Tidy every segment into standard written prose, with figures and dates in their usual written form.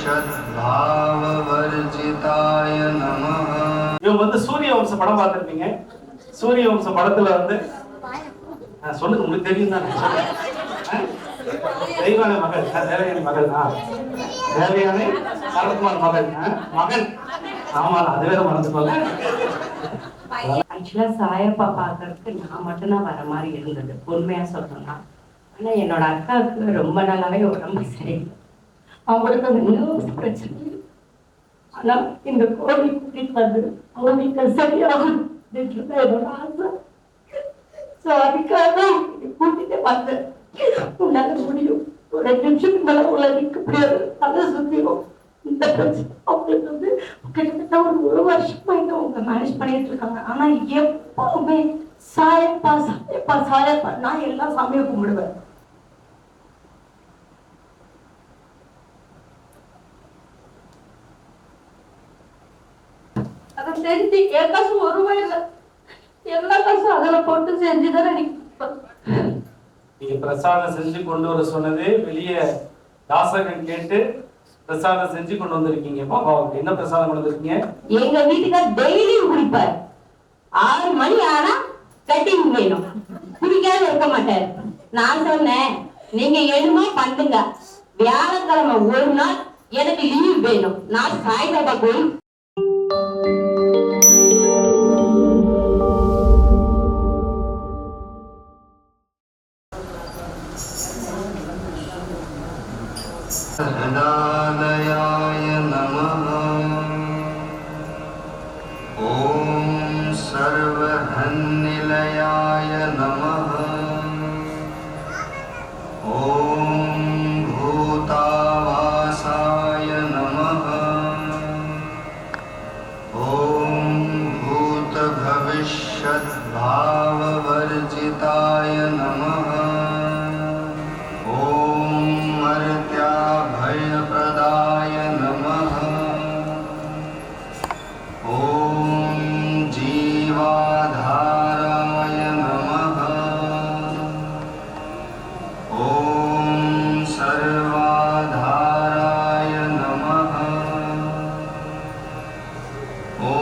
भविष्यद्भाववर्जिताय नमः. இவங்க வந்து சூரிய வம்ச படம் பார்த்திருப்பீங்க. சூரிய வம்ச படத்துல வந்து சொல்லுங்க, உங்களுக்கு தெரியும் தானே. தெய்வான மகள், தேவயானி மகள் தான். தேவயானி சரத்குமார் மகள் மகன். ஆமா, அது வேற மறந்துக்கோங்க. ஆக்சுவலா சாயப்பா பாக்குறதுக்கு நான் மட்டும்தான் வர மாதிரி இருந்தது, உண்மையா சொல்லணும்னா. ஆனா என்னோட அக்காவுக்கு ரொம்ப நாளாவே உடம்பு சரியில்லை, அவங்களுக்கு அந்த நர்வ்ஸ் பிரச்சனை. ஆனா இந்த கோவில் கூட்டிட்டு வந்து அவங்களுக்கு சரியாகும் என்னோட ஆசை. ஸோ அதுக்காக தான் கூட்டிட்டு வந்தேன். உன்னால முடியும், ஒரு 2 நிமிஷத்துக்கு மேல உள்ள நிற்க முடியாது, அதை சுத்திடும் இந்த பிரச்சனை. அவங்களுக்கு வந்து கிட்டத்தட்ட ஒரு வருஷமா இன்னும் அவங்க மேனேஜ் பண்ணிட்டு இருக்காங்க. ஆனா எப்பவுமே சாயப்பா சாயப்பா சாயப்பா, நான் எல்லா சாமியும் கும்பிடுவேன். அதை செஞ்சு என் காசு ஒரு ரூபாய் இல்லை, எல்லா காசும் அதில் போட்டு செஞ்சுதானே நீங்க பிரசாதம் செஞ்சு கொண்டு வர சொன்னது வெளியே தாசகன் கேட்டு பிரசாதம் செஞ்சு கொண்டு வந்திருக்கீங்க. பாபாவுக்கு என்ன பிரசாதம் கொண்டு வந்திருக்கீங்க? எங்க வீட்டுக்கார் டெய்லியும் குடிப்பார். 6 மணி ஆனா கட்டிங் வேணும், குடிக்காத இருக்க மாட்டாரு. நான் சொன்னேன், நீங்க என்னமோ பண்ணுங்க, வியாழக்கிழமை ஒரு நாள் எனக்கு லீவ் வேணும், நான் சாய்பாபா கோயில் हृदालयाय नमः. ॐ सर्वहन्निलयाय नमः. ॐ भूतावासाय नमः. ॐ भूतभविष्यद्भाववर्जिताय नमः. भयप्रदाय नमः. ॐ जीवाधाराय नमः. ॐ सर्वाधाराय नमः. ॐ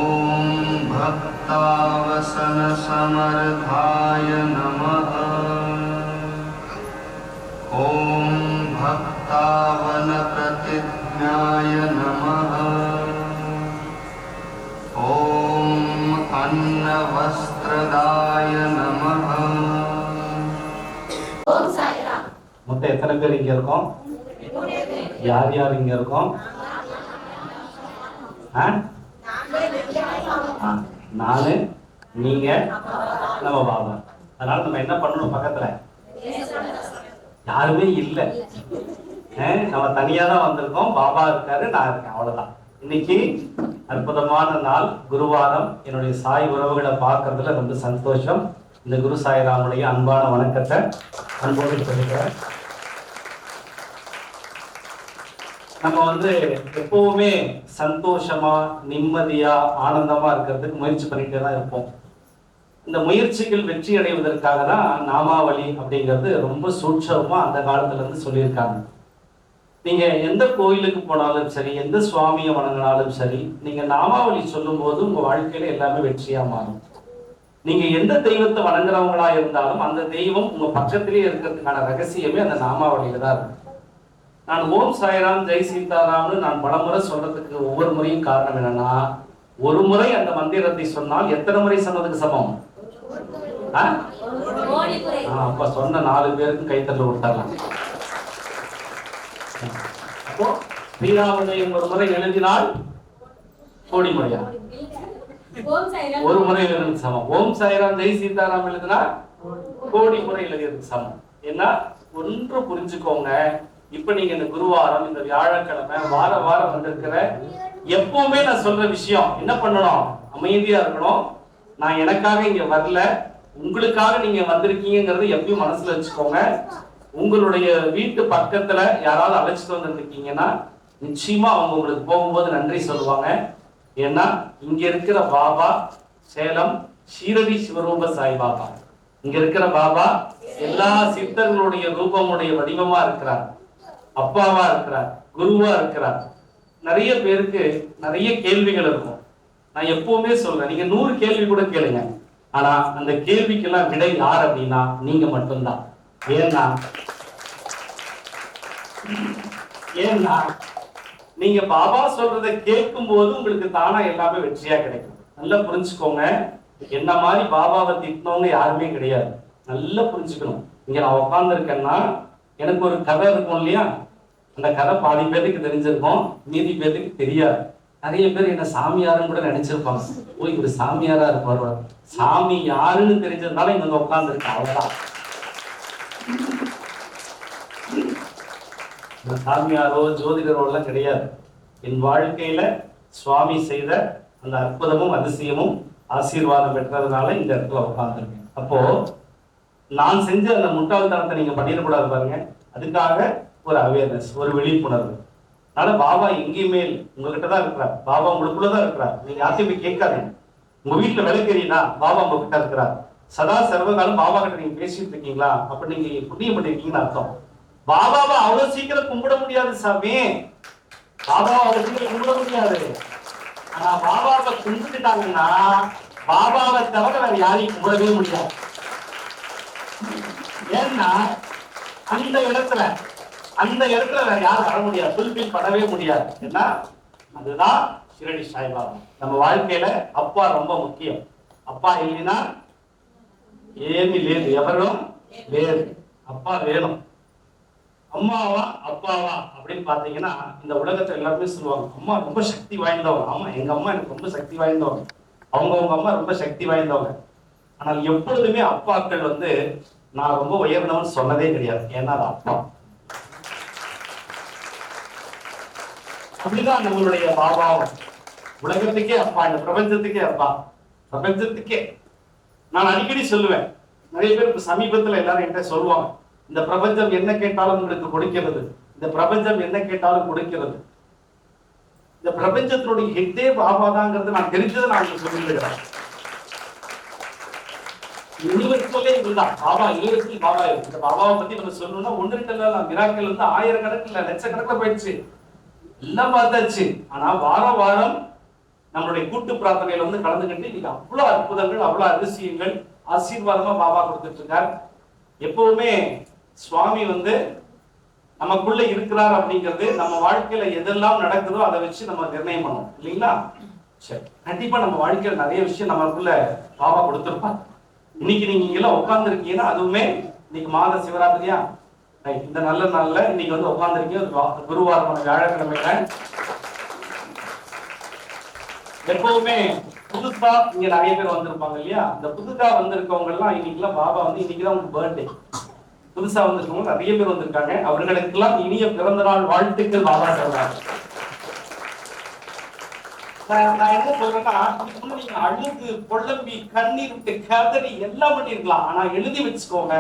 भक्तावसनसमर्थाय नमः. ॐ भक्तावन प्रतिज्ञाय नमः. ॐ अन्नवस्त्रदाय नमः. மொத்தம் எத்தனை பேர் இங்க இருக்கோம்? யார் யார் இங்க இருக்கோம்? நானு, நீங்க, நம்ம பாபா. அதனால நம்ம என்ன பண்ணணும்? பக்கத்துல யாருமே இல்லை, நம்ம தனியா தான் வந்திருக்கோம். பாபா இருக்காரு, நான் இருக்கேன், அவ்வளவுதான். இன்னைக்கு அற்புதமான நாள், குருவாரம். என்னுடைய சாய் உறவுகளை பார்க்கறதுல ரொம்ப சந்தோஷம். இந்த குரு சாய்ராமுடைய அன்பான வணக்கத்தை அன்போடு சொல்லிக்கிறேன். நம்ம வந்து எப்பவுமே சந்தோஷமா, நிம்மதியா, ஆனந்தமா இருக்கிறதுக்கு முயற்சி பண்ணிட்டே தான் இருப்போம். இந்த முயற்சிகள் வெற்றி அடைவதற்காக தான் நாமாவளி அப்படிங்கிறது ரொம்ப சூட்சமா அந்த காலத்துல இருந்து சொல்லியிருக்காங்க. நீங்க எந்த கோயிலுக்கு போனாலும் சரி, எந்த சுவாமியை வணங்கினாலும் சரி, நீங்க நாமாவளி சொல்லும் போது உங்க வாழ்க்கையில எல்லாமே வெற்றியா மாறும். நீங்க எந்த தெய்வத்தை வணங்குறவங்களா இருந்தாலும் அந்த தெய்வம் உங்க பக்கத்திலேயே இருக்கிறதுக்கான ரகசியமே அந்த நாமாவளியில தான் இருக்கு. நான் ஓம் சாய்ராம் ஜெய் சீதாராம்னு நான் பலமுறை சொல்றதுக்கு ஒவ்வொரு முறையும் காரணம் என்னன்னா, ஒரு முறை அந்த மந்திரத்தை சொன்னால் எத்தனை முறை சொன்னதுக்கு சமம்? அப்ப சொன்ன 4 பேருக்கு கைத்தட்டல் விட்டாங்க. அப்போ ஸ்ரீராமஜெயம் ஒரு முறை எழுதினால் கோடி முறையா? ஒரு முறை எழுதுறது சமம். ஓம் சாய்ராம் ஜெய் சீதாராம் எழுதினா கோடி முறை எழுதியதுக்கு சமம். ஏன்னா ஒன்று புரிஞ்சுக்கோங்க, இப்ப நீங்க இந்த குருவாரம், இந்த வியாழக்கிழமை, வாரம் வந்திருக்கிற எப்பவுமே நான் சொல்ற விஷயம் என்ன பண்ணணும்? அமைதியா இருக்கணும். நான் எனக்காக இங்க வரல, உங்களுக்காக நீங்க வந்திருக்கீங்கிறது எப்பயும் மனசுல வச்சுக்கோங்க. உங்களுடைய வீட்டு பக்கத்துல யாராவது அழைச்சிட்டு வந்திருக்கீங்கன்னா நிச்சயமா அவங்க உங்களுக்கு போகும்போது நன்றி சொல்லுவாங்க. ஏன்னா இங்க இருக்கிற பாபா சேலம் ஷீரடி சிவரூப சாய் பாபா. இங்க இருக்கிற பாபா எல்லா சித்தர்களுடைய ரூபமுடைய வடிவமா இருக்கிறார், அப்பாவா இருக்கிறார், குருவா இருக்கிறார். நிறைய பேருக்கு நிறைய கேள்விகள் இருக்கும். நான் எப்பவுமே சொல்றேன், நீங்க 100 கேள்வி கூட கேளுங்க, ஆனா அந்த கேள்விக்கெல்லாம் விடை யார் அப்படின்னா நீங்க மட்டும்தான். ஏன்னா நீங்க பாபா சொல்றதை கேட்கும் போது உங்களுக்கு தானா எல்லாமே வெற்றியா கிடைக்கும். நல்லா புரிஞ்சுக்கோங்க, என்ன மாதிரி பாபாவை திட்டினவங்க யாருமே கிடையாது. நல்லா புரிஞ்சுக்கணும். இங்க நான் உட்கார்ந்து இருக்கேன்னா எனக்கு ஒரு கதை இருக்கும் இல்லையா, அந்த கதை பாதி பேருக்கு தெரிஞ்சிருக்கும், மீதி பேருக்கு தெரியாது. நிறைய பேர் என்ன சாமியாருன்னு கூட நினைச்சிருப்பாங்க. ஓ இவரு சாமியாரா இருப்பாரு, சாமி யாருன்னு தெரிஞ்சதுனால இங்க உட்கார்ந்து இருக்கேன், அவ்வளவுதான். சாமியாரோ ஜோதிடரோ எல்லாம் கிடையாது. என் வாழ்க்கையில சுவாமி செய்த அந்த அற்புதமும் அதிசயமும் ஆசீர்வாதம் பெற்றதுனால இந்த இடத்துல உட்கார்ந்துருக்கேன். அப்போ நான் செஞ்ச அந்த முட்டாள்தனத்தை நீங்க பண்ணிடக்கூடாது பாருங்க. அதுக்காக ஒரு அவேர்னஸ், ஒரு விழிப்புணர்வு. அதனால பாபா எங்கேயுமே உங்ககிட்ட தான் இருக்கிறார், பாபா உங்களுக்குள்ளதான் இருக்கிறார். நீங்க யாத்தையும் போய் கேட்காதீங்க. உங்க வீட்டுல விளக்கறினா பாபா உங்ககிட்ட இருக்கிறார். சதா சர்வகாலம் பாபா கிட்ட நீங்க பேசிட்டு இருக்கீங்களா, அப்ப நீங்க புண்ணியம் பண்ணிருக்கீங்கன்னு அர்த்தம். பாபாவை அவ்வளவு சீக்கிரம் கும்பிட முடியாது சாமி, பாபாவை அவ்வளவு சீக்கிரம் கும்பிட முடியாது. ஆனா பாபாவை கும்பிட்டுட்டாங்கன்னா பாபாவை தவிர வேற யாரையும் கும்பிடவே முடியாது. ஏன்னா அந்த இடத்துல வேற யாரும் வர முடியாது, ஃபுல்ஃபில் பண்ணவே முடியாது. ஏன்னா அதுதான் ஷிரடி சாய்பாபா. நம்ம வாழ்க்கையில அப்பா ரொம்ப முக்கியம். அப்பா இல்லைன்னா ஏமி లేదు, ఎవரும் లేదు. அப்பா வேணும். அம்மாவா அப்பாவா அப்படின்னு பாத்தீங்கன்னா இந்த உலகத்துல எல்லாருமே சொல்லுவாங்க அம்மா ரொம்ப சக்தி வாய்ந்தவங்க. ஆமா, எங்க அம்மா எனக்கு ரொம்ப சக்தி வாய்ந்தவங்க, அவங்க அம்மா ரொம்ப சக்தி வாய்ந்தவங்க. ஆனால் எப்பொழுதுமே அப்பாக்கள் நான் ரொம்ப உயர்ந்தவன் சொன்னதே கிடையாது. ஏன்னா அது அப்பா. அப்படிதான் நம்மளுடைய பாபாவும் உலகத்துக்கே அப்பா, இந்த பிரபஞ்சத்துக்கே அப்பா, பிரபஞ்சத்துக்கே. நான் அடிக்கடி சொல்லுவேன், நிறைய பேருக்கு சமீபத்துல எல்லாரும் என்கிட்ட சொல்லுவாங்க, இந்த பிரபஞ்சம் என்ன கேட்டாலும் உங்களுக்கு கொடுக்கிறது, இந்த பிரபஞ்சம் என்ன கேட்டாலும் கொடுக்கிறது. இந்த பிரபஞ்சத்தினுடைய ஹெட்டே பாபா தாங்கிறது நான் தெரிஞ்சதை நான் உங்களுக்கு சொல்லியிருக்கிறேன். யூனிவர்சலே இதுதான், பாபா யூனிவர்சல் பாபா. இந்த பாபாவை பத்தி நம்ம சொல்லணும்னா 1-2 மிராக்கள் ஆயிரக்கணக்கில் லட்சக்கணக்கில் போயிடுச்சு, எல்லாம் பார்த்தாச்சு. ஆனா வாரம் நம்மளுடைய கூட்டு பிரார்த்தனையில கலந்துக்கிட்டு இன்னைக்கு அவ்வளவு அற்புதங்கள், அவ்வளவு அதிசயங்கள் ஆசீர்வாதமா பாபா கொடுத்துட்டு இருக்கார். எப்பவுமே சுவாமி நமக்குள்ள இருக்கிறார் அப்படிங்கிறது நம்ம வாழ்க்கையில எதெல்லாம் நடக்குதோ அதை வச்சு நம்ம நிர்ணயம் பண்ணணும் இல்லைங்களா? சரி, கண்டிப்பா நம்ம வாழ்க்கையில நிறைய விஷயம் நமக்குள்ள பாபா கொடுத்திருப்பார். இன்னைக்கு நீங்க எல்லாம் உட்கார்ந்து இருக்கீங்கன்னா அதுவுமே இன்னைக்கு மாத சிவராத்திரியா, இந்த நல்ல நாள்ல இன்னைக்கு உட்கார்ந்து இருக்கீங்க, குருவாரமான வியாழக்கிழமையில. எப்பவுமே புதுசா இங்க நிறைய பேர் வந்திருப்பாங்க இல்லையா, இந்த புதுசா வந்திருக்கவங்க எல்லாம் இன்னைக்குலாம் பாபா இன்னைக்குதான் உங்களுக்கு பர்த்டே. புதுசா வந்திருக்கவங்க நிறைய பேர் வந்திருக்காங்க, அவர்களுக்கெல்லாம் இனிய பிறந்த நாள் வாழ்த்துக்கள் பாபா சொல்றாங்க. நான் என்ன சொல்றேன்னா, நீங்க அழுது பொள்ளம்பி கண்ணீர் விட்டு கதறி எல்லாம் பண்ணிருக்கலாம், ஆனா எழுதி வச்சுக்கோங்க,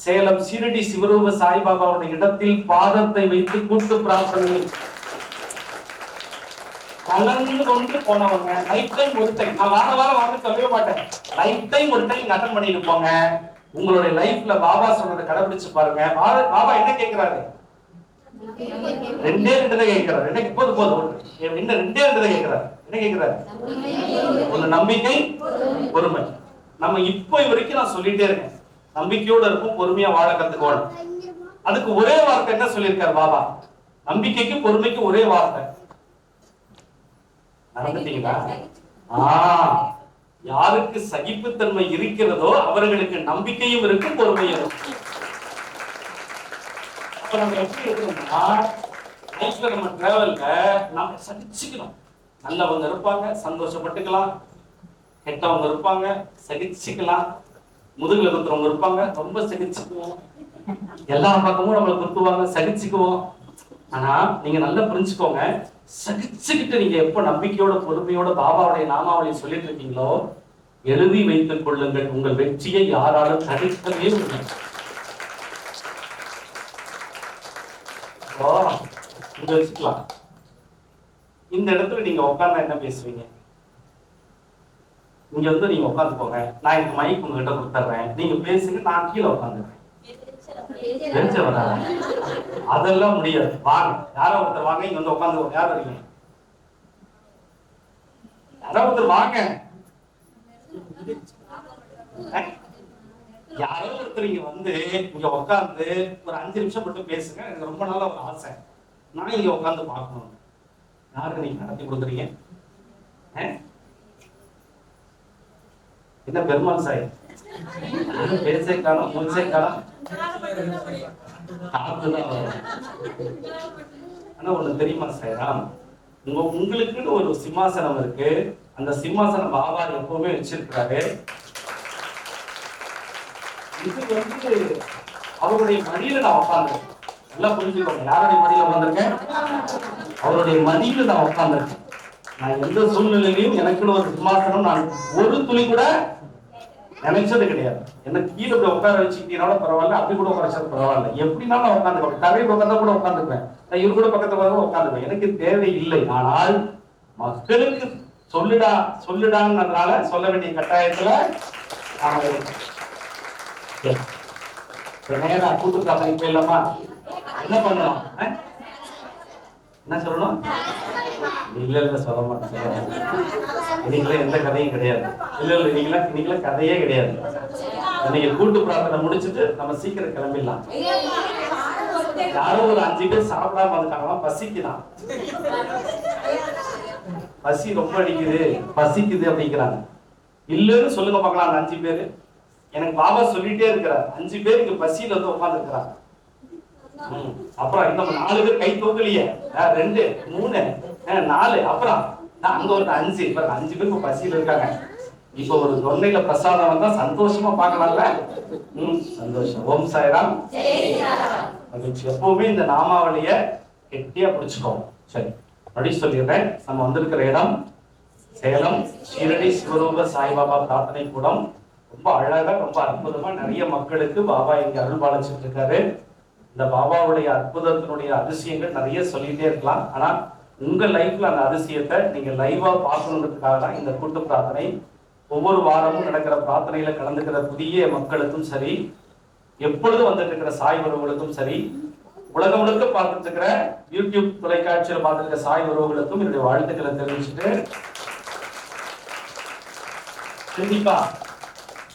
சேலம் ஷிரடி சிவரூப சாய்பாபாவுடைய இடத்தில் பாதத்தை வைத்து கூட்டு பிரார்த்தனை கலந்து கொண்டு போனவங்க லைஃப் டைம் ஒரு டைம், நான் வாரம் வாங்க சொல்லவே மாட்டேன், லைஃப் டைம் ஒரு டைம் அட்டன் பண்ணிட்டு போங்க. உங்களுடைய லைஃப்ல பாபா சொல்றதை கடைபிடிச்சு பாருங்க. பாபா என்ன கேட்கிறாரு? 2 தான் கேட்கிறாரு. என்ன போதும் இன்னும் 2 தான் கேட்கிறாரு. என்ன கேட்கிறாரு? ஒரு நம்பிக்கை, பொறுமை. நம்ம இப்போ வரைக்கும் நான் சொல்லிட்டே இருக்கேன், நம்பிக்கையோட இருக்கும், பொறுமையா வாழ கத்துக்கோணும். அதுக்கு ஒரே வார்த்தை என்ன சொல்லியிருக்காரு பாபா? நம்பிக்கைக்கு பொறுமைக்கு ஒரே வார்த்தை. நடந்துட்டீங்களா? யாருக்கு சகிப்புத்தன்மை இருக்கிறதோ அவர்களுக்கு நம்பிக்கையும் இருக்கும், பொறுமையும் இருக்கும். அப்ப நம்ம எப்படி இருக்கணும்னா, லைஃப்ல நம்ம டிராவல்ல நம்ம சகிச்சுக்கணும். நல்லவங்க இருப்பாங்க, சந்தோஷப்பட்டுக்கலாம். கெட்டவங்க இருப்பாங்க, சகிச்சுக்கலாம். முதுகுல குத்துறவங்க இருப்பாங்க, ரொம்ப சகிச்சுக்குவோம். எல்லா பக்கமும் நம்மளை குத்துவாங்க, சகிச்சுக்குவோம். ஆனா நீங்க நல்லா புரிஞ்சுக்கோங்க, சகிச்சுக்கிட்டு நீங்க எப்ப நம்பிக்கையோட பொறுமையோட பாபாவுடைய நாமாவளியை சொல்லிட்டு இருக்கீங்களோ, எழுதி வைத்துக் கொள்ளுங்கள், உங்கள் வெற்றியை யாராலும் தடுக்கவே முடியாது. வச்சுக்கலாம். இந்த இடத்துல நீங்க உட்கார்ந்தா என்ன பேசுவீங்க? இங்க நீங்க உட்கார்ந்து போங்க, நான் எனக்கு மைக் உங்ககிட்ட கொடுத்துறேன், நீங்க பேசுங்க, நான் கீழே உட்காந்துறேன். அதெல்லாம் முடியாது. வாங்க, யாரோ ஒருத்தர் வாங்க, இங்க உட்காந்து. யார் வரீங்க? யாராவது வாங்க. யாரோ ஒருத்தர் இங்க வந்து இங்க உட்காந்து ஒரு 5 நிமிஷம் மட்டும் பேசுங்க. எனக்கு ரொம்ப நாளா ஒரு ஆசை, நான் இங்க உட்காந்து பார்க்கணும். யாருக்கு நீங்க நடத்தி கொடுக்குறீங்க? என்ன பெருமாள் சாய் பேசே காலம் மூச்சே காலம் காத்துதான் வரும். ஆனா ஒண்ணு தெரியுமா சாய்ராம், உங்களுக்குன்னு ஒரு சிம்மாசனம் இருக்கு. அந்த சிம்மாசனம் பாபா எப்பவுமே வச்சிருக்கிறாரு. இது வந்து அவருடைய மடியில நான் உட்கார்ந்துருக்கேன். நல்லா புரிஞ்சுக்கோங்க, யாருடைய மடியில உட்கார்ந்துருக்கேன்? அவருடைய மடியில நான் உட்கார்ந்துருக்கேன். நான் எந்த சூழ்நிலையிலையும் எனக்குன்னு ஒரு சிம்மாசனம் நான் ஒரு துளி கூட நினைச்சது கிடையாது. என்ன கீழே போய் உட்கார வச்சுக்கிட்டீங்களோட பரவாயில்ல, அப்படி கூட உட்காரச்சது பரவாயில்ல, எப்படின்னா நான் உட்காந்துக்குவேன். கரையில் உட்காந்தா கூட உட்காந்துக்குவேன், நான் இவரு கூட பக்கத்துல உட்காந்துக்குவேன். எனக்கு தேவை இல்லை. ஆனால் மக்களுக்கு சொல்லுடான்றதுனால சொல்ல வேண்டிய கட்டாயத்துல நேரா கூட்டுக்காம போயிடலாமா? என்ன பண்ணணும்? என்ன சொல்லணும்? இல்ல சொல்ல மாட்டேன். இன்னைக்குலாம் எந்த கதையும் கிடையாது. இல்ல இன்னைக்குலாம் கதையே கிடையாது. இன்னைக்கு கூட்டு பிரார்த்தனை முடிச்சுட்டு நம்ம சீக்கிரம் கிளம்பிடலாம். யாரும் ஒரு 5 பேர் சாப்பிடாம வந்துட்டாங்களாம், பசிக்குதான், பசி ரொம்ப அடிக்குது, பசிக்குது அப்படிங்கிறாங்க. இல்லன்னு சொல்லுங்க பார்க்கலாம். அந்த 5 பேரு எனக்கு பாபா சொல்லிட்டே இருக்கிறார். 5 பேர் இங்க பசியில வந்து உட்கார்ந்து இருக்கிறாங்க. அப்புறம் இன்னும் 4 பேர் கை தூக்கலையே, 2 3 4, அப்புறம் அங்க ஒரு 5 பேர் பசியில இருக்காங்க. இப்ப ஒரு தொண்டையில பிரசாதம் வந்தா சந்தோஷமா பார்க்கலாம்ல. சந்தோஷம். ஓம் சாய்ராம். எப்பவுமே இந்த நாமாவளிய கெட்டியா பிடிச்சுக்கோங்க. சரி, அப்படி சொல்லிடுறேன். நம்ம வந்திருக்கிற இடம் சேலம் ஷீரடி சிவரூப சாய்பாபா பிரார்த்தனை கூடம். ரொம்ப அழகா, ரொம்ப அற்புதமா நிறைய மக்களுக்கு பாபா இங்க அருள் பாலிச்சிட்டு இருக்காரு. இந்த பாபாவுடைய அற்புதத்தினுடைய அதிசயங்கள் நிறைய சொல்லிட்டே இருக்கலாம். ஆனா உங்க லைஃப்ல அந்த அதிசயத்தை நீங்க லைவா பார்க்கணுன்றதுக்காக தான் இந்த கூட்டு பிரார்த்தனை. ஒவ்வொரு வாரமும் நடக்கிற பிரார்த்தனையில கலந்துக்கிற புதிய மக்களுக்கும் சரி, எப்பொழுதும் வந்துட்டு இருக்கிற சாய் உறவுகளுக்கும் சரி, உலகம் முழுக்க பார்த்துட்டு இருக்கிற யூடியூப் தொலைக்காட்சியில பார்த்துட்டு இருக்கிற சாய் உறவுகளுக்கும் என்னுடைய வாழ்த்துக்களை தெரிவிச்சுட்டு, கண்டிப்பா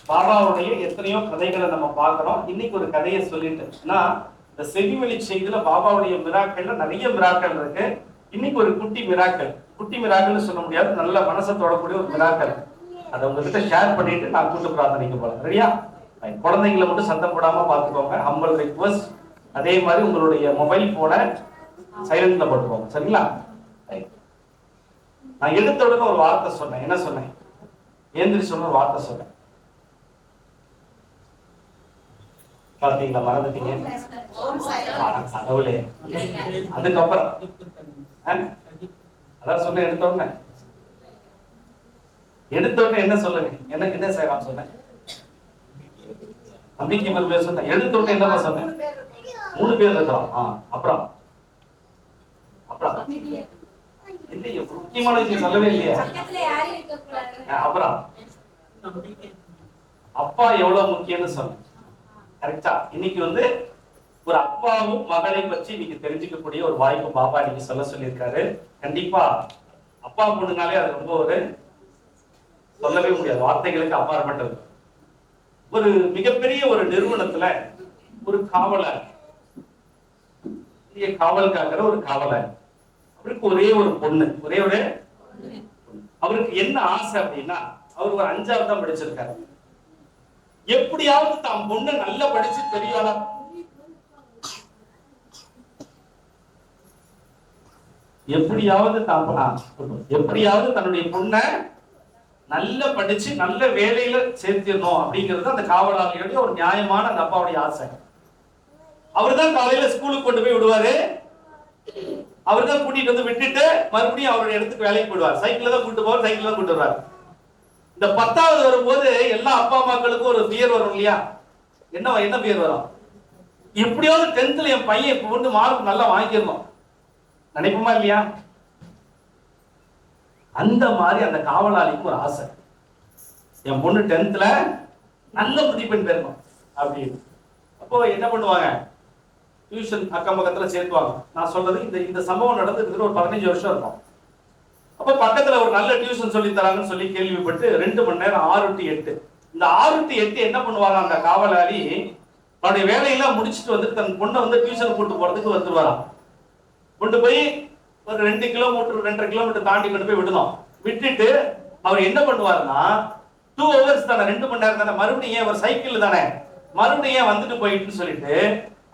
பாபாவுடைய எத்தனையோ கதைகளை நம்ம பார்க்கிறோம். இன்னைக்கு ஒரு கதையை சொல்லிட்டுன்னா, இந்த செவிவெளி செய்தியில பாபாவுடைய மிராக்கள்ல நிறைய மிராக்கள் இருக்கு. இன்னைக்கு ஒரு குட்டி மிராக்கள்னு சொல்ல முடியாது, நல்ல மனசை தொடக்கூடிய ஒரு மிராக்கள். அதை உங்ககிட்ட ஷேர் பண்ணிட்டு நான் கூட்டு பிரார்த்தனைக்கு போறேன். சரியா? குழந்தைங்களை மட்டும் சத்தம் போடாம பார்த்துக்கோங்க, ஹம்பல் ரிக்வெஸ்ட். அதே மாதிரி உங்களுடைய மொபைல் போனை சைலண்ட்ல போட்டுக்கோங்க. சரிங்களா? நான் எடுத்த உடனே ஒரு வார்த்தை சொன்னேன். என்ன சொன்னேன்? ஏந்திரி சொன்ன ஒரு வார்த்தை சொன்னேன். பாத்தீங்களா? மறந்துட்டீங்க. கடவுளே. அதுக்கப்புறம் அதான் சொன்னேன். எடுத்த உடனே என்ன சொல்லுங்க? எனக்கு என்ன செய்யலாம் சொன்னேன்? நம்பிக்கை பேர் சொன்னேன். எடுத்த உடனே என்னப்பா சொன்னேன்? 3 பேர் இருக்கலாம். அப்புறம் இல்லையே, முக்கியமான விஷயம் சொல்லவே இல்லையா? அப்புறம் அப்பா எவ்வளவு முக்கியம்னு சொன்னேன். கரெக்டா? இன்னைக்கு வந்து ஒரு அப்பாவும் மகளை பற்றி இன்னைக்கு தெரிஞ்சுக்கக்கூடிய ஒரு வாய்ப்பு பாபா இன்னைக்கு சொல்ல சொல்லியிருக்காரு. கண்டிப்பா அப்பா பொண்ணுனாலே அது ரொம்ப ஒரு சொல்லவே முடியாது, வார்த்தைகளுக்கு அப்பாற்பட்டது. ஒரு மிகப்பெரிய ஒரு நிறுவனத்துல ஒரு காவலர், காவல் காக்கிற ஒரு காவலர், அவருக்கு ஒரே ஒரு பொண்ணு, அவருக்கு என்ன ஆசை அப்படின்னா, அவர் ஒரு 5வது தான் படிச்சிருக்காரு. எப்படியாவது தான் பொண்ணு நல்லா படிச்சு பெரியாளா, எப்படியாவது தன்னுடைய பொண்ணை நல்ல படிச்சு நல்ல வேலையில சேர்த்திடணும் அப்படிங்கிறது அந்த காவலாளியுடைய ஒரு நியாயமான அந்த அப்பாவுடைய ஆசை. அவர் தான் காலையில ஸ்கூலுக்கு கொண்டு போய் விடுவாரு, அவர் தான் கூட்டிட்டு வந்து விட்டுட்டு மறுபடியும் அவருடைய இடத்துக்கு வேலைக்கு போயிடுவார். சைக்கிள் தான் கூட்டு போவார், சைக்கிள் தான் கூட்டு வருவார். இந்த 10வது வரும்போது எல்லா அப்பா அம்மாக்களுக்கும் ஒரு பியர் வரும் இல்லையா? என்ன பியர் வரும்? எப்படியாவது 10th என் பையன் இப்ப வந்து மார்க் நல்லா வாங்கிடணும் நினைப்போமா இல்லையா? அந்த மாதிரி அந்த காவலாளிக்கு ஒரு ஆசை, என் பொண்ணு 10th நல்ல மதிப்பெண் பெறணும் அப்படின்னு. அப்போ என்ன பண்ணுவாங்க? டியூஷன் அக்கம் பக்கத்துல சேர்த்துவாங்க. நான் சொல்றது இந்த சம்பவம் நடந்து ஒரு 15 வருஷம் இருக்கும். அப்ப பக்கத்துல ஒரு நல்ல டியூஷன் சொல்லி தராங்கன்னு சொல்லி கேள்விப்பட்டு 2 மணி நேரம் 6 to 8. இந்த 6 to 8 என்ன பண்ணுவாங்க, அந்த காவலாளி அவருடைய வேலையெல்லாம் முடிச்சுட்டு வந்து தன் பொண்ணை வந்து டியூஷன் கூட்டு போறதுக்கு வந்துருவாராம். கொண்டு போய் ஒரு 2 கிலோமீட்டர் 2.5 கிலோமீட்டர் தாண்டி கொண்டு போய் விடணும். விட்டுட்டு அவர் என்ன பண்ணுவாருன்னா 2 hours தானே, 2 மணி நேரம் தானே, மறுபடியும் அவர் சைக்கிள் தானே, மறுபடியும் வந்துட்டு போயிட்டுன்னு சொல்லிட்டு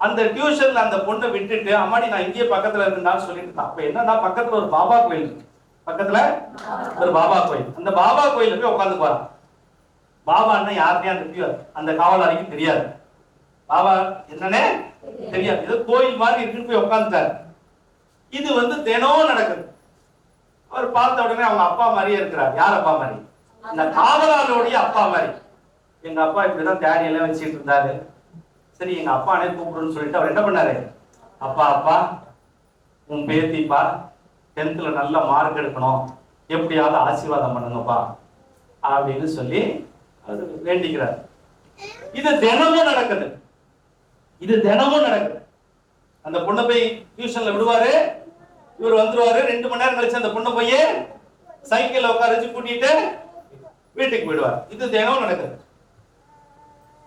அந்த டியூஷன்ல அந்த பொண்ணை விட்டுட்டு அம்மாடி நான் இங்கேயே பக்கத்துல இருக்குன்னு சொல்லிட்டு அப்ப என்னன்னா பக்கத்துல ஒரு பாபா கோயில் இருக்கு. பக்கத்துல ஒரு பாபா கோயில். அந்த பாபா கோயில போய் உட்காந்து போறான். பாபான்னா யாருன்னே அந்த காவலாளிக்கு தெரியாது. பாபா என்னன்னே தெரியாது. ஏதோ கோயில் மாதிரி இருக்குன்னு போய் உட்காந்துட்டாரு. இது வந்து தினம் நடக்குது. அவர் பார்த்த உடனே அவங்க அப்பா மாதிரியே இருக்கிறார். யார் அப்பா மாதிரி? இந்த காவலாளருடைய அப்பா மாதிரி. எங்க அப்பா இப்படிதான் தேடியெல்லாம் வச்சுட்டு இருந்தாரு. சரி எங்க அப்பா அனே கூப்பிடுன்னு சொல்லிட்டு அவர் என்ன பண்ணாரு, அப்பா அப்பா உன் பேத்திப்பா 10th நல்ல மார்க் எடுக்கணும், எப்படியாவது ஆசீர்வாதம் பண்ணுங்கப்பா அப்படின்னு சொல்லி அவர் வேண்டிக்கிறார். இது தினமும் நடக்குது. இது தினமும் நடக்குது. அந்த பொண்ணை போய் டியூஷன்ல விடுவாரு, இவர் வந்துருவாரு. 2 மணி நேரம் கழிச்சு அந்த பொண்ணை போய் சைக்கிள்ல உட்கார வச்சு கூட்டிட்டு வீட்டுக்கு போயிடுவார். இது தினமும் நடக்குது.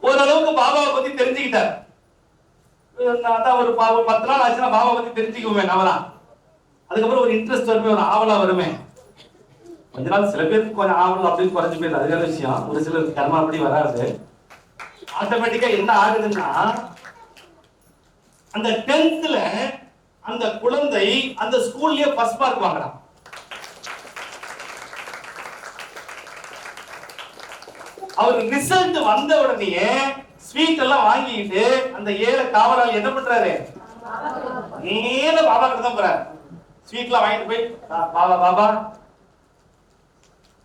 ஓரளவுக்கு பாபாவை பத்தி தெரிஞ்சுக்கிட்டார். அதான் ஒரு 10 நாள் ஆச்சுன்னா பாபாவை பத்தி தெரிஞ்சுக்குவேன் அவதான். அதுக்கப்புறம் ஒரு இன்ட்ரெஸ்ட் வருமே, ஒரு ஆவலா வருமே. கொஞ்ச நாள் சில பேருக்கு கொஞ்சம் ஆவல் அப்படின்னு குறைஞ்சு போயிடுது, அது வேற விஷயம். ஒரு சிலருக்கு கர்மா அப்படி வராது. ஆட்டோமேட்டிக்கா என்ன ஆகுதுன்னா அந்த 10th அந்த குழந்தை அந்த ஸ்கூல்லயே ஃபர்ஸ்ட் மார்க் வாங்குறான். அவர் ரிசல்ட் வந்த உடனே ஸ்வீட் எல்லாம் வாங்கிட்டு அந்த ஏழை காவலாளி என்ன பண்றாரு, நேர பாபா கிட்ட தான் போறாரு. ஸ்வீட்லாம் வாங்கிட்டு போய் பாபா பாபா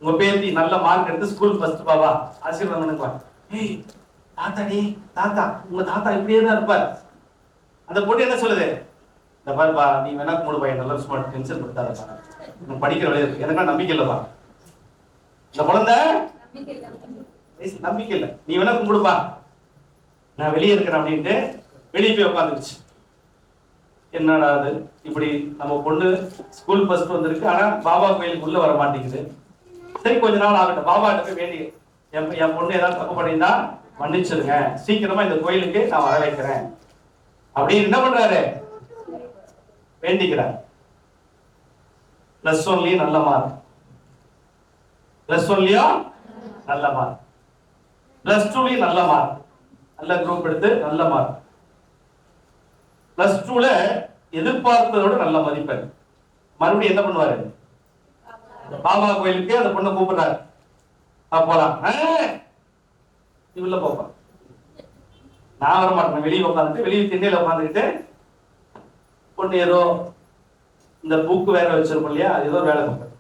உங்க பேத்தி நல்ல மார்க் எடுத்து ஸ்கூல் ஃபர்ஸ்ட் பாபா ஆசீர்வாதம் பண்ணுங்க. ஏய் தாத்தாடி தாத்தா, உங்க தாத்தா இப்படியே தான் இருப்பார். அந்த பொண்ணு என்ன சொல்லுது, இந்த பாருப்பா நீ வேணா மூணு பையன் நல்லா சும்மா டென்ஷன் படுத்தாதப்பா, உனக்கு படிக்கிற வழியா இருக்கு, எனக்கு நம்பிக்கை இல்லப்பா. இந்த குழந்தை நம்பிக்கை இல்லை, நீ வேணா கும்பிடுப்பா, நான் வெளியே இருக்கிறேன் அப்படின்ட்டு வெளியே போய் உட்காந்துருச்சு. என்னடா அது இப்படி நம்ம பொண்ணு ஸ்கூல் ஃபர்ஸ்ட் வந்திருக்கு, ஆனா பாபா கோயிலுக்கு உள்ள வர மாட்டேங்குது. சரி கொஞ்ச நாள் ஆகட்டும், பாபா கிட்ட போய் வேண்டி என் பொண்ணு ஏதாவது தப்பு பண்ணியிருந்தா மன்னிச்சிருங்க, சீக்கிரமா இந்த கோயிலுக்கு நான் வர வைக்கிறேன் அப்படின்னு என்ன பண்றாரு, வேண்டிக்கிறார். பிளஸ் ஒன்லயும் நல்ல மார்க், பிளஸ் ஒன்லயும் நல்ல மார்க், பிளஸ் டூலயும் நல்ல மார்க், நல்ல குரூப் எடுத்து நல்ல மார்க். பிளஸ் டூல எதிர்பார்த்ததோட நல்ல மதிப்பெண். மறுபடியும் என்ன பண்ணுவாரு, பாபா கோயிலுக்கு அந்த பொண்ணை கூப்பிடுறாரு, போலாம். இவ்வளவு போப்பா, நான் வர மாட்டேன், வெளியே உட்காந்துட்டு வெளியே திண்ணையில உட்காந்துக்கிட்டு பொண்ணு ஏதோ இந்த புக்கு வேற வச்சிருக்கோம் இல்லையா, அது ஏதோ வேலை பார்ப்பேன்.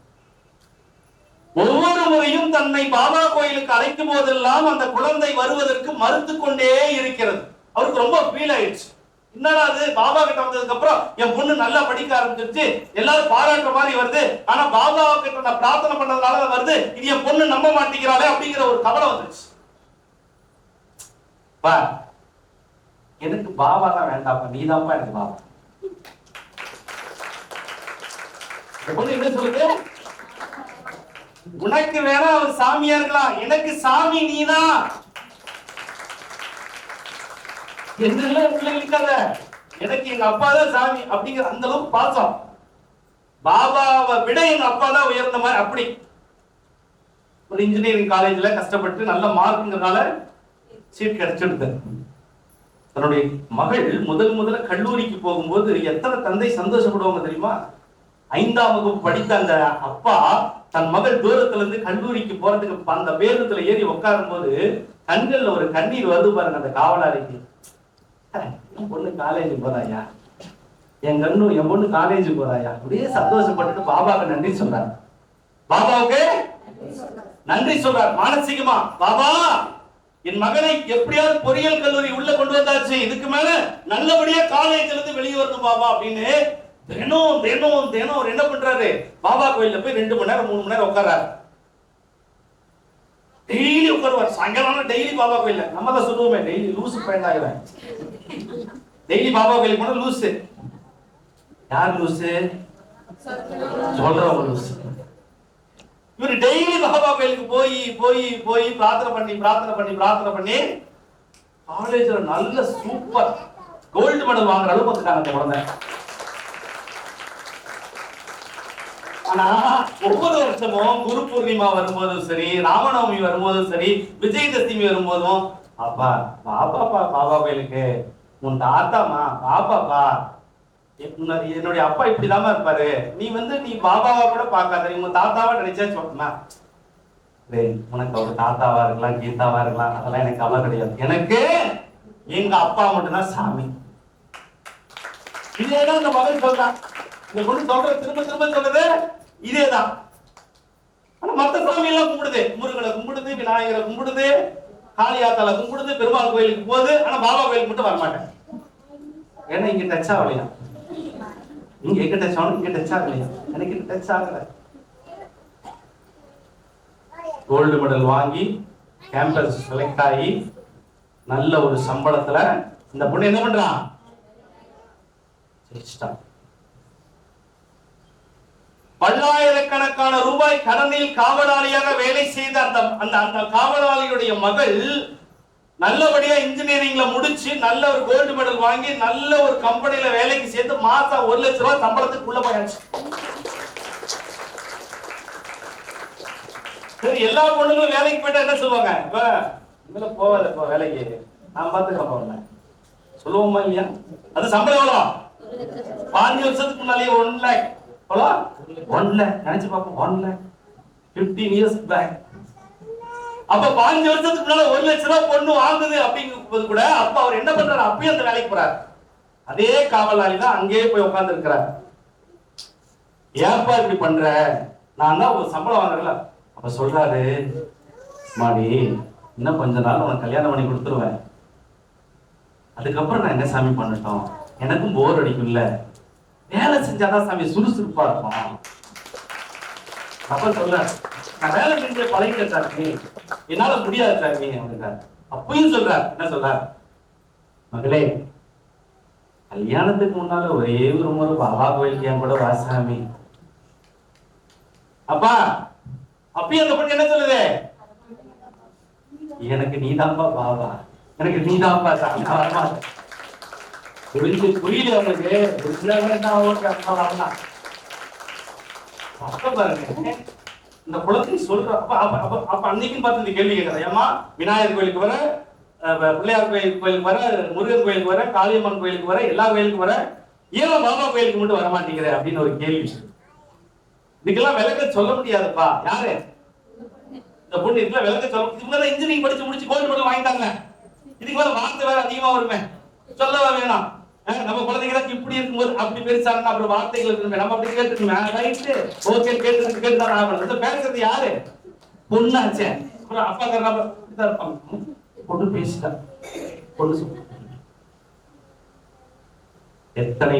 ஒவ்வொரு முறையும் தன்னை பாபா கோயிலுக்கு அழைக்கும் போதெல்லாம் அந்த குழந்தை வருவதற்கு மறுத்து கொண்டே இருக்கிறது. அவருக்கு ரொம்ப ஃபீல் ஆயிடுச்சு. என்னடா அது, பாபா கிட்ட வந்ததுக்கு அப்புறம் என் பொண்ணு நல்லா படிக்க ஆரம்பிச்சிருச்சு, எல்லாரும் பாராட்டுற மாதிரி வருது, ஆனா பாபா கிட்ட நான் பிரார்த்தனை பண்ணதுனால வருது, இது என் பொண்ணு நம்ப மாட்டேங்கிறாளே அப்படிங்கிற ஒரு கவலை வந்துருச்சு. பா எனக்கு பாபா தான் வேண்டாப்பா, நீதான்ப்பா எனக்கு பாபா. பொண்ணு என்ன சொல்லுது, உனக்கு வேணா அவர் சாமியா இருக்கலாம், எனக்கு சாமி நீதான். என்னெல்லாம் பிள்ளைகளுக்காக எனக்கு எங்க அப்பா தான் சாமி அப்படிங்கிற அந்த அளவுக்கு பாசம். பாபாவை விட எங்க அப்பா தான் உயர்ந்த மாதிரி. அப்படி ஒரு இன்ஜினியரிங் காலேஜ்ல கஷ்டப்பட்டு நல்ல மார்க்குங்கிறதுனால சீட் கிடைச்சிடுது. தன்னுடைய மகள் முதல்ல கல்லூரிக்கு போகும்போது எத்தனை தந்தை சந்தோஷப்படுவாங்க தெரியுமா? 5ஆம் வகுப்பு படித்த அந்த அப்பா தன் மகள் தூரத்துல இருந்து கல்லூரிக்கு போறதுக்கு அந்த பேருந்துல ஏறி உட்காரும் போது கண்கள்ல ஒரு கண்ணீர் வருது பாருங்க அந்த காவலாளிக்கு. என் பொண்ணு காலேஜ் போறாயா, என் பொண்ணு காலேஜ் போறாயா, அப்படியே சந்தோஷப்பட்டு பாபாவுக்கு நன்றி சொல்றாரு. பாபாவுக்கு நன்றி சொல்றார் மானசீகமா. பாபா என் மகனை எப்படியாவது பொறியியல் கல்லூரி உள்ள கொண்டு வந்தாச்சு, இதுக்கு மேல நல்லபடியா காலேஜ்ல இருந்து வெளியே வரணும் பாபா அப்படின்னு தினம் என்ன பண்றாரு, பாபா கோயில்ல போய் 2 மணி நேரம் 3 மணி நேரம் உட்கார்றாரு. டெய்லி உட்காருவார். சாயங்காலம் டெய்லி பாபா கோயில்ல, நம்ம தான் சொல்லுவோமே டெய்லி லூசு பையன் ஆகிறேன், டெய்லி பாபா கோயிலுக்கு போனா லூசு. யார் லூசு? சொல்றவங்க லூசு. இவரு டெய்லி பாபா கோயிலுக்கு போய் போய் போய் பிரார்த்தனை பண்ணி காலேஜ்ல நல்ல சூப்பர் கோல்டு மெடல் வாங்குற அளவுக்கு வந்துட்டாங்க அந்த குழந்தை. ஆனா ஒவ்வொரு வருஷமும் குரு பூர்ணிமா வரும்போதும் சரி, ராமநவமி வரும்போதும் சரி, விஜயதசமி வரும்போதும், அப்பா பாப்பாப்பா பாபா கோயிலுக்கு, உன் தாத்தாமா பாப்பாப்பா, என்னுடைய அப்பா இப்படிதாம இருப்பாரு, நீ நீ பாபாவா கூட பார்க்காத, நீ உன் தாத்தாவா நினைச்சா சொன்னா, உனக்கு ஒரு தாத்தாவா இருக்கலாம், கீதாவா இருக்கலாம், அதெல்லாம் எனக்கு கவலை கிடையாது. எனக்கு எங்க அப்பா மட்டும்தான் சாமி. இதேதான் இந்த மகன் சொல்றான். இந்த பொண்ணு சொல்ற திரும்ப திரும்ப சொல்றது இதேதான். ஆனா மத்த சாமி எல்லாம் கும்பிடுது, முருகனை கும்பிடுது, விநாயகரை கும்பிடுது, காளியாத்தால கும்பிடுது, பெருமாள் கோயிலுக்கு போகுது. ஆனா பாபா கோயிலுக்கு மட்டும் வரமாட்டேன். ஏன்னா இங்க டச் ஆகலையா, இங்க எங்க டச் ஆகணும், இங்க டச் ஆகலையா, எனக்கு டச் ஆகல. கோல்டு மெடல் வாங்கி கேம்பஸ் செலக்ட் ஆகி நல்ல ஒரு சம்பளத்துல இந்த பொண்ணு என்ன பண்றான், பல்லாயிரக்கணக்கான ரூபாய் கடனில் காவலாளியாக வேலை செய்த அந்த காவலாளியுடைய மகள் நல்லபடியா இன்ஜினியரிங்ல முடிச்சு நல்ல ஒரு கோல்டு மெடல் வாங்கி நல்ல ஒரு கம்பெனில வேலைக்கு சேர்ந்து மாசம் 1 லட்சம் ரூபாய் சம்பளத்துக்குள்ள போயாச்சு. சரி, எல்லா பொண்ணுங்களும் வேலைக்கு போயிட்டா என்ன சொல்லுவாங்க, இப்ப இவங்க போவாத இப்போ வேலைக்கு, நான் பாத்துக்கிறேன் போவேன் சொல்லுவோமா இல்லையா? அது சம்பளம் எவ்வளோ? 5 வருஷத்துக்கு முன்னாலே 1 lakh. எவ்வளோ? 1 lakh. நினைச்சு பார்ப்போம், 1 lakh 15 years back. அப்ப 5 வருஷத்துக்கு முன்னால 1 லட்சம் ரூபாய் பொண்ணு வாங்குது அப்படிங்கும்போது கூட அப்ப அவர் என்ன பண்றாரு, அப்பயும் அந்த வேலைக்கு போறாரு. அதே காவலாளி தான் அங்கேயே போய் உட்கார்ந்து இருக்கிறார். ஏப்பா இப்படி பண்ற, நான் தான் ஒரு சம்பளம் வாங்குறேன்ல. அப்ப சொல்றாரு, மாடி இன்னும் கொஞ்ச நாள் உனக்கு கல்யாணம் பண்ணி கொடுத்துருவேன், அதுக்கப்புறம் நான் என்ன சாமி பண்ணட்டும், எனக்கும் போர் அடிக்கும்ல, வேலை செஞ்சாதான் சாமி சுறுசுறுப்பா இருக்கும். அப்ப சொல்ற, நான் வேலை செஞ்ச பழகிட்டேன் சாமி, என்னால முடியாது சாமி அப்படின்றார். அப்பயும் சொல்றார், என்ன சொல்றார், மகளே கல்யாணத்துக்கு முன்னால ஒரே ஒரு முறை பாபா கோயிலுக்கு என் கூட வா சாமி. அப்பா அப்பயும் அந்த பொண்ணு என்ன சொல்லுது, எனக்கு நீதான்பா பாபா, எனக்கு நீதான்பா சாமி. புரியல அவனுக்கு, பாருங்க இந்த குழந்தை சொல்ற. அப்ப அன்னைக்கும் பார்த்து இந்த கேள்வி கேட்கறேன், ஏமா விநாயகர் கோயிலுக்கு வர, பிள்ளையார் கோயிலுக்கு வர, முருகன் கோயிலுக்கு வர, காளியம்மன் கோயிலுக்கு வர, எல்லா கோயிலுக்கும் வர, ஏன் பாபா கோயிலுக்கு மட்டும் வர மாட்டேங்கிற அப்படின்னு ஒரு கேள்வி. இதுக்கெல்லாம் விளக்க சொல்ல முடியாதுப்பா. யாரு இந்த பொண்ணு, இதுக்கெல்லாம் விளக்க சொல்ல முடியாது. இன்ஜினியரிங் படிச்சு முடிச்சு கோல்டு மெடல் வாங்கிட்டாங்க, இதுக்கு மேல வார்த்தை வேற அதிகமா வருமே, சொல்லவா வேணாம். நம்ம குழந்தைங்க இப்படி இருக்கும்போது அப்படி பெருசாங்க, அப்புறம் வார்த்தைகள் இருக்குமே, நம்ம அப்படி கேட்டுக்கணுமே, ரைட்டு ஓகே கேட்டு பேசுறது யாரு, பொண்ணாச்சே. அப்புறம் அப்பா பொண்ணு பேசிட்டா, பொண்ணு எத்தனை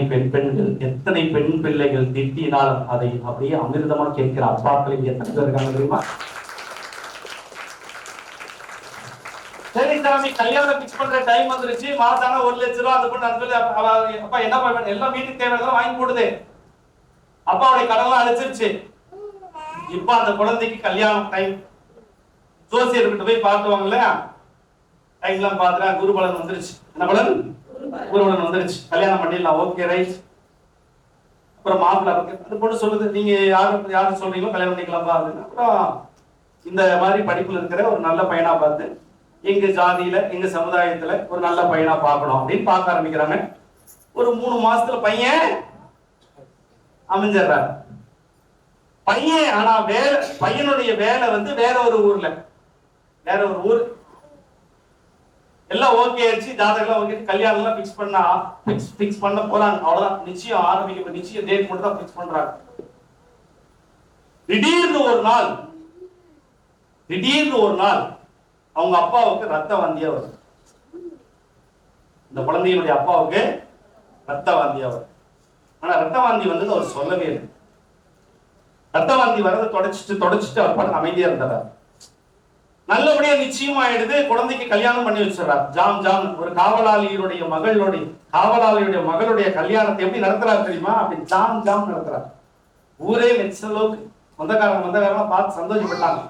பெண் பிள்ளைகள் திட்டினாலும் அதை அப்படியே அமிர்தமா கேட்கிற அப்பாக்கள் இங்க தங்க இருக்காங்க தெரியுமா? சரி சாமி, கல்யாணம் பிக்ஸ் பண்ற டைம் வந்துருச்சு, மாசான 1 லட்சம் ரூபாய் அந்த பொண்ணு சொல்லி அப்பா என்ன பண்ண, எல்லாம் வீட்டுக்கு தேவையான வாங்கி போடுது, அப்பாவுடைய கடன்லாம் அழைச்சிருச்சு. இப்ப அந்த குழந்தைக்கு கல்யாணம் டைம், ஜோசியர்கிட்ட போய் பார்த்துவாங்கல்ல, டைம்லாம் பாத்துறா, குருபலன் வந்துருச்சு. என்ன பலன்? குருபலன் வந்துருச்சு, கல்யாணம் பண்ணிடலாம், ஓகே ரைட். அப்புறம் மாப்பிள்ளை அந்த பொண்ணு சொல்லுது, நீங்க யாரு சொல்றீங்களோ கல்யாணம் பண்ணிக்கலாம்பா அப்படின்னு. அப்புறம் இந்த மாதிரி படிப்புல இருக்கிற ஒரு நல்ல பையனா பார்த்து, எங்க ஜாதியில எங்க சமுதாயத்துல ஒரு நல்ல பையனா பார்க்கணும் அப்படின்னு பார்க்க ஆரம்பிக்கிறாங்க. ஒரு 3 மாசத்துல பையன் அமைஞ்சிடறாரு. பையன் ஆனா பையனுடைய வேலை வேற ஒரு ஊர்ல, வேற ஒரு ஊர். எல்லாம் ஓகே ஆயிடுச்சு, ஜாதகம் ஓகே, கல்யாணம் எல்லாம் பிக்ஸ் பண்ண போறாங்க. அவ்வளவுதான், நிச்சயம் ஆரம்பிக்க, நிச்சயம் டேட் மட்டும் தான் பிக்ஸ் பண்றாங்க. திடீர்னு ஒரு நாள் அவங்க அப்பாவுக்கு ரத்த வாந்தியா வரும். இந்த குழந்தையுடைய அப்பாவுக்கு ரத்த வாந்தியா வரும். ஆனா ரத்த வாந்தி வந்தது அவர் சொல்லவே இல்லை. ரத்த வாந்தி வரதை தொடச்சிட்டு அவர் பாட்டு அமைதியா இருந்தார். நல்லபடியா நிச்சயம் ஆயிடுது, குழந்தைக்கு கல்யாணம் பண்ணி வச்சிடறார். ஜாம் ஒரு காவலாளியுடைய மகளுடைய கல்யாணத்தை எப்படி நடத்துறாரு தெரியுமா? அப்படி ஜாம் நடத்துறாரு. ஊரே மெச்ச அளவுக்கு சொந்தக்காரங்க பார்த்து சந்தோஷப்பட்டாங்க.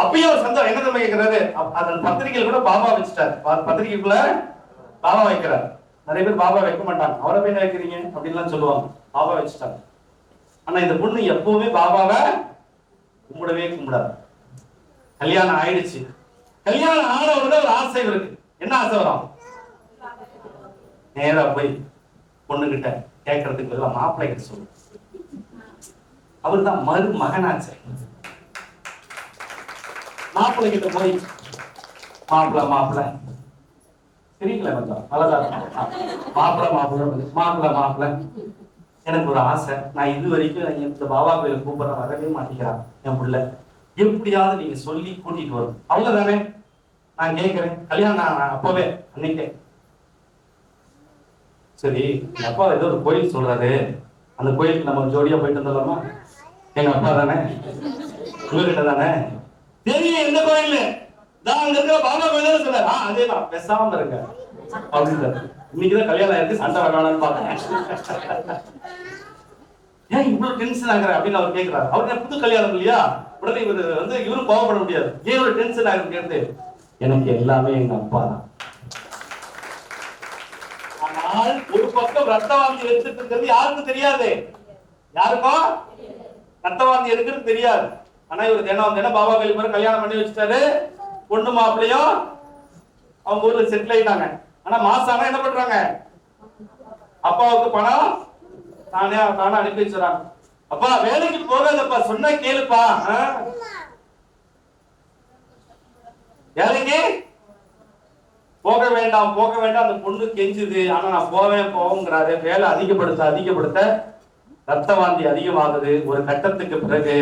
அப்பயும் ஒரு சந்தோஷம் என்ன நம்ம கேட்கிறாரு, அதன் பத்திரிகையில் கூட பாபா வச்சுட்டாரு. பத்திரிகைக்குள்ள பாபா வைக்கிறார். நிறைய பேர் பாபா வைக்க மாட்டாங்க, அவரை போய் வைக்கிறீங்க அப்படின்லாம் சொல்லுவாங்க. பாபா வச்சுட்டாங்க. ஆனா இந்த பொண்ணு எப்பவுமே பாபாவை கும்பிடவே கும்பிடாது. கல்யாணம் ஆயிடுச்சு. கல்யாணம் ஆனவங்க ஒரு ஆசை இருக்கு. என்ன ஆசை வரும்? நேரா போய் பொண்ணுகிட்ட கேட்கறதுக்கு எல்லாம் மாப்பிள்ளை கிட்ட சொல்லு. அவர் தான் மருமகனாச்சு. மாப்பிள்ளை கிட்ட போய் மாப்பிள்ளை தெரியல, கொஞ்சம் அழகாக மாப்பிள்ளை எனக்கு ஒரு ஆசை. நான் இது வரைக்கும் இந்த பாபா கோயில் கூப்பிட வரவே மாட்டேங்கிறான் என் பிள்ளை. எப்படியாவது நீங்க சொல்லி கூட்டிட்டு வரும். அவ்வளவுதானே நான் கேட்கிறேன். கல்யாணம் நான் அப்பவே அன்னைக்கே சரி, எங்க அப்பா ஏதோ ஒரு கோயில் சொல்றாரு, அந்த கோயிலுக்கு நம்ம ஜோடியா போயிட்டு வந்துடலாமா? எங்க அப்பா தானே, உங்ககிட்ட தானே தெரியும் எந்த கோயில் அங்க இருக்கிற பாபா கோயில் சொல்றாரு. அதேதான், பேசாம இருக்க அப்படின்னு. இன்னைக்குதான் கல்யாணம் ஆயிருக்கு, சண்டை வரலாம்னு பாத்தேன். ஏன் இவ்வளவு டென்ஷன் ஆகுற அப்படின்னு அவர் கேட்கிறாரு. அவருக்கு புது கல்யாணம் இல்லையா, உடனே இவர் இவரும் கோவப்பட முடியாது. ஏன் இவ்வளவு டென்ஷன் ஆகுது கேட்டு, எனக்கு எல்லாமே எங்க அப்பா தான். ஆனால் ஒரு பக்கம் ரத்தவாந்தி எடுத்துட்டு இருக்கிறது யாருக்கும் தெரியாது. யாருக்கும் ரத்தவாந்தி எடுக்கிறது தெரியாது. ஆனா இவர் தினம் பாபா கோயில் போற கல்யாணம் பண்ணி வச்சுட்டாரு. பொண்ணு மாப்பிள்ளையும் அவங்க ஊர்ல செட்டில் ஆயிட்டாங்க. ஆனா மாசம் ஆனா என்ன பண்றாங்க, அப்பாவுக்கு பணம் தானே அனுப்பி வச்சுறாங்க. அப்பா வேலைக்கு போகாதப்பா, சொன்னா கேளுப்பா, வேலைக்கு போக வேண்டாம். அந்த பொண்ணு கெஞ்சுது. ஆனா நான் போவேங்கிறாரு. வேலை அதிகப்படுத்த ரத்த வாந்தி அதிகமாகுது. ஒரு கட்டத்துக்கு பிறகு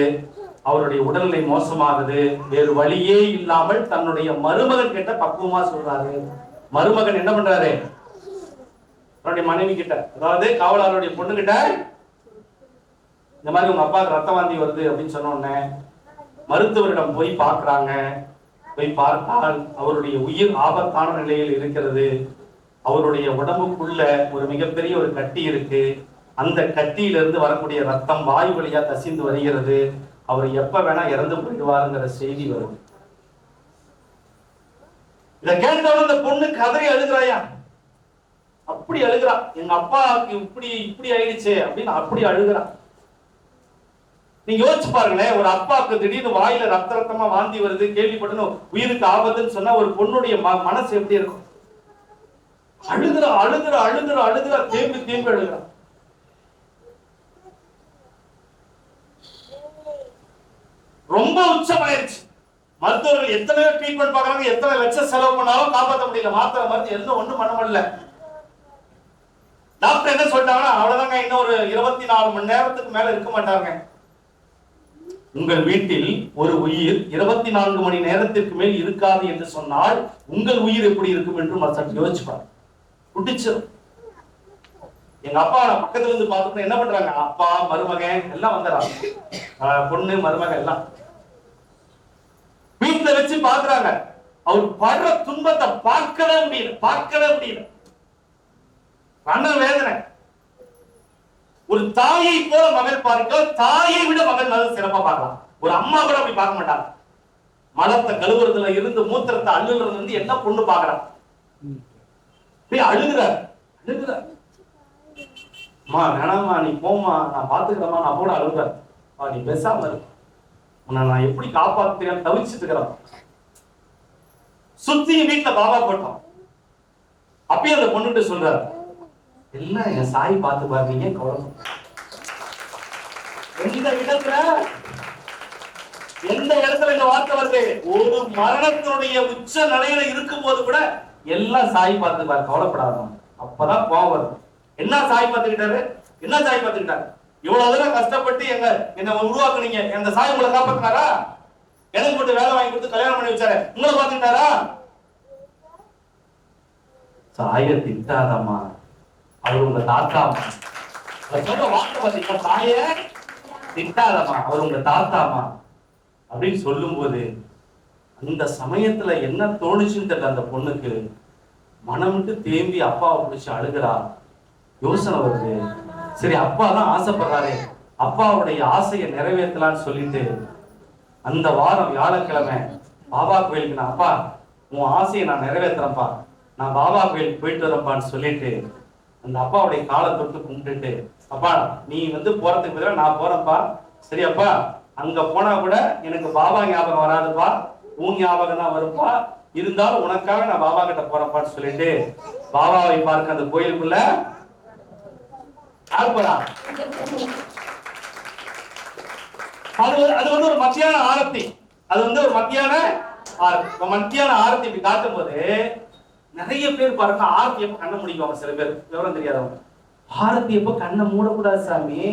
அவருடைய உடல்நிலை மோசமாகுது. வேறு வழியே இல்லாமல் தன்னுடைய மருமகன் கிட்ட பக்குவமா சொல்றாரு. மருமகன் என்ன பண்றாரு, அவருடைய மனைவி கிட்ட, அதாவது காவலாளருடைய பொண்ணு கிட்ட, இந்த மாதிரி உங்க அப்பாவுக்கு ரத்த வாந்தி வருது அப்படின்னு சொன்ன உடனே மருத்துவரிடம் போய் பார்க்கறாங்க. போய் பார்த்தால் அவருடைய உயிர் ஆபத்தான நிலையில் இருக்கிறது. அவருடைய உடம்புக்குள்ள ஒரு மிகப்பெரிய ஒரு கட்டி இருக்கு. அந்த கட்டியிலிருந்து வரக்கூடிய ரத்தம் வாயு வழியா கசிந்து வருகிறது. அவர் எப்ப வேணா இறந்து போயிடுவாருங்கிற செய்தி வருது. இதை கேட்டவன் இந்த பொண்ணு கதறி அழுகிறாயா, அப்படி அழுகிறா. எங்க அப்பாவுக்கு இப்படி ஆயிடுச்சு அப்படின்னு அப்படி அழுகிறா. நீங்க யோசிச்சு பாருங்களேன், ஒரு அப்பாவுக்கு திடீர்னு வாயில ரத்தமா வாந்தி வருது, கேள்விப்பட்டணும் உயிருக்கு ஆபத்துன்னு சொன்னா ஒரு பொண்ணுடைய மனசு எப்படி இருக்கும்? அழுகிறா, தேம்பி அழுகிறா. ரொம்ப உச்சமாயிருச்சு. மருத்துவர்கள் எத்தனையோ ட்ரீட்மெண்ட் பார்க்கறாங்க, எத்தனை லட்சம் செலவு பண்ணாலும் காப்பாற்ற முடியல. மாத்திரை மருந்து எல்லாம் ஒண்ணும் பண்ண முடியல. டாக்டர் என்ன சொல்லிட்டாங்கன்னா, அவ்வளவுதாங்க, இன்னும் ஒரு 24 மணி நேரத்துக்கு மேல இருக்க மாட்டாங்க. உங்கள் வீட்டில் ஒரு உயிர் 24 மணி நேரத்திற்கு மேல் இருக்காது என்று சொன்னால் உங்கள் உயிர் எப்படி இருக்கும் என்று சற்று யோசிச்சுப்பாங்க. குட்டிச்சிரும். எங்க அப்பா பக்கத்துல இருந்து பார்த்துட்டு என்ன பண்றாங்க, அப்பா மருமகன் எல்லாம் வந்துடுறாங்க, பொண்ணு மருமகன் எல்லாம் வீட்டுல வச்சு பாக்குறாங்க. அவர் படுற துன்பத்தை பார்க்கவே முடியல. மன வேதனை. ஒரு தாயை போல மகள் பார்க்க, தாயை விட மகள் நல்ல சிறப்பா பார்க்கலாம். ஒரு அம்மா கூட அப்படி பார்க்க மாட்டாங்க. மலத்தை கழுவுறதுல இருந்து மூத்திரத்தை அள்ளுறதுல இருந்து என்ன பொண்ணு பாக்குறான். அழுகுறார். அம்மா வேணாமா, நீ போமா, நான் பாத்துக்கிறேம்மா, நான் போட அழுகுறார். நீ பேசாம இரு, உன்னை நான் எப்படி காப்பாத்துறேன் தவிச்சுட்டு இருக்கிறேன். சுத்தி வீட்டுல பாபா போட்டோம். அப்பயும் அந்த பொண்ணுகிட்ட சொல்றாரு, எல்லாம் என் சாய் பார்த்து பாருங்க, கவலை. எந்த இடத்துல இந்த வார்த்தை வருது, ஒரு மரணத்தினுடைய உச்ச நிலையில இருக்கும் போது கூட எல்லாம் சாய் பார்த்து பாரு, கவலைப்படாத. அப்பதான் கோவம் வருது. என்ன சாய் பார்த்துக்கிட்டாரு, இவ்வளவு தூரம் கஷ்டப்பட்டு என்ன உருவாக்குனீங்க, அந்த சாய் உங்களை காப்பாத்தினாரா? எனக்கு மட்டும் வேலை வாங்கி கொடுத்து கல்யாணம் பண்ணி வச்சாரு, உங்களை பார்த்துக்கிட்டாரா? சாய திட்டாதம்மா, அவர் உங்க தாத்தாமா. சொல்ற வார்த்தை பார்த்தீங்கன்னா, தாய திட்டாதம்மா, அவர் உங்க தாத்தாமா அப்படின்னு சொல்லும் போது அந்த சமயத்துல என்ன தோணுச்சுன்னு தெரியல. அந்த பொண்ணுக்கு மனம் விட்டு தேம்பி அப்பாவை பிடிச்சு அழுகிறா. யோசனை வருது, சரி அப்பா தான் ஆசைப்படுறாரு, அப்பாவுடைய ஆசையை நிறைவேற்றலான்னு சொல்லிட்டு அந்த வாரம் வியாழக்கிழமை பாபா கோயிலுக்கு நான், அப்பா உன் ஆசையை நான் நிறைவேற்றுறேன்ப்பா, நான் பாபா கோயிலுக்கு போயிட்டு வரப்பான்னு சொல்லிட்டு அந்த அப்பாவுடைய காலை தொட்டு கும்பிட்டுட்டு, அப்பா நீ போறதுக்கு பதிலாக நான் போறேன்ப்பா, சரியாப்பா, அங்க போனா கூட எனக்கு பாபா ஞாபகம் வராதுப்பா, உன் ஞாபகம் தான் வரும்பா, இருந்தாலும் உனக்காக நான் பாபா கிட்ட போறேன்ப்பான்னு சொல்லிட்டு பாபாவை பார்க்க அந்த கோயிலுக்குள்ள போறா. அது ஒரு மத்தியான ஆரத்தி. அது ஒரு மத்தியான ஆரத்தி. மத்தியான ஆரத்தி இப்படி காட்டும் போது நிறைய பேர் பாருங்க, ஆரத்தி எப்ப கண்ணை முடிக்குவாங்க. சில பேர் விவரம் தெரியாதவங்க, ஆரத்தி எப்ப கண்ணை மூடக்கூடாது சாமி,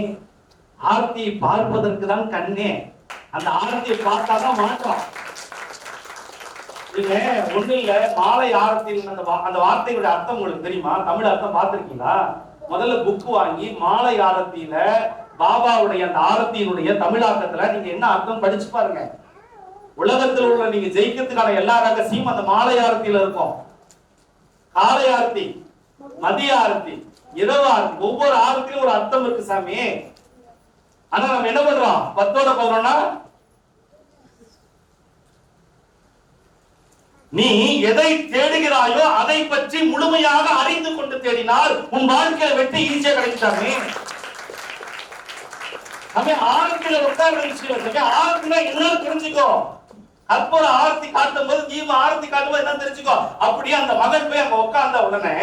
ஆரத்தியை பார்ப்பதற்கு தான் கண்ணே, அந்த ஆரத்தியை பார்த்தாதான் மாற்றம். நீங்க ஒண்ணு இல்ல, மாலை ஆரத்தின் அந்த வார்த்தைகளுடைய அர்த்தம் உங்களுக்கு தெரியுமா? தமிழ் அர்த்தம் பார்த்திருக்கீங்களா? முதல்ல புக் வாங்கி மாலை ஆரத்தியில பாபாவுடைய அந்த ஆரத்தியினுடைய தமிழாக்கத்துல நீங்க என்ன அர்த்தம் படிச்சு பாருங்க. உலகத்தில் உள்ள நீங்க ஜெயிக்கிறதுக்கான எல்லா ரகசியம் அந்த மாலை ஆரத்தியில இருக்கும். காலை ஆரத்தி, மதிய ஆரத்தி, இரவு ஆரத்தி, ஒவ்வொரு ஆரத்திலும் ஒரு அர்த்தம் இருக்கு சாமி. ஆனா நம்ம என்ன பண்றோம்? 10ஓட போறோம்னா, நீ எதை தேடுகிறாயோ அதை பற்றி முழுமையாக அறிந்து கொண்டு தேடினால் உன் வாழ்க்கையில வெற்றி ஈஸியா கிடைச்சாமே. ஆரத்தில உட்கார்ந்து ஆரத்தில என்ன தெரிஞ்சுக்கோ. கற்பூர ஆரத்தி காட்டும் போது, தீப ஆரத்தி காட்டும் போது என்ன தெரிஞ்சுக்கோ. அப்படியே அந்த மகன் போய் அங்க உட்கார்ந்த உடனே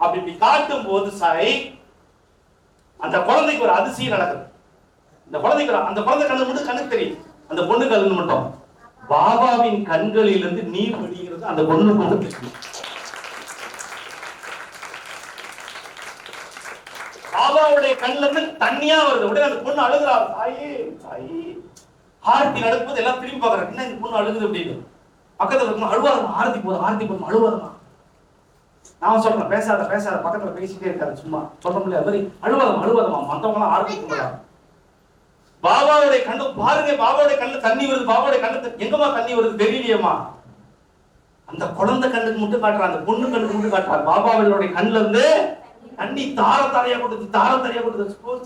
அப்படி காட்டும் போது சாய், அந்த குழந்தைக்கு ஒரு அதிசயம் நடக்குது. அந்த குழந்தை கண்ணு மட்டும் கண்ணுக்கு தெரியும், அந்த பொண்ணு கண்ணு மட்டும். பாபாவின் கண்களிலிருந்து நீர் வடிகிறது அந்த பொண்ணு கொண்டு. பாபாவுடைய கண்ணுல இருந்து தண்ணியா வருது. உடனே அந்த பொண்ணு அழுகிறா, தாயே தாயே. ஆரத்தி நடக்கும்போது எல்லாம் திரும்பி பாக்குறாங்க, என்ன இந்த பொண்ணு அழுகுது அப்படின்னு. பக்கத்துல இருக்கணும், அழுவாதமா, ஆரத்தி போதும் அழுவாதமா. நான் சொல்றேன், பேசாத பக்கத்துல பேசிட்டே இருக்காரு, சும்மா சொல்ல முடியாது, அழுவாதமா. மத்தவங்க எல்லாம் ஆரத்தி போடுறாங்க. பாபாவுடைய கண்ணு பாருங்க, பாபாவுடைய கண்ணு தண்ணி வருது. பாபாவுடைய கண்ணு எங்கம்மா தண்ணி வருது தெரியலையேம்மா. அந்த குழந்தை கண்ணுக்கு மட்டும் காட்டுறான், அந்த பொண்ணு கண்ணுக்கு மட்டும் காட்டுறான். பாபாவுடைய கண்ணுல இருந்து தண்ணி தார தாரையா கொடுத்து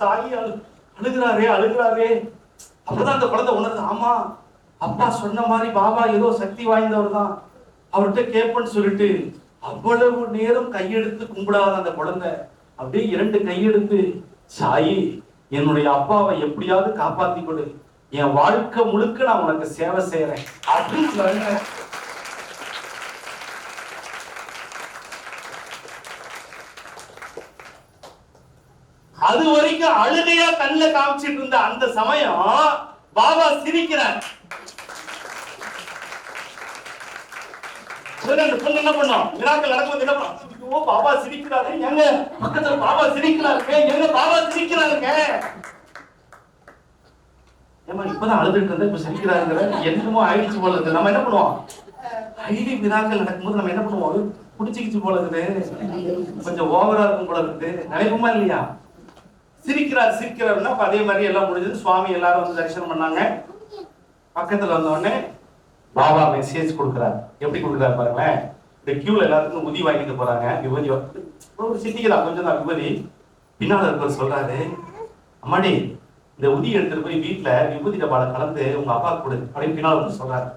தாயி அழுகிறாரே. அப்பதான் அந்த குழந்தை உணர்ந்து, ஆமா அப்பா சொன்ன மாதிரி பாபா ஏதோ சக்தி வாய்ந்தவர் தான், அவர்கிட்ட கேட்பேன்னு சொல்லிட்டு அவ்வளவு நேரம் கையெடுத்து கும்பிடாத அந்த குழந்தை அப்படியே 2 கையெடுத்து, சாயி என்னுடைய அப்பாவை எப்படியாவது காப்பாத்தி கொடு, என் வாழ்க்கை முழுக்க நான் உனக்கு சேவை செய்யறேன் அப்படின்னு சொல்ல. அது வரைக்கும் அழுகையா கண்ணுல காமிச்சிட்டு இருந்த அந்த சமயம் பாபா சிரிக்கிறார். அந்த பொண்ணு என்ன பண்ணும்? மிராக்கள் நடக்கும்போது என்ன பண்ணும்? பாபா சிரிக்கிறாரு, எங்க பக்கத்துல பாபா சிரிக்கிறாருங்க. ஏமா இப்பதான் அழுதுட்டு இருந்த, இப்ப சிரிக்கிறாருங்கிற, என்னமோ ஆயிடுச்சு போல இருக்கு. நம்ம என்ன பண்ணுவோம்? ஐடி மிராக்கள் நடக்கும்போது நம்ம என்ன பண்ணுவோம்? புடிச்சுக்கிச்சு போல இருக்குது, கொஞ்சம் ஓவரா இருக்கும் போல இருக்குது, நினைப்போமா இல்லையா? சிரிக்கிறாருன்னா அதே மாதிரி எல்லாம் முடிஞ்சது. சுவாமி எல்லாரும் தரிசனம் பண்ணாங்க. பக்கத்துல வந்த உடனே பாபா மெசேஜ் கொடுக்குறாரு. எப்படி கொடுக்குறாரு பாருங்களேன். இந்த கியூல எல்லாத்துக்கும் உதி வாங்கிட்டு போறாங்க. விபதி ஒரு சிட்டிக்குதான், கொஞ்சம் தான் விபதி. பின்னால இருக்கிற சொல்றாரு, அம்மாடி இந்த உதி எடுத்துட்டு போய் வீட்டுல விபூதி டப்பால கலந்து உங்க அப்பா கொடு அப்படின்னு பின்னால வந்து சொல்றாரு.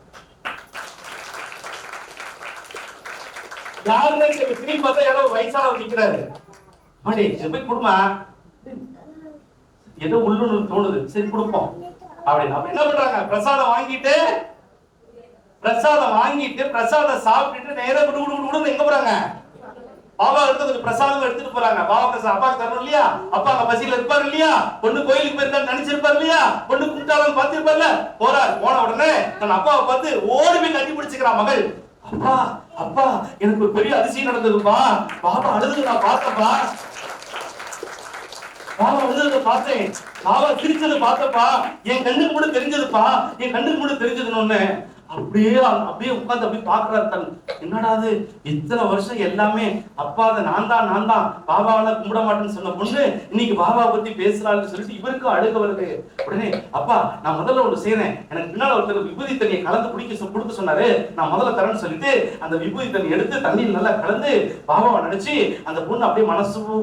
யாருன்னு திரும்பி பார்த்தா யாரோ வயசானவர் நிக்கிறாரு. அம்மாடி இது போய் கொடுமா, ஏதோ உள்ளுணர்வு தோணுது, சரி கொடுப்போம் அப்படின்னு. அப்ப என்ன பண்றாங்க? பிரசாதம் வாங்கிட்டு பிரசாதம் சாப்பிட்டுட்டு நேரா விடு எங்க போறாங்க? பாபா எடுத்து பிரசாதம் எடுத்துட்டு போறாங்க. பாபா பிரசாதம் அப்பாக்கு தரணும் இல்லையா? அப்பா அங்க பசியில இருப்பாரு இல்லையா? பொண்ணு கோயிலுக்கு போயிருக்காரு நினைச்சிருப்பாரு இல்லையா? பொண்ணு கும்பிட்டாலும் பார்த்திருப்பார்ல. போன உடனே தன் அப்பாவை பார்த்து ஓடி போய் கட்டி பிடிச்சுக்கிறான் மகள். அப்பா எனக்கு ஒரு பெரிய அதிசயம் நடந்ததுப்பா, பாபா அழுது நான் பார்த்தப்பா, பாபா அழுது பார்த்தேன், பாபா சிரிச்சது பார்த்தப்பா, என் கண்ணுக்கு மட்டும் தெரிஞ்சதுப்பா, என் கண்ணுக்கு மட்டும் தெரிஞ்சதுன்னு அப்படியே உட்கார்ந்து அப்படியே பாக்குறாரு. என்னடா அது இத்தனை வருஷம் எல்லாமே அப்பா நான் தான் பாபாவை கும்பிட மாட்டேன்னு சொன்ன பொண்ணு இன்னைக்கு பாபா பத்தி பேசுறான்னு சொல்லிட்டு இவருக்கும் அழுக வருது. உடனே அப்பா நான் முதல்ல ஒன்று செய்யறேன், எனக்கு பின்னால ஒருத்தர் விபூதி தண்ணியை கலந்து கொடுக்க சொன்னாரு, நான் முதல்ல தரேன்னு சொல்லிட்டு அந்த விபூதி தண்ணி எடுத்து தண்ணியில் நல்லா கலந்து பாபாவை நினைச்சு அந்த பொண்ணு அப்படியே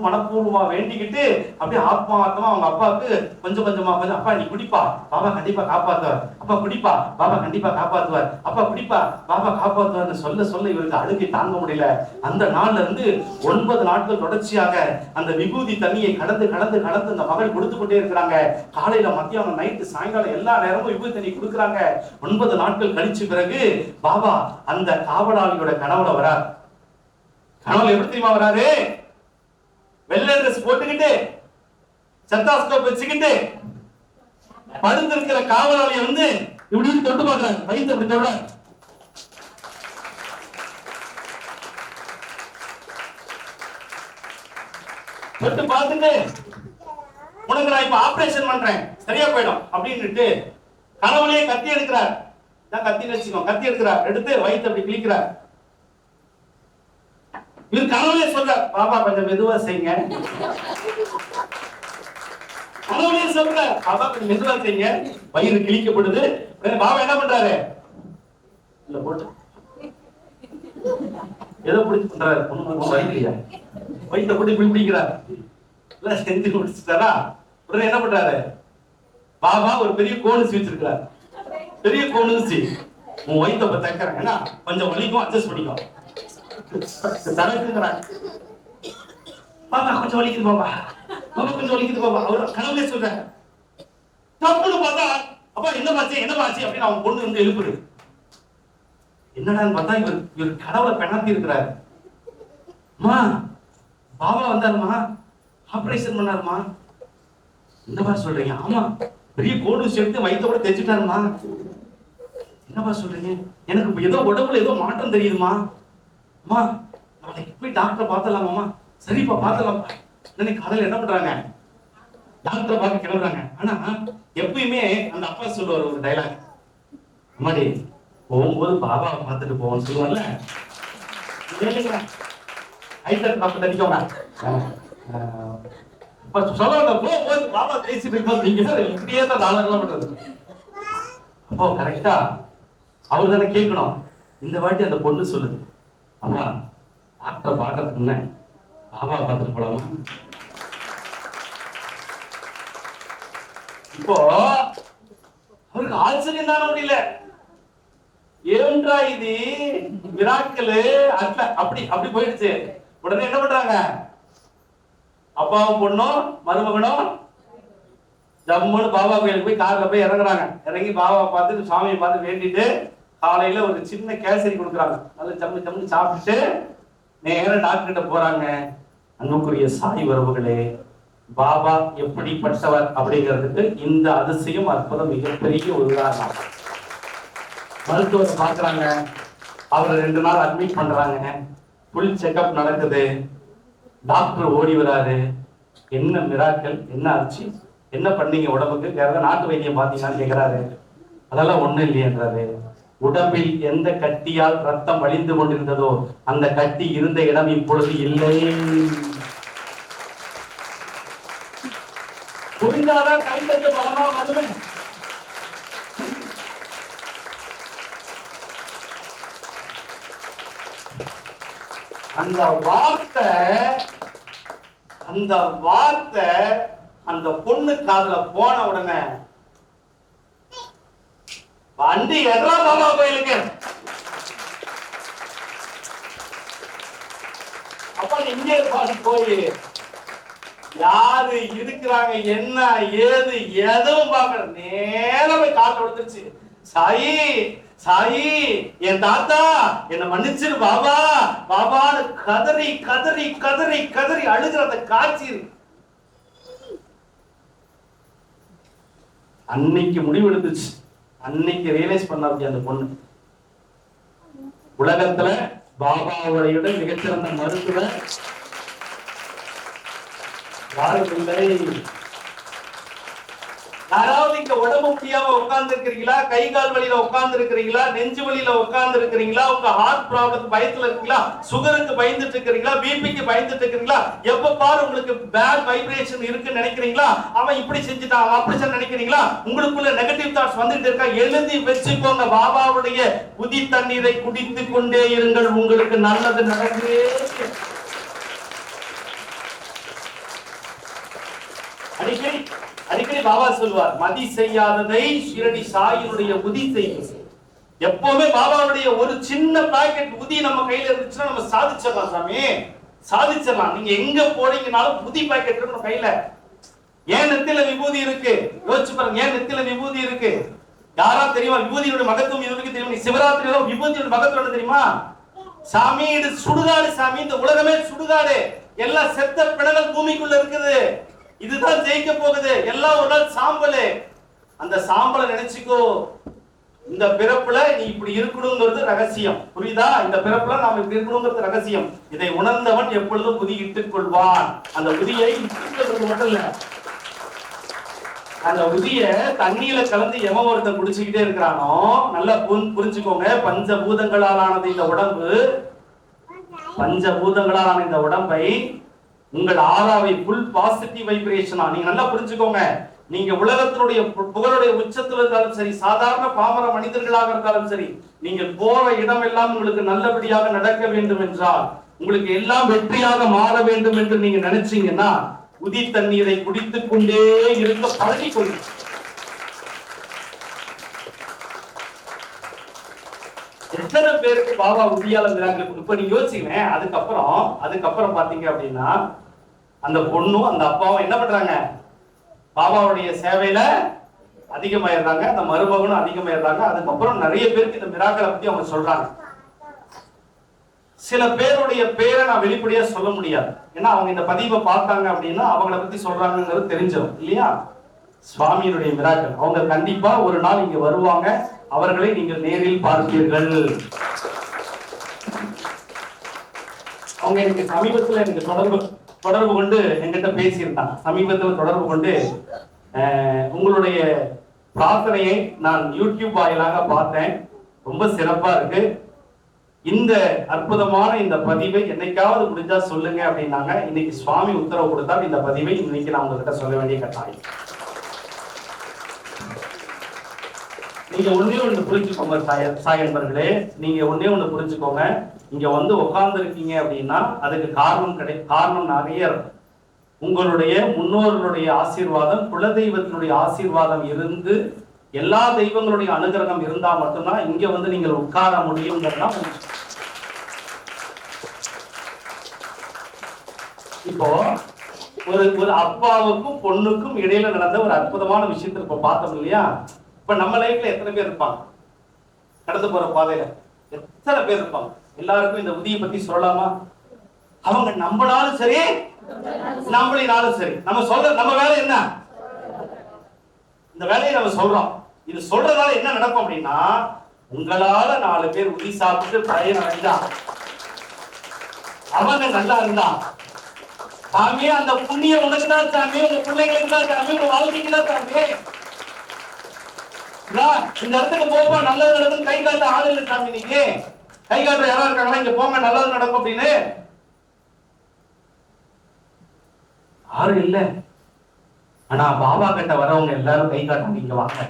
மனப்பூர்வமா வேண்டிக்கிட்டு அப்படியே ஆத்மார்த்தமா அவங்க அப்பாவுக்கு கொஞ்சம் கொஞ்சமா அப்பா நீ குடிப்பா பாபா கண்டிப்பா காப்பாத்துவார், அப்பா குடிப்பா பாபா கண்டிப்பா காப்பாத்துவார், அப்பா குடிப்பா பாபா காப்பாத்துவார்னு சொல்ல இவருக்கு அழுகை தாங்க முடியல. அந்த நாள்ல இருந்து 9 நாட்கள் தொடர்ச்சியாக அந்த விபூதி தண்ணியை கடந்து அந்த மகள் கொடுத்து கொண்டே இருக்கிறாங்க. காலையில மத்தியானம் நைட்டு சாயங்காலம் எல்லா நேரமும் விபூதி தண்ணி கொடுக்குறாங்க. 9 நாட்கள் கழிச்சு பிறகு பாபா அந்த காவலாளியோட கனவுல வரார். கனவுல எப்படி தெரியுமா வராரு? வெள்ளை ட்ரெஸ் போட்டுக்கிட்டு சத்தாஸ்கோப் வச்சுக்கிட்டு படுத்திருக்கிற காவலாளியை வந்து இப்படி தொட்டு பார்க்கிறாங்க, வயிற்று அப்படி தொட தொட்டு பார்த்துட்டு உனக்கு நான் இப்ப ஆபரேஷன் பண்றேன் சரியா போயிடும் அப்படின்னுட்டு கனவுலயே கத்தி எடுக்கிறார். கத்தி வச்சுக்கோ, கத்தி எடுக்கிறார், எடுத்து வயிற்று அப்படி கிழிக்கிறார். இவர் கனவுலயே சொல்ற பாபா கொஞ்சம் மெதுவா செய்யுங்க, கனவுலயே சொல்ற பாபா கொஞ்சம் மெதுவா செய்யுங்க, வயிறு கிழிக்கப்படுது. பாபா என்ன பண்றாரு? இல்ல போட்டு ஏதோ பிடிச்சு பண்றாரு, வயிற்றையா வயிற்ற போட்டு இப்படி பிடிக்கிறார். செஞ்சு முடிச்சுட்டாரா? உடனே என்ன பண்றாரு? பாபா ஒரு பெரிய கோணுசி வச்சிருக்கிறார். பெரிய கோணுசி உன் வயிற்ற தைக்கிறேன், ஏன்னா கொஞ்சம் வலிக்கும், அட்ஜஸ்ட் பண்ணிக்கோ. பாபா கொஞ்சம் வலிக்குது, பாபா கொஞ்சம் வலிக்குது பாபா. அவர் கனவுலே சொல்றாரு. தப்புன்னு பார்த்தா அப்பா என்ன பாச்சு அப்படின்னு அவன் பொண்ணு வந்து எழுப்புது. என்னடான்னு பார்த்தா இவர் கனவுல பெணாத்தி இருக்கிறாரு. அம்மா பாபா வந்தாருமா, ஆபரேஷன் பண்ணாருமா. என்னப்பா சொல்றீங்க? ஆமா பெரிய கோடு சேர்த்து வயிற்ற கூட தைச்சுட்டாருமா. என்னப்பா சொல்றீங்க? எனக்கு ஏதோ உடம்புல ஏதோ மாற்றம் தெரியுதுமா. அம்மா நாளைக்கு போய் டாக்டரை பார்த்தலாமாம்மா. சரிப்பா பார்த்தலாம்ப்பா. இன்னைக்கு காலையில என்ன பண்றாங்க? டாக்டரை பார்க்க கிளம்புறாங்க. ஆனா எப்பயுமே அந்த அப்பா சொல்லுவார் ஒரு டைலாக், அம்மாடி போகும்போது பாபாவை பார்த்துட்டு போவோம்னு சொல்லுவார்ல. பாபா பேசிட்டு இருக்கும்போது நீங்க இப்படியே தான் டாலர்லாம் பண்றது. அப்போ கரெக்டா அவர் தானே கேட்கணும். இந்த வாட்டி அந்த பொண்ணு சொல்லுது, அம்மா டாக்டரை பார்க்கறதுக்கு முன்ன பாபா பார்த்துட்டு போலாமா. இப்போ அவருக்கு ஆச்சரியம் தானே முடியல. ஏன்றா இது மிராக்கிள் அப்படி அப்படி போயிடுச்சு. உடனே என்ன பண்றாங்க? அப்பாவும் பொண்ணும் மருமகனும் ஜம்முன்னு பாபா கோயிலுக்கு போய் கார்ல போய் இறங்குறாங்க. இறங்கி பாபாவை பார்த்துட்டு சுவாமியை பார்த்து வேண்டிட்டு காலையில ஒரு சின்ன கேசரி கொடுக்குறாங்க. நல்ல ஜம்மு ஜம்மு சாப்பிட்டுட்டு நேரம் டாக்டர் கிட்ட போறாங்க. அன்புக்குரிய சாய் உறவுகளே, பாபா எப்படிப்பட்டவர் அப்படிங்கிறதுக்கு இந்த அதிசயம் அற்புதம் மிகப்பெரிய ஒரு உதாரணம். மருத்துவரை பார்க்குறாங்க, அவரை 2 நாள் அட்மிட் பண்றாங்க. ஃபுல் செக்அப் நடக்குது. டாக்டர் ஓடி வராரு. என்ன மிராக்கள், என்ன ஆச்சு, என்ன பண்ணீங்க உடம்புக்கு, வேற நாட்டு வைத்தியம் பார்த்தீங்கன்னு கேட்கிறாரு. அதெல்லாம் ஒண்ணும் இல்லையன்றாரு. உடம்பில் எந்த கட்டியால் ரத்தம் வழிந்து கொண்டிருந்ததோ அந்த கட்டி இருந்த இடம் இப்பொழுது இல்லை. புரிந்தாதான் கைத்தட்டு பலமா வருவேன். அந்த வார்த்தை அந்த பொண்ணு காதுல போன உடனே வண்டி எதா பாபா கோயிலுக்கு அப்ப இங்கே பாட்டு போய் யாரு இருக்கிறாங்க என்ன ஏது எதுவும் பார்க்கல, நேரம் போய் காட்டு கொடுத்துருச்சு. சாயி சாயி என் தாத்தா என்ன மன்னிச்சிரு பாபா பாபான்னு கதறி கதறி கதறி கதறி அழுகிற அந்த காட்சி. அன்னைக்கு முடிவு எடுத்துச்சு. அன்னைக்கு ரியலைஸ் பண்ணாரு அந்த பொண்ணு, உலகத்துல பாபாவுடைய மிகச்சிறந்த மருத்துவர் யாரும் இல்லை. யாராவது இங்க உடம்பு முடியாம உட்கார்ந்து இருக்கிறீங்களா? கை கால் வலியில உட்கார்ந்து இருக்கிறீங்களா? நெஞ்சு வலியில உட்கார்ந்து இருக்கிறீங்களா? உங்க ஹார்ட் ப்ராப்ளம் பயத்துல இருக்கீங்களா? சுகருக்கு பயந்துட்டு இருக்கிறீங்களா? பிபிக்கு பயந்துட்டு இருக்கிறீங்களா? எப்ப பாரு உங்களுக்கு பேட் வைப்ரேஷன் இருக்குன்னு நினைக்கிறீங்களா? அவன் இப்படி செஞ்சுட்டான், அவன் அப்படி செஞ்சு நினைக்கிறீங்களா? உங்களுக்குள்ள நெகட்டிவ் தாட்ஸ் வந்துட்டு இருக்கா? எழுதி வச்சுக்கோங்க. பாபாவுடைய உதி தண்ணீரை குடித்துக் கொண்டே இருங்கள், உங்களுக்கு நல்லது நடந்தே. அடிக்கடி பாபா சொல்வார், மதி செய்யாததை ஷிரடி சாயினுடைய உதி செய்யும். எப்பவுமே பாபாவுடைய ஒரு சின்ன பாக்கெட் உதி நம்ம கையில இருந்துச்சுன்னா நம்ம சாதிச்சிடலாம் சாமி, சாதிச்சிடலாம். நீங்க எங்க போறீங்கனாலும் புதி பாக்கெட் இருக்கணும் கையில. ஏன் நெத்தில விபூதி இருக்கு? யோசிச்சு பாருங்க, ஏன் நெத்தில விபூதி இருக்கு? யாரா தெரியுமா விபூதியோட மகத்துவம்? இதுவரைக்கும் தெரியும். சிவராத்திரியில விபூதியோட மகத்துவம் தெரியுமா? சாமி இது சுடுகாடு சாமி, இந்த உலகமே சுடுகாடு. எல்லாம் செத்த பிணங்கள் பூமிக்குள்ள இருக்குது. இதுதான் ஜெயிக்க போகுது. எல்லாம் ஒரு நாள் சாம்பலே. அந்த சாம்பலை நினைச்சுக்கோ. இந்த பிறப்புல நீ இப்படி இருக்கணுங்கிறது ரகசியம், புரியுதா? இந்த பிறப்புல நாம இப்படி இருக்கணுங்கிறது ரகசியம். இதை உணர்ந்தவன் எப்பொழுதும் உதியிட்டுக் கொள்வான். அந்த உதியை மட்டும் இல்ல, அந்த உதிய தண்ணீர கலந்து எவன் ஒருத்தன் குடிச்சுக்கிட்டே இருக்கிறானோ, நல்லா புரிஞ்சுக்கோங்க. பஞ்சபூதங்களாலானது இந்த உடம்பு. பஞ்சபூதங்களாலான இந்த உடம்பை உங்கள் ஆறாவை ஃபுல் பாசிட்டிவ் வைப்ரேஷனா நீங்க நல்லா புரிஞ்சுக்கோங்க. நீங்க உலகத்தினுடைய புகழுடைய உச்சத்தில் இருந்தாலும் சரி, சாதாரண பாமர மனிதர்களாக இருந்தாலும் சரி, நீங்க போற இடம் எல்லாம் உங்களுக்கு நல்லபடியாக நடக்க வேண்டும் என்றால், உங்களுக்கு எல்லாம் வெற்றியாக மாற வேண்டும் என்று நீங்க நினைச்சீங்கன்னா உதி தண்ணீரை குடித்துக் கொண்டே இருக்க பழகிக் கொள்ளுங்க. எத்தனை பேருக்கு பாபா உதியால மிராக்கிள் இப்ப நீங்க யோசிச்சுங்க. அதுக்கப்புறம் பாத்தீங்க அப்படின்னா அந்த பொண்ணும் அந்த அப்பாவும் என்ன பண்றாங்க? பாபாவுடைய சேவையில அதிகமாயிடுறாங்க. அந்த மருமகனும் அதிகமாயிடுறாங்க. அதுக்கப்புறம் நிறைய பேருக்கு இந்த மிராக்களை பத்தி அவங்க சொல்றாங்க. சில பேருடைய பேரை நான் வெளிப்படையா சொல்ல முடியாது, ஏன்னா அவங்க இந்த பதிவை பார்த்தாங்க அப்படின்னா அவங்கள பத்தி சொல்றாங்கிறது தெரிஞ்சிடும் இல்லையா? சுவாமியினுடைய மிராக்கள். அவங்க கண்டிப்பா ஒரு நாள் இங்க வருவாங்க. அவர்களை நீங்கள் நேரில் பார்ப்பீர்கள். அவங்க எனக்கு சமீபத்தில் எனக்கு தொடர்பு கொண்டு என்கிட்ட பேசியிருந்தாங்க. சமீபத்தில் தொடர்பு கொண்டு உங்களுடைய பிரார்த்தனையை நான் யூடியூப் வாயிலாக பார்த்தேன், ரொம்ப சிறப்பா இருக்கு. இந்த அற்புதமான இந்த பதிவை என்னைக்காவது முடிஞ்சா சொல்லுங்க அப்படின்னாங்க. இன்னைக்கு சுவாமி உத்தரவு கொடுத்தால் இந்த பதிவை இன்னைக்கு நான் உங்ககிட்ட சொல்ல வேண்டிய கட்டாயம். நீங்க ஒண்ணே ஒண்ணு புரிஞ்சுக்கோங்க சாயன்பர்களே, நீங்க ஒண்ணே ஒண்ணு புரிஞ்சுக்கோங்க. இங்க வந்து உட்கார்ந்து இருக்கீங்க அப்படின்னா அதுக்கு காரணம் நிறைய. உங்களுடைய முன்னோர்களுடைய ஆசீர்வாதம், குலதெய்வத்தினுடைய ஆசீர்வாதம் இருந்து, எல்லா தெய்வங்களுடைய அனுகிரகம் இருந்தா மட்டும்தான் இங்க வந்து நீங்கள் உட்கார முடியுங்கிறதா. இப்போ ஒரு அப்பாவுக்கும் பொண்ணுக்கும் இடையில நடந்த ஒரு அற்புதமான விஷயத்தை இப்ப பார்த்தோம் இல்லையா? இப்ப நம்ம லைஃப்ல எத்தனை பேர் இருப்பாங்க? கடந்து போற பாதையில எத்தனை பேர் இருப்பாங்க? எல்லாருக்கும் இந்த உதியை பத்தி சொல்லலாமா? அவங்க நம்மளாலும் சரி, நம்மளினாலும் சரி, நம்ம வேலை என்ன? இந்த வேலையை நம்ம சொல்றோம். இது சொல்றதால என்ன நடக்கும் அப்படின்னா, உங்களால 4 பேர் உதி சாப்பிட்டு பயன் அடைந்தா, அவங்க நல்லா இருந்தா, சாமி அந்த புண்ணியம் உனக்கு தான் சாமி, உங்க பிள்ளைங்களுக்கு தான் சாமி, உங்க வாழ்க்கைக்கு தான் சாமி. இந்த இடத்துக்கு போப்பா, நல்லது நடக்கும், கை காட்ட ஆள் இல்லை சாமி. நீங்க கை காட்டுற யாரா இருக்காங்களா? இங்க போங்க, நல்லது நடக்கும் அப்படின்னு யாரும் இல்ல. ஆனா பாபா கிட்ட வரவங்க எல்லாரும் கை காட்ட நீங்க வாங்க.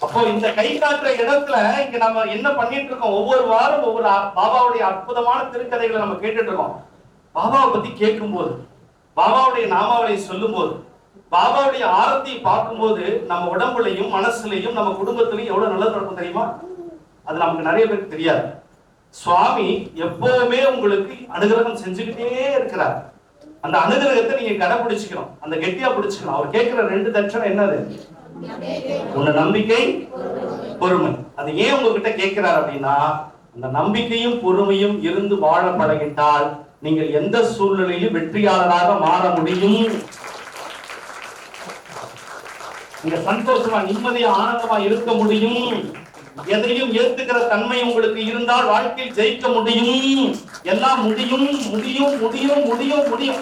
அப்போ இந்த கை காட்டுற இடத்துல இங்க நம்ம என்ன பண்ணிட்டு இருக்கோம்? ஒவ்வொரு வாரம் ஒவ்வொரு பாபாவுடைய அற்புதமான திருக்கதைகளை நம்ம கேட்டுட்டு இருக்கோம். பாபாவை பத்தி கேட்கும் போது, பாபாவுடைய நாமாவளை சொல்லும் போது, பாபாவுடைய ஆரத்தியை பார்க்கும் போது நம்ம உடம்புலையும் மனசுலையும் நம்ம குடும்பத்திலையும் எவ்வளவு நல்லது நடக்கும் தெரியுமா? அது நமக்கு நிறைய பேருக்கு தெரியாது. சுவாமி எப்பவுமே உங்களுக்கு அனுகிரகம் செஞ்சுக்கிட்டே இருக்கிறார். அந்த அனுகிரகத்தை நீங்க கடைபிடிச்சுக்கணும், அந்த கெட்டியா பிடிச்சுக்கணும். அவர் கேட்கிற 2 தட்சணை என்னது? உன்ன நம்பிக்கை, பொறுமை. அது ஏன் உங்ககிட்ட கேட்கிறார் அப்படின்னா, அந்த நம்பிக்கையும் பொறுமையும் இருந்து வாழ பழகிட்டால் நீங்கள் எந்த சூழ்நிலையிலும் வெற்றியாளராக மாற முடியும். நீங்க சந்தோஷமா நிம்மதியா ஆனந்தமா இருக்க முடியும். எதையும் ஏத்துக்கிற தன்மை உங்களுக்கு இருந்தால் வாழ்க்கையில் ஜெயிக்க முடியும். எல்லாம் முடியும் முடியும் முடியும் முடியும் முடியும்.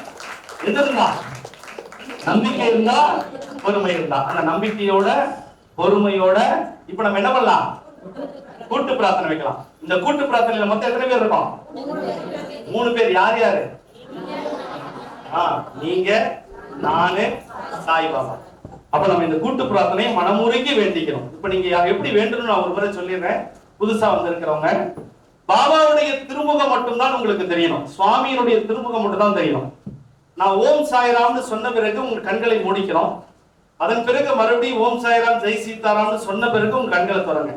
எது இருந்தா? நம்பிக்கை இருந்தா, பொறுமை இருந்தா. அந்த நம்பிக்கையோட பொறுமையோட இப்ப நம்ம என்ன பண்ணலாம்? கூட்டு பிரார்த்தனை வைக்கலாம். இந்த கூட்டு பிரார்த்தனையில மொத்தம் எத்தனை பேர் இருக்கோம்? 3 பேர். யார் யாரு? நீங்க, நானு, சாய்பாபா. அப்ப நம்ம இந்த கூட்டு பிரார்த்தனையை மனமுருகி வேண்டிக்கணும். இப்ப நீங்க எப்படி வேண்டணும் நான் ஒரு முறை சொல்லிடுறேன். புதுசா வந்திருக்கிறவங்க, பாபாவுடைய திருமுகம் மட்டும்தான் உங்களுக்கு தெரியணும். சுவாமியினுடைய திருமுகம் மட்டும் தான் தெரியணும். நான் ஓம் சாய்ராம்னு சொன்ன பிறகு உங்க கண்களை மூடிக்கிறோம். அதன் பிறகு மறுபடியும் ஓம் சாய்ராம் ஜெய் சீதாராம்னு சொன்ன பிறகு உங்க கண்களை திறங்க.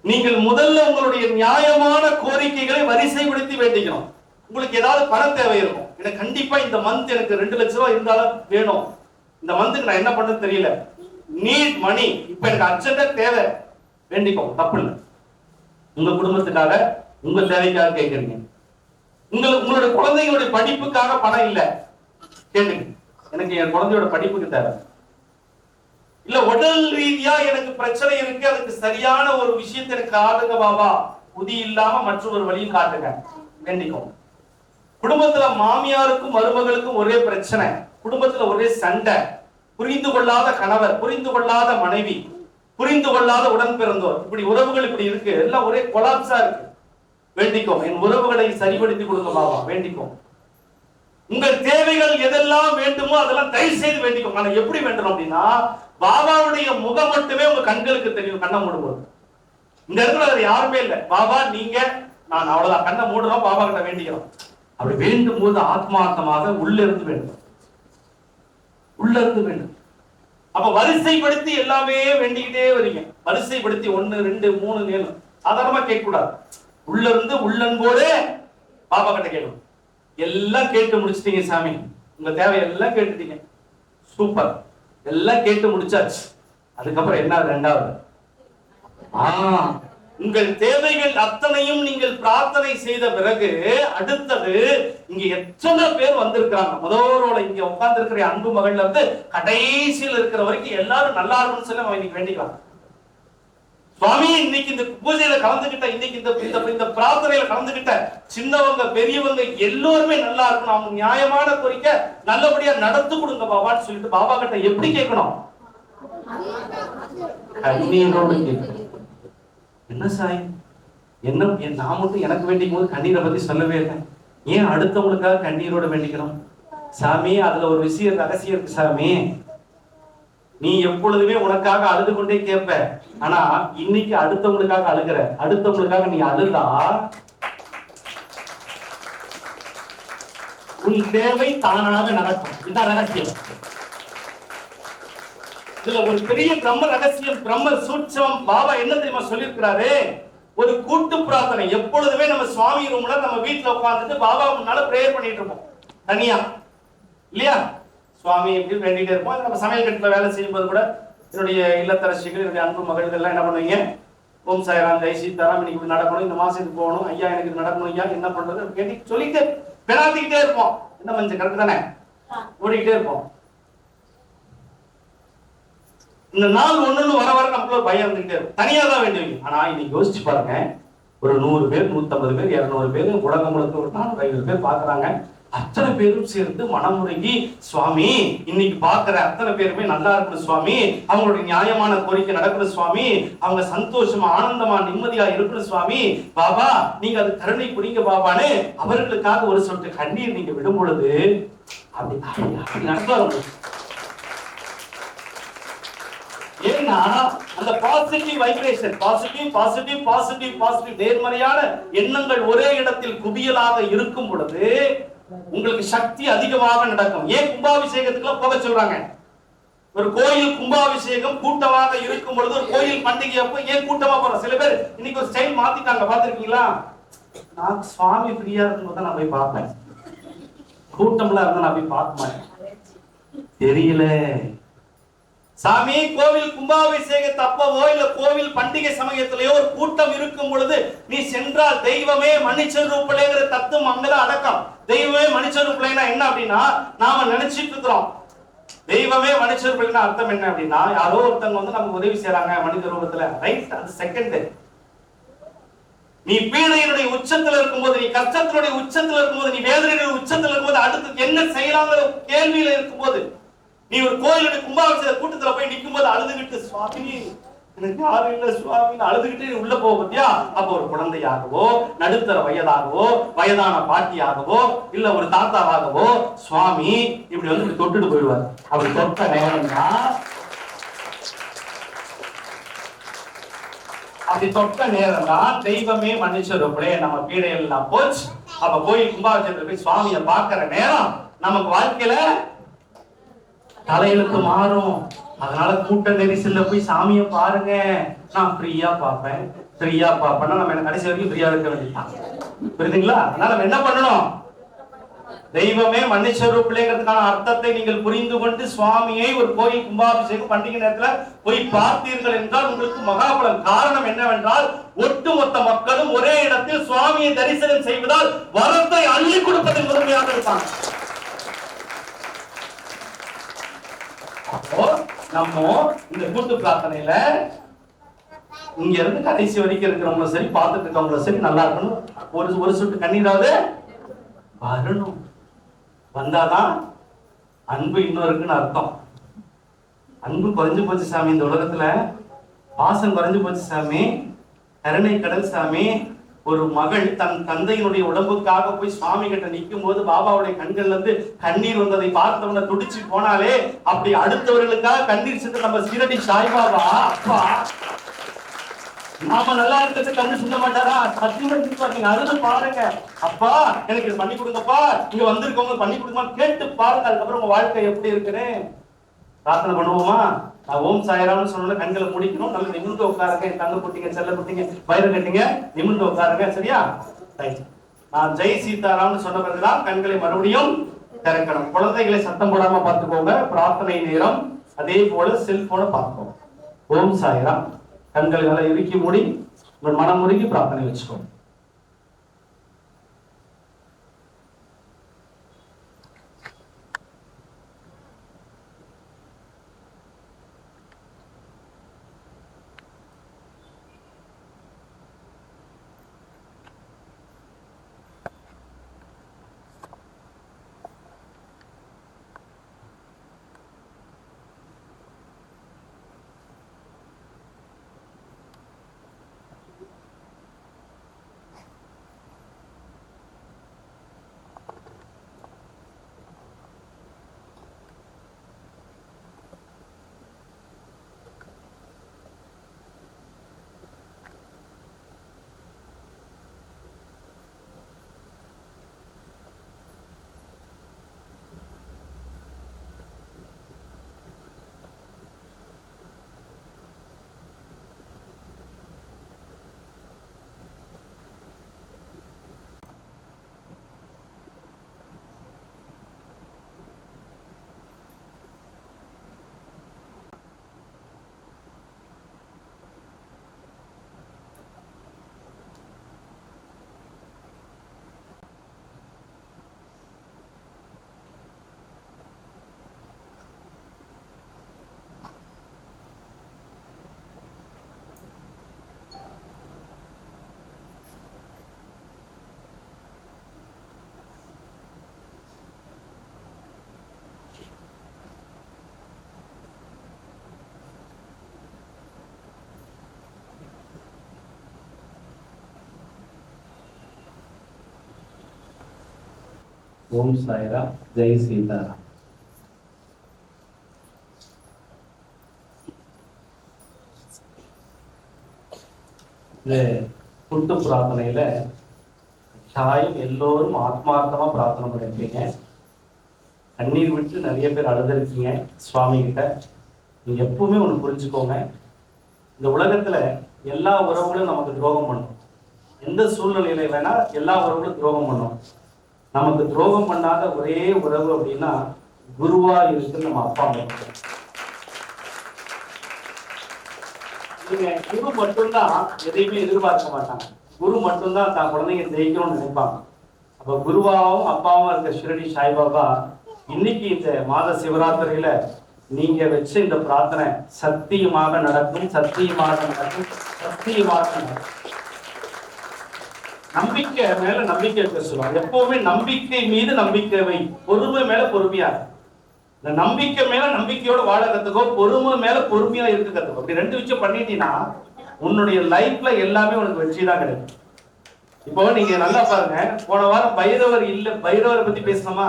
நீங்கள் முதல்ல உங்களுடைய நியாயமான கோரிக்கைகளை வரிசைப்படுத்தி வேண்டிக்கணும். உங்களுக்கு ஏதாவது பண தேவை இருக்கும். எனக்கு கண்டிப்பா இந்த மந்த் எனக்கு 2 லட்சம் ரூபாய் இருந்தாலும் வேணும். இந்த மந்த்துக்கு நான் என்ன பண்றது தெரியல. Need money. இப்ப எனக்கு அர்ஜென்ட்டா தேவை. வேண்டிக்கோங்க, தப்பு இல்லை. உங்க குடும்பத்துக்காக, உங்க தேவைக்காக கேட்கறீங்க. உங்களோட குழந்தைகளுடைய படிப்புக்காக பணம் இல்ல, கேளுங்க. எனக்கு என் குழந்தையோட படிப்புக்கு தேவை. இல்ல உடல் ரீதியா எனக்கு பிரச்சனை இருக்கு, அதுக்கு சரியான ஒரு விஷயத்தை எனக்கு காட்டுங்க பாபா, உதி இல்லாம மற்றொரு வழியும் காட்டுங்க, வேண்டிக்கோங்க. குடும்பத்துல மாமியாருக்கும் மருமகளுக்கும் ஒரே பிரச்சனை, குடும்பத்துல ஒரே சண்டை, புரிந்து கொள்ளாத கணவர், புரிந்து கொள்ளாத மனைவி, புரிந்து கொள்ளாத உடன் பிறந்தோர், இப்படி உறவுகள் இப்படி இருக்கு, எல்லாம் ஒரே கொலாப்ஸா இருக்கு. வேண்டிக்கோங்க, என் உறவுகளை சரிபடுத்தி கொடுங்க பாபா, வேண்டிக்கோங்க. உங்கள் தேவைகள் எதெல்லாம் வேண்டுமோ அதெல்லாம் தயவு செய்து வேண்டிக்கோங்க. ஆனா எப்படி வேண்டணும் அப்படின்னா, பாபாவுடைய முகம் மட்டுமே உங்க கண்களுக்கு தெரியும். கண்ணை மூடும்போது இந்த இடத்துல வேற யாருமே இல்லை. பாபா நீங்க, நான் அவ்வளவுதான். கண்ணை மூடுறோம், பாபா கிட்ட வேண்டிக்கிறோம். அப்படி வேண்டும் போது ஆத்மார்த்தமாக உள்ள இருந்து வேண்டும், உள்ள இருந்து வேண்டும். அப்ப வரிசைப்படுத்தி எல்லாமே வேண்டிக்கிட்டே வரீங்க. வரிசைப்படுத்தி 1 2 3 7 சாதாரணமா கேட்க கூடாது. உள்ள இருந்து உள்ளன்போடு பாபா கிட்ட கேட்கணும். எல்லாம் கேட்டு முடிச்சிட்டீங்க சாமி, உங்க தேவையெல்லாம் கேட்டுட்டீங்க, சூப்பர், எல்லாம் கேட்டு முடிச்சாச்சு. அதுக்கப்புறம் என்ன? 2வது, உங்கள் தேவைகள் அத்தனையும் நீங்கள் பிரார்த்தனை செய்த பிறகு அடுத்தது, இங்க எத்தனை பேர் வந்திருக்காங்க, முதல்வரோட இங்க உட்கார்ந்து இருக்கிற அன்பு மகள்ல இருந்து கடைசியில் இருக்கிற வரைக்கும் எல்லாரும் நல்லா இருக்கும்னு சொல்லி நம்ம இன்னைக்கு வேண்டிக்கலாம். சுவாமி இன்னைக்கு இந்த பூஜையில கலந்துகிட்ட, இன்னைக்கு இந்த பிரார்த்தனையில கலந்துகிட்ட சின்னவங்க பெரியவங்க எல்லோருமே நல்லா இருக்கணும், அவங்க நியாயமான கோரிக்கை நல்லபடியா நடத்து கொடுங்க பாபான்னு சொல்லிட்டு பாபா கிட்ட எப்படி கேட்கணும்? கண்ணீரோடு கேட்கணும். என்ன சாய், என்ன நான் மட்டும் எனக்கு வேண்டிக்கும் போது கண்ணீரை பத்தி சொல்லவே இல்லை, ஏன் அடுத்தவங்களுக்காக கண்ணீரோட வேண்டிக்கணும்? சாமி அதுல ஒரு விஷயம் ரகசியம் இருக்கு சாமி. நீ எப்பொழுதுமே உனக்காக அழுது கொண்டே கேட்ப, ஆனா இன்னைக்கு அடுத்தவங்களுக்காக அழுகிற, அடுத்தவங்களுக்காக நீ அழுதா உன் தேவை தானாக நடக்கும். இதுதான் ரகசியம். இதுல ஒரு பெரிய பிரம்ம ரகசியம், பிரம்ம சூட்சம். பாபா என்ன தெரியுமா சொல்லியிருக்கிறாரு? ஒரு கூட்டு பிரார்த்தனை. எப்பொழுதுமே நம்ம சுவாமி ரூம்ல நம்ம வீட்டுல உட்கார்ந்துட்டு பாபா முன்னால பிரேயர் பண்ணிட்டு இருப்போம் தனியா, இல்லையா? சுவாமி எப்படி வேண்டிட்டே இருப்போம். நம்ம சமையல் கட்டில வேலை செய்யும் போது கூட என்னுடைய இல்லத்தரசிகள், என்னுடைய அன்பு மகள்கள் எல்லாம் என்ன பண்ணுவீங்க? ஓம் சாய்ராம் ஜெய் சீதாராம், இன்னைக்கு இப்படி நடக்கணும், இந்த மாசத்துக்கு போகணும் ஐயா, எனக்கு இது நடக்கணும் ஐயா, என்ன பண்றது கேட்டு சொல்லிட்டு பெறாத்திக்கிட்டே இருப்போம். என்ன மஞ்சள் கரெக்ட் தானே? ஓடிக்கிட்டே இருப்போம். இந்த நாள் ஒண்ணு வர வர நமக்குள்ள பயம் இருந்துகிட்டே இருக்கும். தனியா தான் வேண்டுவீங்க. ஆனா இன்னைக்கு யோசிச்சு பாருங்க, ஒரு 100 பேர் 150 பேர் 200 பேர் உலகம் முழுக்க ஒரு 450 பேர் பாக்குறாங்க. அத்தனை பேரும் சேர்ந்து மனமுருகி, சுவாமி இன்னைக்கு பாக்குற அத்தனை பேருமே நல்லா இருக்கணும் சுவாமி, அவங்களுடைய நியாயமான கோரிக்கை நடக்கணும் சுவாமி, அவங்க சந்தோஷமா ஆனந்தமா நிம்மதியா இருக்கணும் சுவாமி, பாபா நீங்க அது கருணை புரிங்க பாபான்னு அவர்களுக்காக ஒரு சொட்டு கண்ணீர் நீங்க விடும் பொழுது அப்படி நடத்துவாங்க. ஏன்னா அந்த பாசிட்டிவ் வைப்ரேஷன், பாசிட்டிவ் நேர்மறையான எண்ணங்கள் ஒரே இடத்தில் குவியலாக இருக்கும் பொழுது உங்களுக்கு சக்தி அதிகமாக நடக்கும். ஏன் கும்பாபிஷேகத்துக்குலாம் போக சொல்றாங்க? ஒரு கோயில் கும்பாபிஷேகம் கூட்டமாக இருக்கும் பொழுது, ஒரு கோயில் பண்டிகை அப்போ ஏன் கூட்டமா போறோம்? சில பேர் இன்னைக்கு ஒரு ஸ்டைல் மாத்திட்டாங்க, பாத்துருக்கீங்களா? நான் சுவாமி ஃப்ரீயா இருக்கும்போது நான் போய் பார்ப்பேன், கூட்டம்லாம் இருந்தா நான் போய் பார்க்க மாட்டேன். தெரியல சாமி, கோவில் கும்பாபிஷேகத்தை அப்பவோ இல்ல கோவில் பண்டிகை சமயத்திலேயோ ஒரு கூட்டம் இருக்கும் பொழுது நீ சென்றால் தெய்வமே மனுஷ ரூபலேங்கிற தத்துவம் அங்கதான் அடக்கம். தெய்வமே மனுஷ ரூபலேனா என்ன அப்படின்னா, நாம நினைச்சிட்டு இருக்கிறோம் தெய்வமே மனுஷ ரூபலேனா அர்த்தம் என்ன அப்படின்னா, யாரோ ஒருத்தவங்க வந்து நமக்கு உதவி செய்யறாங்க மனித ரூபத்துல, ரைட்? அது செகண்ட். நீ பீடையினுடைய உச்சத்துல இருக்கும்போது, நீ கஷ்டத்தினுடைய உச்சத்துல இருக்கும்போது, நீ வேதனையுடைய உச்சத்துல இருக்கும்போது, அடுத்து என்ன செய்யலாங்கிற கேள்வியில இருக்கும்போது, நீ ஒரு கோயிலுடைய கும்பாபிஷேக கூட்டத்துல போய் நிற்கும் போது அழுதுகிட்டு, சுவாமி எனக்கு யாரும் இல்ல சுவாமின்னு அழுதுகிட்டு உள்ள போக பத்தியா, அப்ப ஒரு குழந்தையாகவோ, நடுத்தர வயதாகவோ, வயதான பாட்டியாகவோ, இல்ல ஒரு தாத்தாவாகவோ சுவாமி இப்படி வந்து தொட்டுட்டு போயிடுவார். அப்படி தொட்ட நேரம் தான், அப்படி தொட்ட நேரம் தான் தெய்வமே மன்னிச்சிருப்பே நம்ம பீடையெல்லாம் போச்சு. அப்ப போய் கும்பாபிஷேகத்துல போய் சுவாமியை பார்க்கிற நேரம் நமக்கு வாழ்க்கையில தலையெழுத்து மாறும். அதனால கூட்ட நெரிசல்ல போய் சாமியை பாருங்க. நான் ஃப்ரீயா பார்ப்பேன், ஃப்ரீயா பார்ப்பேன்னா நம்ம என்ன கடைசி வரைக்கும் ஃப்ரீயா இருக்க வேண்டியதான். புரியுதுங்களா? அதனால நம்ம என்ன பண்ணணும்? தெய்வமே மன்னிச்சருப்பிள்ளைங்கிறதுக்கான அர்த்தத்தை நீங்கள் புரிந்து கொண்டு சுவாமியை ஒரு கோயில் கும்பாபிஷேகம் பண்டிகை நேரத்துல போய் பார்த்தீர்கள் என்றால் உங்களுக்கு மகாபலம். காரணம் என்னவென்றால், ஒட்டுமொத்த மக்களும் ஒரே இடத்தில் சுவாமியை தரிசனம் செய்வதால் வரத்தை அள்ளி கொடுப்பதில் முதன்மையாக இருப்பாங்க. அப்போ நம்ம இந்த கூட்டு பிரார்த்தனையில இங்க இருந்து கடைசி வரைக்கும் இருக்கிறவங்களும் சரி, பார்த்துட்டு இருக்கவங்களும் சரி நல்லா இருக்கணும். ஒரு சொட்டு கண்ணீராவது வரணும். வந்தாதான் அன்பு இன்னும் இருக்குன்னு அர்த்தம். அன்பு குறைஞ்சு போச்சு சாமி இந்த உலகத்துல, பாசம் குறைஞ்சு போச்சு சாமி, கருணை கடல் சாமி. ஒரு மகள் தன் தந்தையினுடைய உடம்புக்காக போய் சுவாமி கிட்ட நிற்கும் போது பாபாவுடைய கண்கள்ல இருந்து கண்ணீர் வந்ததை பார்த்தவன துடிச்சு போனாலே, அப்படி அடுத்தவர்களுக்காக கண்ணீர் சென்று நம்ம சீரடி சாய்பாபா அப்பா நாம நல்லா இருக்கிறது கண்ணு சொல்ல மாட்டாரா? சத்தியமா அழுது பாருங்க, அப்பா எனக்கு பண்ணி கொடுங்கப்பா, இங்க வந்திருக்கவங்க பண்ணி கொடுங்கப்பா கேட்டு பாருங்க. அதுக்கப்புறம் உங்க வாழ்க்கை எப்படி இருக்குன்னு பிரார்த்தனை பண்ணுவோமா? நான் ஓம் சாய்ராம்னு சொன்ன கண்களை முடிக்கணும். நல்லா நிமிர்ந்து உட்காருங்க. தங்க குட்டிங்க, செல்ல குட்டிங்க, வயிறு கட்டிங்க, நிமிர்ந்து உட்காருங்க. சரியா? நான் ஜெய் சீதாராம்னு சொன்ன பிறகுதான் கண்களை மறுபடியும் திறக்கணும். குழந்தைகளை சத்தம் போடாம பார்த்துக்கோங்க. பிரார்த்தனை நேரம் அதே போல செல்போனை பார்ப்போம். ஓம் சாய்ராம். கண்களை நல்லா இறுக்கி மூடி உங்கள் மனம் முருகி பிரார்த்தனை வச்சுக்கோங்க. ஓம் சாய்ராம். ஜெய் சீதாராம். இந்த கூட்டு பிரார்த்தனையில சாயம் எல்லோரும் ஆத்மார்த்தமா பிரார்த்தனை பண்ணிருக்கீங்க. கண்ணீர் விட்டு நிறைய பேர் அழுதுருக்கீங்க சுவாமி கிட்ட. நீங்க எப்பவுமே ஒண்ணு புரிஞ்சுக்கோங்க, இந்த உலகத்துல எல்லா உறவுகளும் நமக்கு துரோகம் பண்ணும். எந்த சூழ்நிலையில வேணா எல்லா உறவுகளும் துரோகம் பண்ணும். நமக்கு துரோகம் பண்ணாத ஒரே உறவு அப்படின்னா குருவா இருக்கு நம்ம அப்பா அம்மா. குரு மட்டும்தான் எதையுமே எதிர்பார்க்க மாட்டாங்க. குரு மட்டும்தான் தான் குழந்தைங்க ஜெயிக்கணும்னு நினைப்பாங்க. அப்ப குருவாவும் அப்பாவும் இருக்க ஷிரடி சாய்பாபா இன்னைக்கு இந்த மாத சிவராத்திரியில நீங்க வச்ச இந்த பிரார்த்தனை சத்தியமாக நடக்கும், சத்தியமாக நடக்கும், சத்தியமாக நடக்கும். நம்பிக்கை மேல நம்பிக்கை இருக்க சொல்லுவாங்க. எப்பவுமே நம்பிக்கை மீது நம்பிக்கை வை, பொறுமை மேல பொறுமையா. இந்த நம்பிக்கை மேல நம்பிக்கையோட வாழ கத்துக்கோ, பொறுமை மேல பொறுமையா இருக்க கத்துக்கோ. அப்படி ரெண்டு விஷயம் பண்ணிட்டீங்கன்னா உன்னுடைய லைஃப்ல எல்லாமே உனக்கு வெற்றி தான் கிடைக்கும். இப்போ நீங்க நல்லா பாருங்க, போன வாரம் பைரவர் இல்ல, பைரவரை பத்தி பேசணுமா?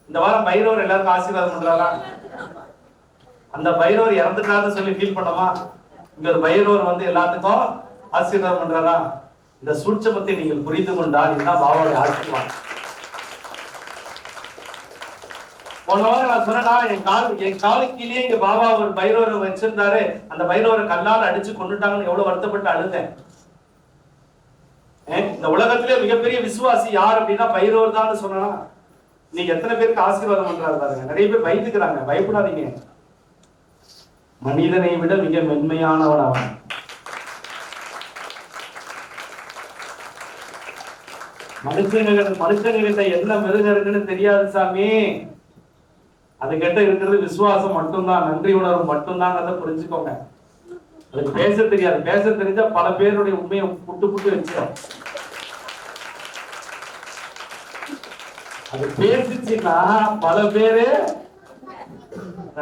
இந்த வாரம் பைரவர் எல்லாருக்கும் ஆசீர்வாதம் பண்றாரா? அந்த பைரவர் இறந்துட்டான்னு சொல்லி ஃபீல் பண்ணோமா? இங்க ஒரு பைரவர் வந்து எல்லாத்துக்கும் ஆசீர்வாதம் பண்றாரா? இந்த சூட்சமத்தை நீங்கள் புரிந்து கொண்டால் இதுதான் பாபாவுடைய ஆசீர்வாதம். போன வாரம் நான் சொன்னா என் காலுக்கீழே இங்க பாபா ஒரு பைரவரை வச்சிருந்தாரு, அந்த பைரவரை கல்லால் அடிச்சு கொண்டுட்டாங்கன்னு எவ்வளவு வருத்தப்பட்டு அழுதேன். இந்த உலகத்திலே மிகப்பெரிய விசுவாசி யார் அப்படின்னா பைரவர் தான் சொன்னா, நீங்க எத்தனை பேருக்கு ஆசீர்வாதம் பண்றாரு பாருங்க. நிறைய பேர் பயந்துக்கிறாங்க, பயப்படாதீங்க. மனிதனை விட மிக மென்மையானவன் அவன். மனுஷங்கிட்ட என்ன மிருகம் இருக்குன்னு தெரியாது சாமி, அது கிட்ட இருக்கிறது விசுவாசம் மட்டும்தான், நன்றி உணர்வு மட்டும்தான். புரிஞ்சுக்கோங்க. அதுக்கு பேச தெரியாது, பேச தெரிஞ்சா பல பேருடைய உண்மையை புட்டு புட்டு வச்சிடும். அது பேசிச்சுன்னா பல பேரு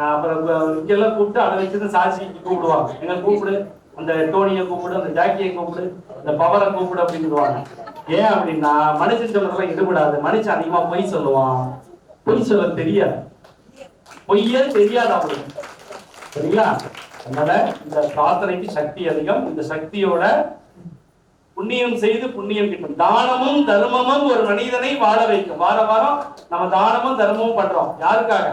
அப்புறம் இங்கெல்லாம் கூப்பிட்டு அதை வச்சுதான் சாட்சிக்கு கூப்பிடுவாங்க. எங்க கூப்பிடு, அந்த டோனியை கூப்பிடு, அந்த ஜாக்கியை கூப்பிடு, அந்த பவரை கூப்பிடு அப்படின்னு சொல்லுவாங்க. ஏன் அப்படின்னா மனுஷன் சொல்றதெல்லாம் ஈடுபடாது. மனுஷன் அதிகமா பொய் சொல்லுவான், பொய் சொல்ல தெரியாது, பொய்யே தெரியாது அவங்களுக்கு, சரிங்களா? அதனால இந்த பிரார்த்தனைக்கு சக்தி அதிகம். இந்த சக்தியோட புண்ணியம் செய்து புண்ணியம் கிட்டும். தானமும் தர்மமும் ஒரு மனிதனை வாழ வைக்கும். வார வாரம் நம்ம தானமும் தர்மமும் பண்றோம். யாருக்காக?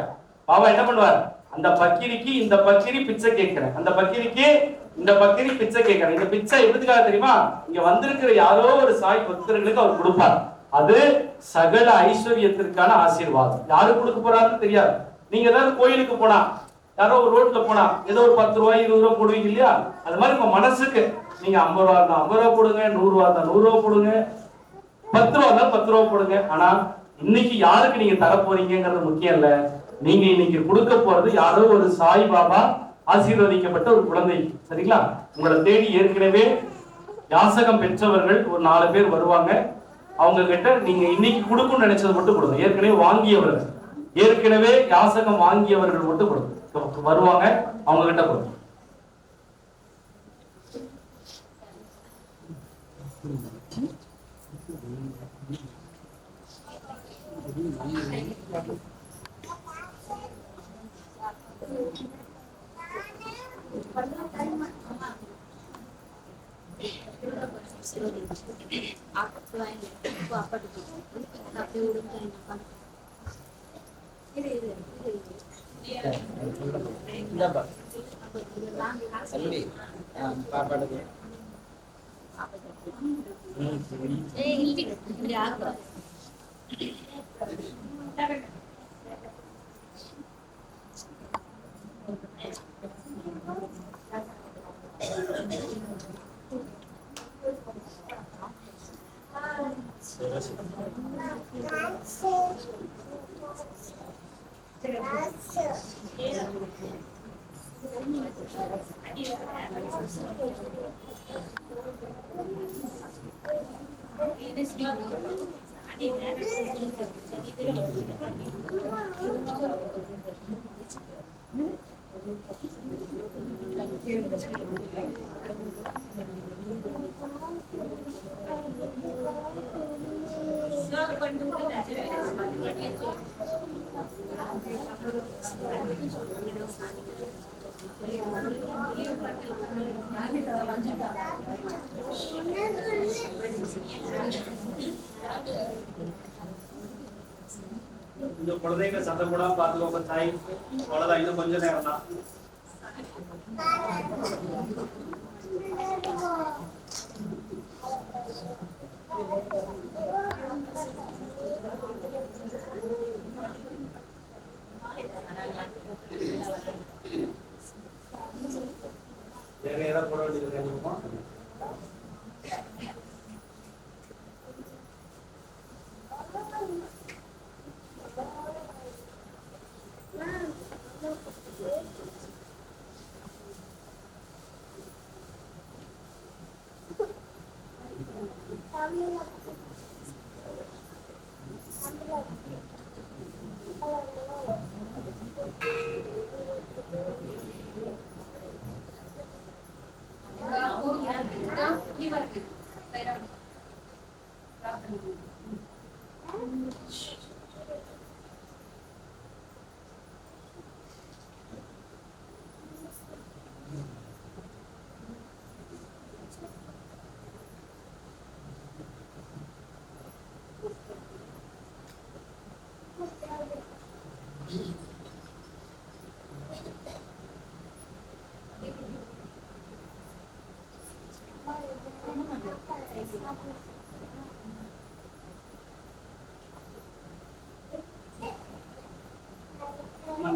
பாபா என்ன பண்ணுவார்? அந்த பக்கிரிக்கு இந்த பக்கிரி பிச்சை கேட்கிறேன், அந்த பக்கிரிக்கு இந்த பக்கிரி பிச்சை கேட்கிறேன். இந்த பிச்சை எதுக்காக தெரியுமா? இங்க வந்திருக்கிற யாரோ ஒரு சாய் பக்தர்களுக்கு அவர் கொடுப்பார். அது சகல ஐஸ்வர்யத்திற்கான ஆசீர்வாதம். யாரு கொடுக்க போறாருன்னு தெரியாது. நீங்க ஏதாவது கோயிலுக்கு போனா, யாரோ ஒரு ரோட்ல போனா ஏதோ ஒரு 10 ரூபாய் 20 ரூபாய் போடுவீங்க இல்லையா? அது மாதிரி உங்க மனசுக்கு நீங்க 50 ரூபா இருந்தா 50 ரூபா போடுங்க, 100 ரூபா இருந்தா 100 ரூபா போடுங்க, 10 ரூபா இருந்தா 10 ரூபா போடுங்க. ஆனா இன்னைக்கு யாருக்கு நீங்க தர போறீங்கிறது முக்கியம் இல்ல. நீங்க இன்னைக்கு கொடுக்க போறது யாரோ ஒரு சாய் பாபா ஆசீர்வதிக்கப்பட்ட ஒரு குழந்தை, சரிங்களா? உங்களை தேடி ஏற்கனவே யாசகம் பெற்றவர்கள் ஒரு 4 பேர் வருவாங்க. அவங்க கிட்ட நீங்க இன்னைக்கு கொடுக்கணும்னு நினைச்சது மட்டும் கொடுங்க. ஏற்கனவே வாங்கியவர்கள், ஏற்கனவே யாசகம் வாங்கியவர்கள் மட்டும் கொடுங்க, வருவாங்க, அவங்க கிட்ட கொடுங்க. இந்த குழந்தைங்க சத்தம் கூட பார்த்துக்கோங்க தாய். அவ்வளவுதான், இன்னும் கொஞ்ச நேரம் தான். வேற ஏதாவது போட வேண்டியது தெரியுமா?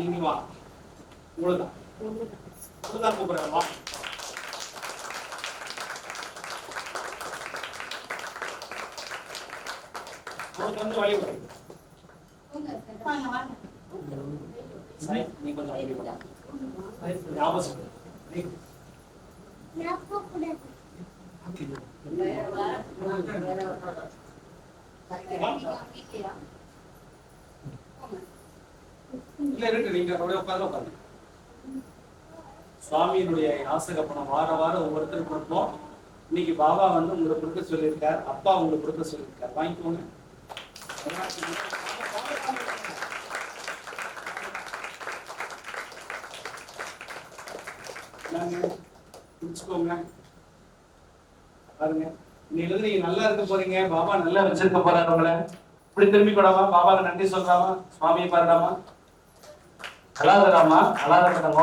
நீங்க வா. உங்களுதான் கூப்பிடுறேன் வா. வந்து வழி விடு. சரி, நீ கொஞ்சம் வழி விடு. ஞாபகம் இல்ல இருக்கு, நீங்க அப்படியே உட்காந்து சுவாமியினுடைய யாசகப்பணம் வாரம் ஒவ்வொருத்தருக்கு கொடுப்போம். இன்னைக்கு பாபா வந்து உங்களுக்கு கொடுக்க சொல்லியிருக்கார், அப்பா உங்களுக்கு கொடுக்க சொல்லியிருக்கார், வாங்கிக்கோங்க. குடிச்சுக்கோங்க. பாருங்க, இன்னைக்கு நீங்க நல்லா இருக்க போறீங்க, பாபா நல்லா வச்சிருக்க போறாரு உங்களை. இப்படி திரும்பி கூடாமா, பாபாவுக்கு நன்றி சொல்றாமா, சுவாமியை பாருடாமா, அழாதராமா, அழாதரங்க.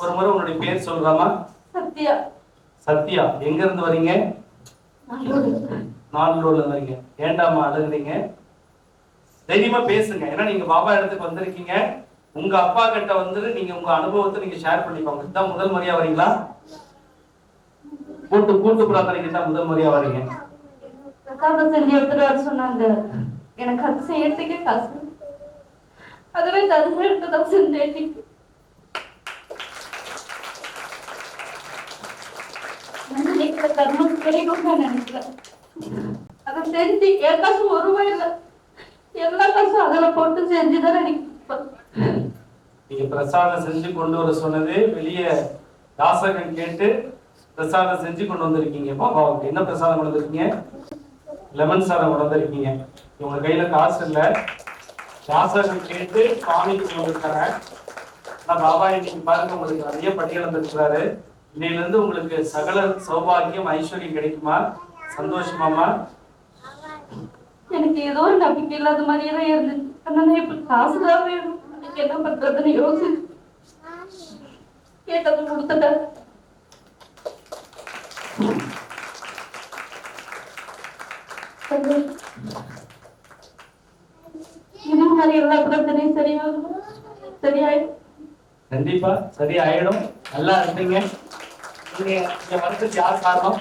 ஒரு முறை உன்னுடைய பேர் சொல்றாமா. சத்யா. சத்யா, எங்க இருந்து வரீங்க? நாலூர்ல வரீங்க. ஏண்டாமா அழுகுறீங்க? தைரியமா பேசுங்க, ஏன்னா நீங்க பாபா இடத்துக்கு வந்திருக்கீங்க. உங்க அப்பா கிட்ட வந்து நீங்க உங்க அனுபவத்தை நீங்க ஷேர் பண்ணிப்பாங்க. இதுதான் முதல் முறையா வரீங்களா? கூட்டு பிரார்த்தனைக்கு தான் முதல் முறையா வரீங்க. செஞ்சு எடுத்துட்டு வர சொன்னாங்க. எனக்கு அது செய்யறதுக்கே காசு, அதுவே தரும எடுத்துதான் செஞ்சேன். தர்மம் கிடைக்கும் நான் நினைக்கிறேன். அதை செஞ்சு என் காசு ஒரு ரூபாய் இல்லை, எல்லா காசும் அதில் போட்டு செஞ்சுதான் நினைக்கிறேன். நீங்க பிரசாதம் செஞ்சு கொண்டு வர சொன்னது வெளியே யாசகம் கேட்டு பிரசாதம் செஞ்சு கொண்டு வந்திருக்கீங்க. பாபாவுக்கு என்ன பிரசாதம் கொண்டு வந்திருக்கீங்க? லெமன் சாதம் கொண்டு வந்திருக்கீங்க. உங்க கையில காசு இல்லை, யாசகம் கேட்டு சுவாமிக்கு கொண்டு வந்திருக்கிறேன். ஆனா பாபா இன்னைக்கு பாருங்க உங்களுக்கு நிறைய பட்டியல் வந்திருக்கிறாரு. இன்னையில இருந்து உங்களுக்கு சகல சௌபாகியம் ஐஸ்வர்யம் கிடைக்குமா? சந்தோஷமாமா? எனக்கு ஏதோ ஒரு நம்பிக்கை இல்லாத மாதிரியே தான் இருந்துச்சு. ஆனா இப்ப காசுதான் வேணும், என்ன பண்றதுன்னு யோசிச்சு கேட்டது கொடுத்துட்டேன். இது மாதிரி எல்லா பிரச்சனையும் சரியாயிடும். கண்டிப்பா சரியாயிடும். நல்லா இருந்தீங்க. நீங்க வரதுக்கு யார் காரணம்?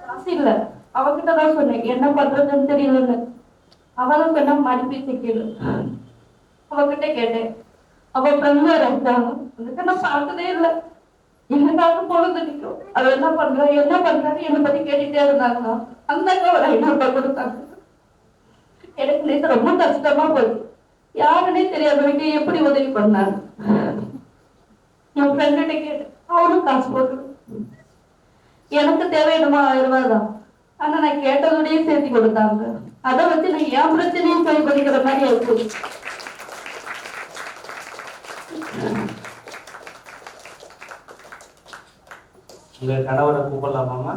காசு இல்ல, அவகிட்டதான் சொன்னேன் என்ன பண்றதுன்னு தெரியலன்னு. அவளும் என்ன மடிப்பி சிக்கல, அவகிட்ட கேட்டேன். அவ ஃப்ரெண்ட் இருக்காங்க, அதுக்கு நான் பார்த்ததே இல்லை. எனக்காக பொழுது நிற்கும், அவ என்ன பண்றாரு என்னை பத்தி கேட்டுட்டே இருந்தாங்க. அந்த ஒரு 500 ரூபாய் கொடுத்தாங்க. எனக்கு நேற்று ரொம்ப கஷ்டமா போகுது. யாருன்னே தெரியாதவங்க எப்படி உதவி பண்ணாங்க. என் ஃப்ரெண்ட கேட்டேன், அவனும் காசு போட்டு எனக்கு தேவையிடுமா 1000 ரூபாய் தான். ஆனா நான் கேட்டதோடய சேர்த்து கொடுத்தாங்க. அதை வச்சு நான் என் பிரச்சனையும் சரி பண்ணிக்கிற மாதிரி இருக்குது. உங்க கணவரை கூப்பிடலாமா?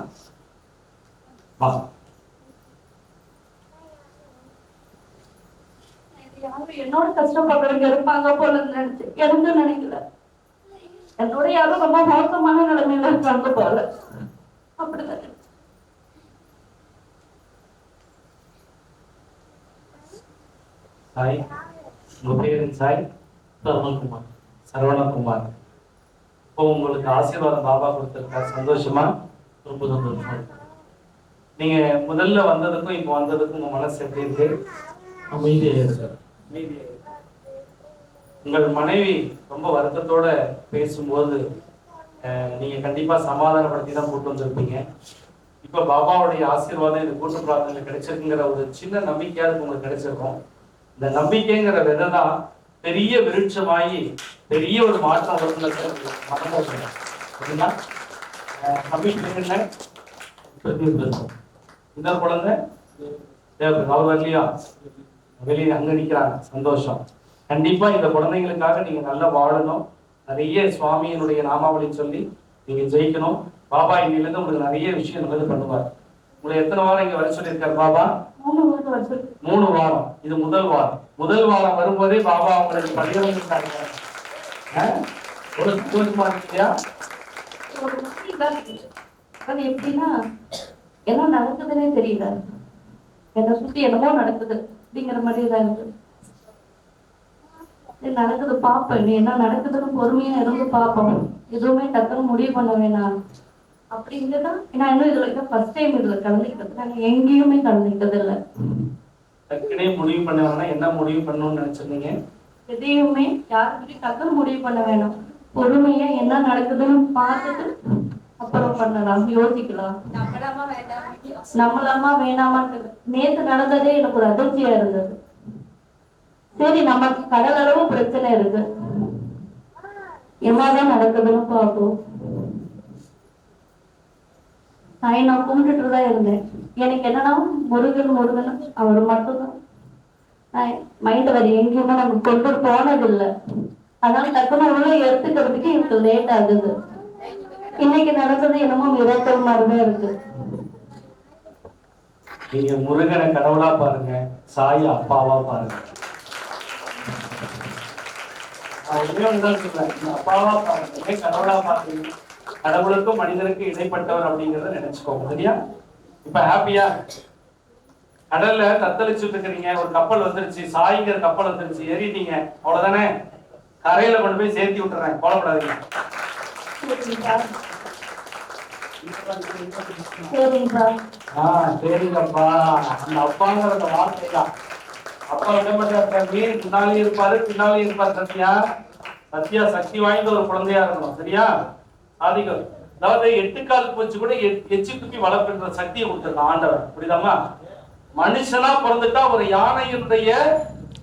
யாரும் என்னோட கஷ்டப்படுறவங்க இருப்பாங்க போல நினைச்சு எனக்கு நினைக்கல. என்னோட யாரும் ரொம்ப மோசமான நிலைமையில இருக்காங்க போல, அப்படிதான். சாய், உங்க பேரு சாய்? சரவணகுமார். சரவணகுமார். இப்போ உங்களுக்கு ஆசீர்வாதம் பாபா கொடுத்திருக்காரு, சந்தோஷமா? ரொம்ப சந்தோஷம். நீங்க முதல்ல வந்ததுக்கும் இப்போ வந்ததுக்கும் உங்க மனசு எப்படி இருக்கு? அமைதியா இருக்கு. உங்கள் மனைவி ரொம்ப வருத்தத்தோட பேசும்போது நீங்க கண்டிப்பா சமாதானப்படுத்தி தான் கூட்டு வந்திருப்பீங்க. இப்ப பாபாவுடைய ஆசீர்வாதம் இந்த கூட்டு பிரார்த்தனை கிடைச்சிருக்குங்கிற ஒரு சின்ன நம்பிக்கையாவது உங்களுக்கு கிடைச்சிருக்கும். இந்த நம்பிக்கைங்கிற விதை தான் பெரிய விருட்சமாகி பெரிய ஒரு மாற்றம் வருதுன்னா இந்த குழந்தை அவர் வரலையா? வெளியே அங்க நிக்கிறாங்க. சந்தோஷம். கண்டிப்பா இந்த குழந்தைங்களுக்காக நீங்க நல்லா வாழணும். நிறைய சுவாமியினுடைய நாமாவளி சொல்லி நீங்க ஜெயிக்கணும். பாபா இன்னிலிருந்து உங்களுக்கு நிறைய விஷயம் நல்லது பண்ணுவார். உங்களை எத்தனை வாரம் இங்க வர சொல்லியிருக்காரு பாபா? 3 வாரம். இது முதல் வாரம். முதல் வாரம் வரும்போதே பாபா உங்களுக்கு பள்ளியிடம் ஒரு சந்தோஷமா இருக்கியா? அது எப்படின்னா என்ன நடக்குதுன்னே தெரியல. என்னை சுத்தி என்னமோ நடக்குது. அப்படிங்கிற மாதிரி தான் இருக்கு. நடக்குது பார்ப்பேன், நீ என்ன நடக்குதுன்னு பொறுமையா இருந்து பார்ப்போம், எதுவுமே டக்குன்னு முடிவு பண்ண வேணாம் அப்படிங்கிறதா. நான் இன்னும் இதுல ஃபர்ஸ்ட் டைம் இதுல கலந்துக்கிட்டது, நாங்கள் எங்கேயுமே கலந்துக்கிட்டது இல்லை. டக்குனே முடிவு பண்ண வேணாம். என்ன முடிவு பண்ணணும்னு நினைச்சிருந்தீங்க? எதையுமே யாருக்கிட்டையும் டக்குன்னு முடிவு பண்ண வேணாம், பொறுமையா என்ன நடக்குதுன்னு பார்த்துட்டு அப்புறம் பண்ணலாம், யோசிக்கலாம். நம்மளாமா வேணாமான்னு நேத்து நடந்ததே எனக்கு ஒரு அதிர்ச்சியா இருந்தது. சரி, நமக்கு கடல் அளவு பிரச்சனை இருக்கு, என்னதான் நடக்குதுன்னு பார்ப்போம். நான் கும்பிட்டுட்டு தான் இருந்தேன். எனக்கு என்னன்னா முருகன் அவர் மட்டும்தான் மைண்ட் வரி, எங்கேயுமே நமக்கு கொண்டு போனதில்லை. அதனால டக்குனு உள்ள எடுத்துக்கிறதுக்கு எனக்கு லேட் ஆகுது. இன்னைக்கு நடந்தது என்னமோ மிராக்கள் மாதிரிதான் இருக்கு. நீங்க முருகனை கடவுளா பாருங்க, சாய் அப்பாவா பாருங்க. அப்பாவா பாருங்க, கடவுளா பாருங்க. கடவுளுக்கும் மனிதனுக்கும் இடைப்பட்டவர் அப்படிங்கறத நினைச்சுக்கோங்க, சரியா? இப்ப ஹாப்பியா கடல்ல தத்தளிச்சுட்டு இருக்கிறீங்க, ஒரு கப்பல் வந்துருச்சு, சாய்ங்கிற கப்பல் வந்துருச்சு, ஏறிட்டீங்க, அவ்வளவுதானே? கரையில கொண்டு போய் சேர்த்தி விட்டுறேன், கோலப்படாதீங்க. சரிங்கப்பா. அந்த அப்பாங்கிற வார்த்தை தான். அப்பா விடப்பட்ட மீன் முன்னாலே இருப்பாரு, பின்னாலே இருப்பாரு. சத்யா சக்தி வாய்ந்த ஒரு குழந்தையா இருக்கணும், சரியா? ஆதிக்கம், அதாவது 8 கால் பூச்சி கூட எச்சி துப்பி வளர்க்கின்ற சக்தியை கொடுத்திருக்கான் ஆண்டவர், புரியுதாமா? மனுஷனா பிறந்துட்டா ஒரு யானையினுடைய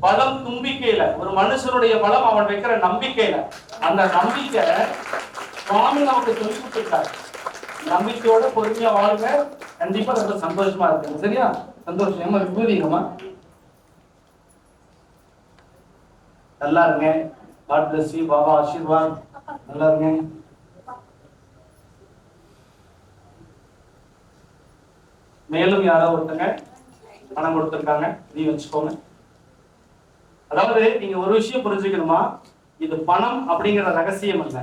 பலம் தும்பிக்கையில, ஒரு மனுஷனுடைய பலம் அவன் வைக்கிற நம்பிக்கையில. அந்த நம்பிக்கை சுவாமி நமக்கு சொல்லி கொடுத்திருக்காரு. நம்பிக்கையோட பொறுமையா வாழ்க, கண்டிப்பா ரொம்ப சந்தோஷமா இருக்கு, சரியா? சந்தோஷம். ஏமா விபூதிங்கம்மா, நல்லா இருங்க. God bless you. பாபா ஆசீர்வாத். நல்லா இருங்க. மேலும் யாரோ ஒருத்தங்க பணம் கொடுத்திருக்காங்க, நீ வச்சுக்கோங்க. அதாவது நீங்க ஒரு விஷயம் புரிஞ்சுக்கணுமா, இது பணம் அப்படிங்கிற ரகசியம் அல்ல.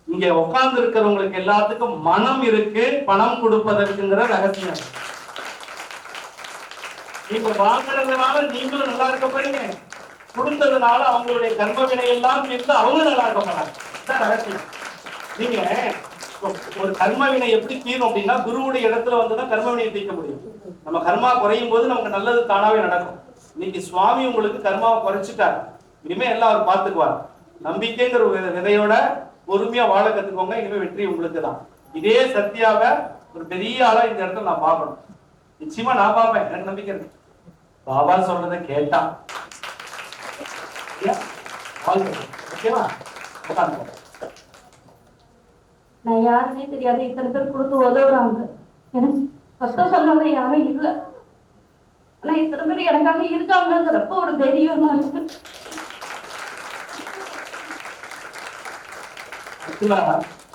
இங்க உட்கார்ந்து இருக்கிறவங்களுக்கு எல்லாத்துக்கும் மனம் இருக்கு, பணம் கொடுப்பதற்குங்கிற ரகசியம். நீங்க வாங்குறதுனால நீங்களும் நல்லா இருக்க போறீங்க, கொடுத்ததுனால அவங்களுடைய கர்ம வினை எல்லாம் இருந்து அவங்க நல்லா இருக்க போறாங்க, ரகசியம். நீங்க ஒரு கர்ம வினை எப்படி தீரும் அப்படின்னா, குருவுடைய இடத்துல வந்துதான் கர்ம வினையை தீர்க்க முடியும். நம்ம கர்மா குறையும் போது நமக்கு நல்லது தானாவே நடக்கும். இன்னைக்கு சுவாமி உங்களுக்கு கர்மாவை குறைச்சிட்டார், இனிமே எல்லாம் அவர் பார்த்துக்குவார். நம்பிக்கைங்கிற விதையோட பொறுமையா வாழ கத்துக்கோங்க, இனிமே வெற்றி உங்களுக்கு தான். இதே சத்யாவை ஒரு பெரிய ஆளா இந்த இடத்துல நான் பார்க்கணும், நிச்சயமா நான் பார்ப்பேன், எனக்கு நம்பிக்கை இருக்கு. பாபா சொல்றதை கேட்டா ஓகேவா? நான் யாருன்னே தெரியாது, இத்தனை பேர் கொடுத்து உதவுறாங்க. எனக்கு கஷ்டம் சொன்னவங்க யாரும் இல்லை, ஆனா இத்தனை பேர் எனக்காக இருக்காங்கிறப்ப ஒரு தைரியமா இருக்கு.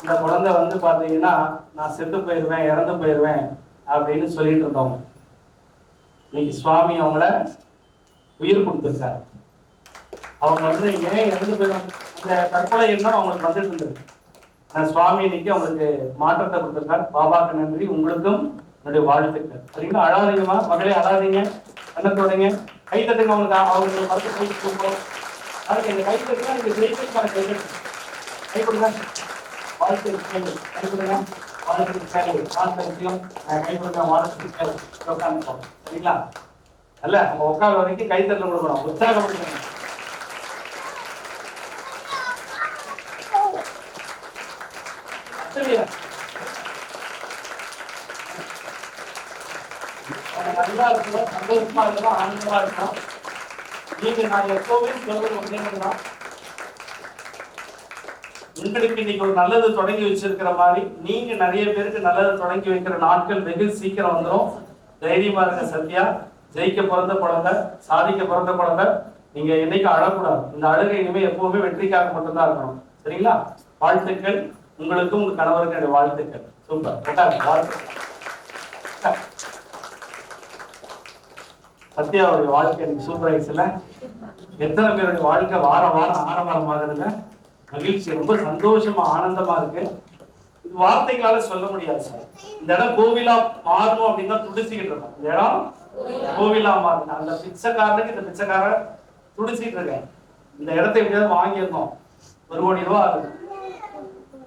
இந்த குழந்தை வந்து பாத்தீங்கன்னா, நான் செத்து போயிருவேன், இறந்து போயிருவேன் அப்படின்னு சொல்லிட்டு இருந்தவங்க, இன்னைக்கு சுவாமி அவங்கள உயிர் கொடுத்துருக்காரு. அவங்க வந்து ஏன் இறந்து போயிருவாங்க, இந்த தற்கொலை எண்ணம் அவங்களுக்கு வந்துட்டு இருந்தது. சுவாமி இன்னைக்கு அவங்களுக்கு மாற்றத்தை கொடுத்திருக்காரு. பாபாக்கு நன்றி, உங்களுக்கும் என்னுடைய வாழ்த்துக்கள், சரிங்களா? அழாதீங்கம்மா மகளே, அழாதீங்க, கண்ணத்தோடங்க, கை தட்டுங்க. அவங்களுக்கு மறுத்து கை கொடுப்போம். அதுக்கு இந்த கை தட்டுனா நீங்க ஜெயிக்கிறதுக்கான கை கொடுங்க. வாழ்த்து கை கொடுங்க, வாழ்த்து வாழ்த்தையும் கை கொடுங்க, வாழ்த்து உட்காந்துப்போம், சரிங்களா? அல்ல நம்ம உட்கார வரைக்கும் கை தட்டல கொடுக்கணும், உற்சாகப்படுத்தணும். நல்லா இருக்கணும், சந்தோஷமா இருக்கணும், ஆனந்தமா இருக்கணும். நீங்க நான் எப்பவுமே சொல்றது ஒண்ணேதான், உங்களுக்கு இன்னைக்கு ஒரு நல்லது தொடங்கி வச்சிருக்கிற மாதிரி நீங்க நிறைய பேருக்கு நல்லது தொடங்கி வைக்கிற நாட்கள் வெகு சீக்கிரம் வந்துடும். தைரியமா இருக்க சத்யா, ஜெயிக்க பிறந்த குழந்தை, சாதிக்க பிறந்த குழந்தை. நீங்க என்னைக்கு அழக்கூடாது, இந்த அழுகை இனிமே எப்பவுமே வெற்றிக்காக மட்டும்தான் இருக்கணும், சரிங்களா? வாழ்த்துக்கள் உங்களுக்கும் உங்க கணவருக்கு என்னுடைய வாழ்த்துக்கள். சூப்பர், வாழ்த்துக்கள். சத்யாவுடைய வாழ்க்கை எனக்கு சூப்பர் ஆயிடுச்சுல. எத்தனை பேருடைய வாழ்க்கை வாரம் வாரம் ஆரம்பமாகுதுல்ல, மகிழ்ச்சி, ரொம்ப சந்தோஷமா ஆனந்தமா இருக்கு. இது வார்த்தைகளால சொல்ல முடியாது சார். இந்த இடம் கோவிலா மாறணும் அப்படின்னு தான் துடிச்சுக்கிட்டு இருக்கோம். இந்த இடம் கோவிலா மாறணும். அந்த பிச்சைக்காரனுக்கு இந்த பிச்சைக்காரன் துடிச்சிட்டு இருக்கேன். இந்த இடத்தை எப்படியாவது வாங்கியிருந்தோம். 1 கோடி ரூபாய் ஆகுது.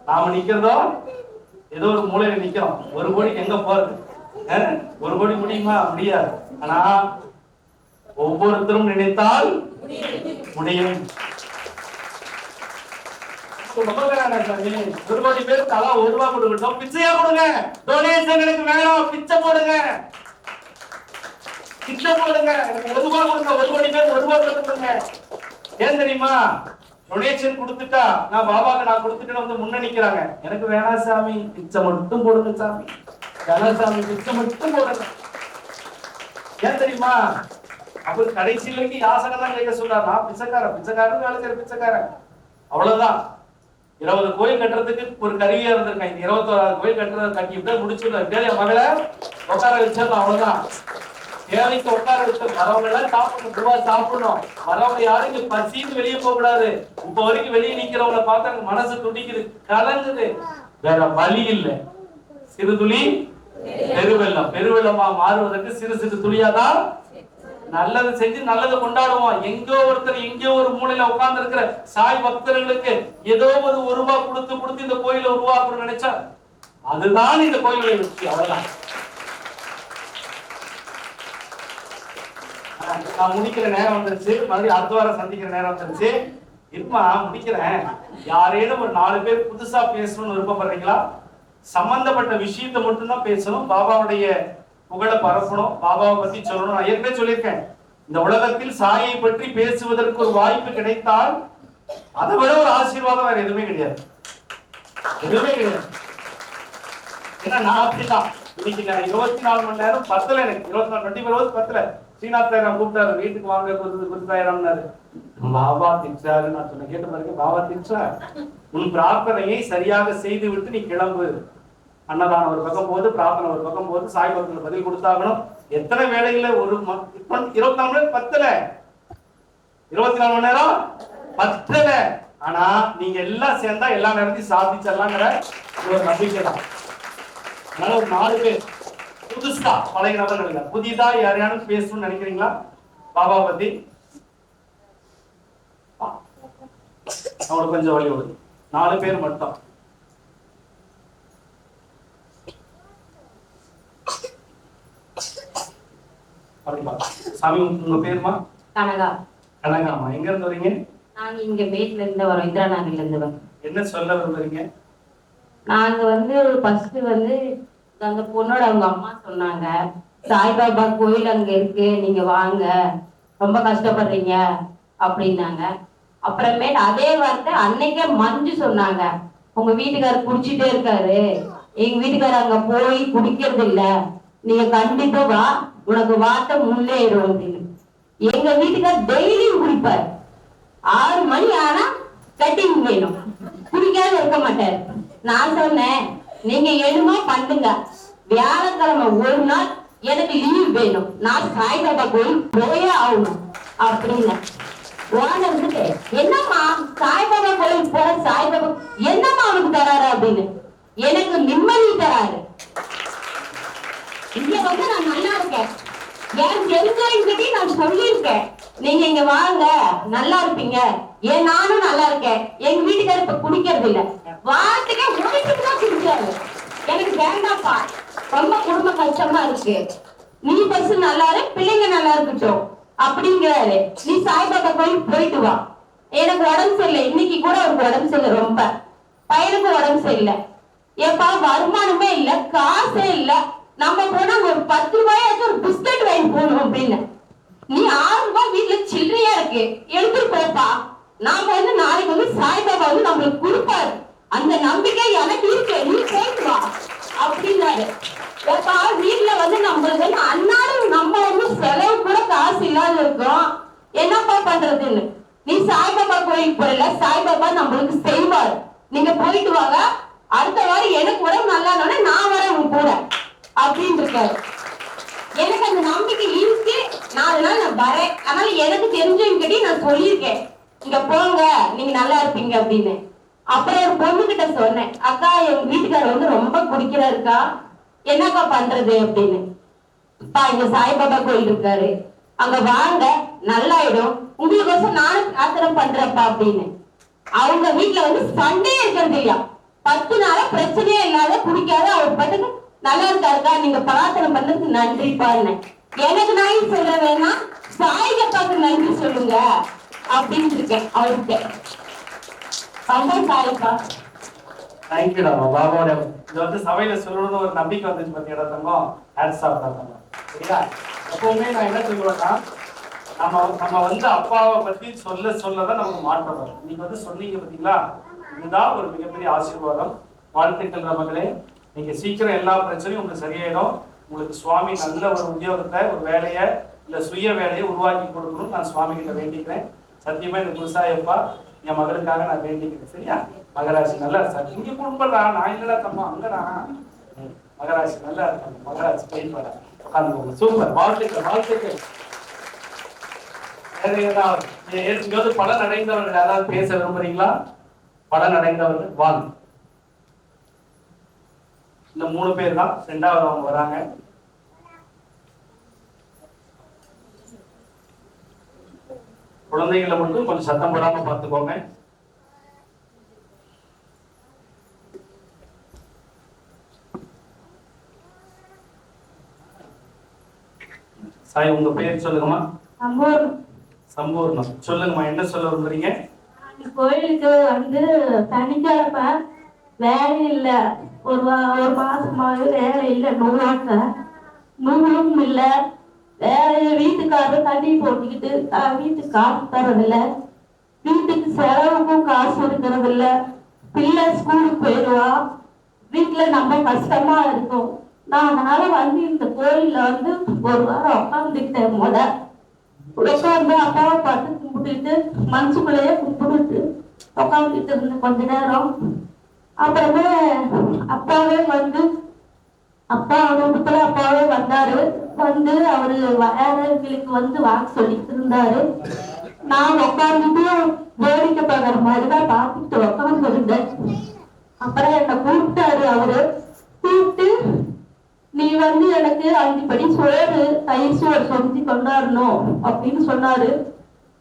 நாம நிக்கிறதோ ஏதோ ஒரு மூலையில நிக்கிறோம். 1 கோடிக்கு எங்க போறது? 1 கோடி முடியுமா? முடியாது. ஆனா ஒவ்வொருத்தரும் நினைத்தால் முடியும். 1 கோடி பேர் தலா 1 ரூபாய் கொடுக்கட்டும், பிச்சையா கொடுங்க. டொனேஷன் எனக்கு வேணும், பிச்சை போடுங்க, பிச்சை போடுங்க. எனக்கு 1 ரூபாய் கொடுங்க. 1 கோடி பேர் 1 ரூபாய் கொடுத்துருங்க. ஏன் தெரியுமா? டொனேஷன் கொடுத்துட்டா நான் பாபாக்கு நான் கொடுத்துட்டு வந்து முன்ன நிக்கிறாங்க. எனக்கு வேணாம் சாமி, பிச்சை மட்டும் போடுங்க சாமி, வேணாம் சாமி, பிச்சை மட்டும் போடுங்க. ஏன் தெரியுமா? அவர் கடைசியில யாசகம் தான் கேட்க சொல்றாரு. நான் பிச்சைக்காரன், பிச்சைக்காரன் வேலை செய்யற பிச்சைக்காரன், அவ்வளவுதான். 20 கோயில் கட்டுறதுக்கு ஒரு கருவியா இருந்திருக்கேன். இந்த 21வது கோயில் கட்டுறத கட்டிவிட்டு முடிச்சுடுறேன். என் மகளை உட்கார வச்சிடலாம், அவ்வளவுதான். தேவைக்கு உட்கார வச்சு வரவங்க எல்லாம் சாப்பிடணும், ரூபா சாப்பிடணும். வரவங்க யாரும் இங்க பசின்னு வெளியே போக கூடாது. இப்ப வரைக்கும் வெளியே நிக்கிறவங்களை பார்த்தா மனசு துடிக்குது, கலங்குது. வேற வழி இல்லை. சிறு துளி பெருவெள்ளம், பெருவெள்ளமா மாறுவதற்கு சிறு சிறு துளியாதான் நல்லது செஞ்சு நல்லதை கொண்டாடுவோம். எங்கோ ஒருத்தர் எங்கேயோ ஒரு மூலையில உட்கார்ந்து இருக்கிற சாய் பக்தர்களுக்கு ஏதோ ஒரு 1 ரூபாய் கொடுத்து இந்த கோயிலை உருவாக்கணும்னு நினைச்சா அதுதான் இந்த கோயிலுடைய வெற்றி. அவ்வளவுதான். நான் முடிக்கிற நேரம் வந்துருச்சு. மறுபடியும் அடுத்த வாரம் சந்திக்கிற நேரம் வந்துருச்சு. இருமா, முடிக்கிறேன். யாரேனும் ஒரு 4 பேர் புதுசா பேசணும்னு விருப்பப்படுறீங்களா? சம்பந்தப்பட்ட விஷயத்தை மட்டும்தான் பேசணும். பாபாவுடைய புகழை பரப்பணும், பாபாவை பத்தி சொல்லணும். நான் ஏற்கனவே சொல்லியிருக்கேன், இந்த உலகத்தில் சாயை பற்றி பேசுவதற்கு ஒரு வாய்ப்பு கிடைத்தால் அதை விட ஒரு ஆசீர்வாதம் வேற எதுவுமே கிடையாது, எதுவுமே கிடையாது. ஏன்னா நான் அப்படிதான். இன்னைக்கு நான் 24 மணி நேரம் பத்தல, எனக்கு 24 hours பத்தல. ஸ்ரீநாத்தாயிரம் கூப்பிட்டாரு, வீட்டுக்கு வாங்க, கொடுத்தாயிரம்னாரு. பாபா திட்டாரு. நான் சொன்ன கேட்ட பிறகு பாபா திட்டா, உன் பிரார்த்தனையை சரியாக செய்து விட்டு நீ கிளம்பு. அன்னதானம் ஒரு பக்கம் போது, பிரார்த்தனை ஒரு பக்கம் போது, சாய் பக்தர்கள் பதில் கொடுத்தாகணும். எத்தனை வேலைகளை ஒரு 24 மணி நேரம் பத்தல, 24 மணி நேரம் பத்தல. ஆனா நீங்க எல்லாம் சேர்ந்தா எல்லா நேரத்தையும் சாதிச்சிடலாங்கிற ஒரு நம்பிக்கை தான். அதனால ஒரு 4 பேர் புதுசா பழைய நபர்கள் இல்ல, புதிதா யாரையானு பேசணும்னு நினைக்கிறீங்களா பாபா பத்தி? அவங்களுக்கு கொஞ்சம் வழி விடுது. 4 பேர் மட்டும். சாமி, உங்க பேருமா? கனகா. கனகாமா, எங்க இருந்து வரீங்க? நாங்க இங்க வீட்ல இருந்து வரோம், இந்திரா நகர்ல இருந்து வரோம். என்ன சொல்ல விரும்புறீங்க? நாங்க ஃபர்ஸ்ட் அந்த பொண்ணோட அவங்க அம்மா சொன்னாங்க, சாய்பாபா கோயில் அங்க இருக்கு, நீங்க வாங்க, ரொம்ப கஷ்டப்படுறீங்க அப்படின்னாங்க. அப்புறமேட்டு அதே வார்த்தை அன்னைக்கே மஞ்சு சொன்னாங்க, உங்க வீட்டுக்காரர் குடிச்சிட்டே இருக்காரு, எங்க வீட்டுக்காரர் அங்க போய் குடிக்கிறது இல்ல, நீங்க கண்டிப்பா வா, உனக்கு வார்த்தை முன்னேறும் அப்படின்னு. எங்க வீட்டுக்காரர் டெய்லியும் குடிப்பார். 6 மணி ஆனா கட்டிங் வேணும், குடிக்காத இருக்க மாட்டாரு. நான் சொன்னேன், நீங்க என்னமோ பண்ணுங்க, வியாழக்கிழமை ஒரு நாள் எனக்கு லீவ் வேணும், நான் சாய்பாபா கோயில் போயே ஆகணும் அப்படின்னு. என்னம்மா சாய்பாபா கோயில் போற, சாய்பாபா என்னம்மா அவனுக்கு தராரு அப்படின்னு. எனக்கு நிம்மதி தராரு. இங்க நான் நல்லா இருக்கேன், என் தெரிஞ்சவங்கிட்டே நான் சொல்லியிருக்கேன், நீங்க இங்க வாங்க நல்லா இருப்பீங்க, ஏன் நானும் நல்லா இருக்கேன், எங்க வீட்டுக்காரர் இப்ப குடிக்கிறது இல்ல, வார்த்தைக்கே முடிச்சுதான் குடிச்சாரு. எனக்கு வேண்டாப்பா, ரொம்ப குடும்ப கஷ்டமா இருக்கு, நீ பஸ் நல்லா இரு, பிள்ளைங்க நல்லா இருக்கட்டும் அப்படிங்கிறாரு. நீ சாய்பாபா கோயில் போயிட்டு வா. எனக்கு உடம்பு சரியில்லை, இன்னைக்கு கூட அவருக்கு உடம்பு சரியில்லை, ரொம்ப பையனுக்கு உடம்பு சரியில்லை. ஏப்பா வருமானமே இல்ல, காசே இல்ல, நம்ம போனா ஒரு 10 ரூபாயாச்சும் ஒரு பிஸ்கட் வாங்கி போகணும் அப்படின்னு. நீ 6 ரூபாய் வீட்டுல சில்லறையா இருக்கு, எடுத்துட்டு போப்பா, நாம நாளைக்கு சாய்பாபா நம்மளுக்கு கொடுப்பாரு, அந்த நம்பிக்கை எனக்கு இருக்கு, நீ போயிட்டு வா அப்படின்னாரு. வீட்டுல நம்மளுக்கு அன்னாடும் நம்ம செலவு கூட காசு இல்லாத இருக்கோம், என்னப்பா பண்றதுன்னு. நீ சாய்பாபா கோயிலுக்கு போறல, சாய்பாபா நம்மளுக்கு செய்வார், நீங்க போயிட்டு வாங்க, அடுத்த வாரம் எனக்கு உடம்பு நல்லா நான் வரேன் உங்க கூட அப்படின்னு இருக்காரு. எனக்கு அந்த நம்பிக்கை இருக்கு, 4 நாள் நான் வரேன். அதனால எனக்கு தெரிஞ்சவங்கிட்டே நான் சொல்லியிருக்கேன், இங்க போங்க நீங்க நல்லா இருப்பீங்க அப்படின்னு. அப்புறம் ஒரு பொண்ணு கிட்ட சொன்னேன், அக்கா எங்க வீட்டுக்காரர் வந்து ரொம்ப குடிக்கிறாருக்கா, என்னக்கா பண்றது அப்படின்னு. அப்பா இங்க சாய்பாபா கோயில் இருக்காரு, அங்க வாங்க நல்லாயிடும், உங்களுக்கோசம் நானும் பிரார்த்தனை பண்றப்பா அப்படின்னு. அவங்க வீட்டுல வந்து சண்டே இருக்கிறது இல்லையா, 10 நாளா பிரச்சனையே இல்லாத குடிக்காத அவர் பாட்டுக்கு நல்லா இருக்காருக்கா, நீங்க பிரார்த்தனை பண்ணதுக்கு நன்றி பாருங்க. எனக்கு நான் சொல்ல வேணா, சாய்பாபாக்கு நன்றி சொல்லுங்க அப்படின்னு இருக்கேன் அவர்கிட்ட. சாய்பா தேங்க்யூடா பாபாவோட இது வந்து சபையில சொல்லணும்னு ஒரு நம்பிக்கை வந்துச்சு பார்த்தீங்களா தங்கம். ஹேட்ஸ் ஆஃப் தங்கம். சரியா? எப்பவுமே நான் என்ன சொல்லுவேன்னா, நம்ம வந்து அப்பாவை பத்தி சொல்லதான் நமக்கு மாற்றம் வரும். நீங்க வந்து சொன்னீங்க பார்த்தீங்களா, இதுதான் ஒரு மிகப்பெரிய ஆசீர்வாதம். வாழ்த்துக்கள் மகளே. நீங்க சீக்கிரம் எல்லா பிரச்சனையும் உங்களுக்கு சரியாயிடும். உங்களுக்கு சுவாமி நல்ல ஒரு உத்தியோகத்தை, ஒரு வேலையை, இல்ல சுய வேலையை உருவாக்கி கொடுக்கணும் நான் சுவாமி கிட்ட வேண்டிக்கிறேன். சத்தியமா இந்த குருசாயப்பா என் மகளுக்காக நான் வேண்டிக்கிறேன். சரியா? மகராசி நல்லா சார் இங்க குடும்பம்டா, நான் இல்லடா தம்மா அங்கடா. மகராசி நல்லா இருக்காங்க. மகராசி கைப்பட உட்காந்து. சூப்பர். வாழ்த்துக்கள் வாழ்த்துக்கள். ஏதாவது பலன் அடைந்தவர்கள் யாராவது பேச விரும்புறீங்களா? பலன் அடைந்தவர்கள் வாங்க. இந்த 3 பேர் தான். 2வது அவங்க வராங்க. குழந்தைகளை மட்டும் கொஞ்சம் சத்தம் போடாம பார்த்துக்கோங்க. சாய் உங்க பேர் சொல்லுங்கம்மா. சம்பூர்ணம். சொல்லுங்கம்மா, என்ன சொல்ல விரும்புறீங்க? கோயிலுக்கு வந்து சனிக்கிழமை வேலை இல்லை, ஒரு மாசமாவே வேலை இல்லை, நூலும் இல்லை, வேலையை வீட்டுக்காரர் தண்ணி போட்டுக்கிட்டு வீட்டுக்கு காசு தரதில்லை, வீட்டுக்கு செலவுக்கும் காசு இருக்கிறது இல்லை, பிள்ளை ஸ்கூலுக்கு போயிடுவா, வீட்டுல நம்ம கஷ்டமா இருக்கும். நான் அதனால வந்து இந்த கோயில்ல வந்து ஒரு வாரம் உட்காந்துக்கிட்டேன். உட்காந்து அப்பாவை பார்த்து கும்பிட்டுட்டு மனசுக்குள்ளேயே கும்பிட்டு உட்காந்துட்டு இருந்தேன் கொஞ்ச நேரம். அப்புறமே அப்பாவே வந்து அப்பாவே வந்தாரு. வந்து அவரு வேலைகளுக்கு வந்து வாக்கு சொல்லிட்டு இருந்தாரு. நான் உட்காந்துட்டு வேடிக்கை பார்க்குற மாதிரிதான் பார்த்துட்டு உட்காந்து இருந்தேன். அப்புறம் என்னை கூப்பிட்டாரு. அவரு கூப்பிட்டு, நீ வந்து எனக்கு 5 படி சோறு, தயிர் சோறு செஞ்சு கொண்டாடணும் அப்படின்னு சொன்னாரு.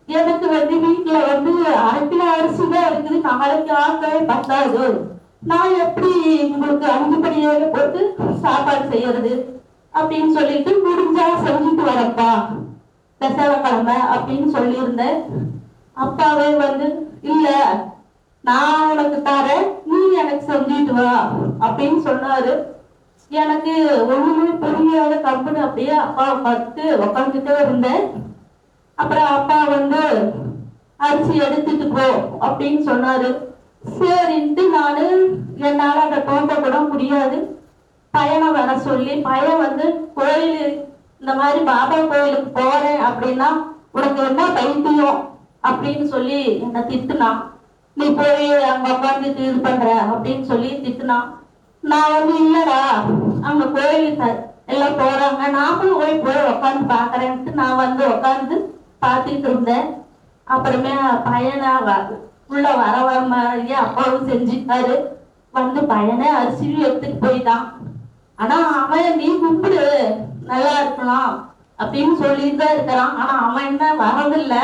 எனக்கு வந்து வீட்டுல வந்து 1/2 கிலோ அரிசி தான் இருக்குது, நாளைக்கு ஆட்களே பத்தாது, நான் எப்படி உங்களுக்கு 5 படியாக போட்டு சாப்பாடு செய்யறது அப்படின்னு சொல்லிட்டு, முடிஞ்சா செஞ்சுட்டு வரப்பா செவ்வாய்க்கிழமை அப்படின்னு சொல்லியிருந்தேன். அப்பாவே வந்து, இல்ல நான் உனக்கு தரேன், நீ எனக்கு செஞ்சுட்டு வா அப்படின்னு சொன்னாரு. எனக்கு ஒண்ணுமே புரியாத கம்பெனி அப்படியே அப்பாவை பார்த்து உக்காந்துட்டே இருந்தேன். அப்புறம் அப்பா வந்து அரிசி எடுத்துட்டு போ அப்படின்னு சொன்னாரு. சரின்ட்டு நானு என்னால அதை தோண்ட கூட முடியாது, பையனை வர சொல்லி, பையன் வந்து கோயில் இந்த மாதிரி பாபா கோயிலுக்கு போறேன் அப்படின்னா உனக்கு என்ன பைத்தியம் அப்படின்னு சொல்லி என்னை திட்டுனான். நீ போய் அங்க உட்காந்துட்டு இது பண்ற அப்படின்னு சொல்லி திட்டுனான். நான் வந்து இல்லடா, அங்க கோயிலுக்கு எல்லாம் போறாங்க, நாமளும் போய் உட்காந்து பாக்குறேன்ட்டு நான் வந்து உட்காந்து பார்த்துட்டு இருந்தேன். அப்புறமே பையனை உள்ள வர மாதிரியே அப்பாவும் செஞ்சுட்டாரு. வந்து பையனை அரிசியும் எடுத்துட்டு போயிட்டான். ஆனா அவன் நீ கும்பிடு நல்லா இருக்கலாம் அப்படின்னு சொல்லிட்டு தான் இருக்கிறான். ஆனா அவன் என்ன வரதில்லை.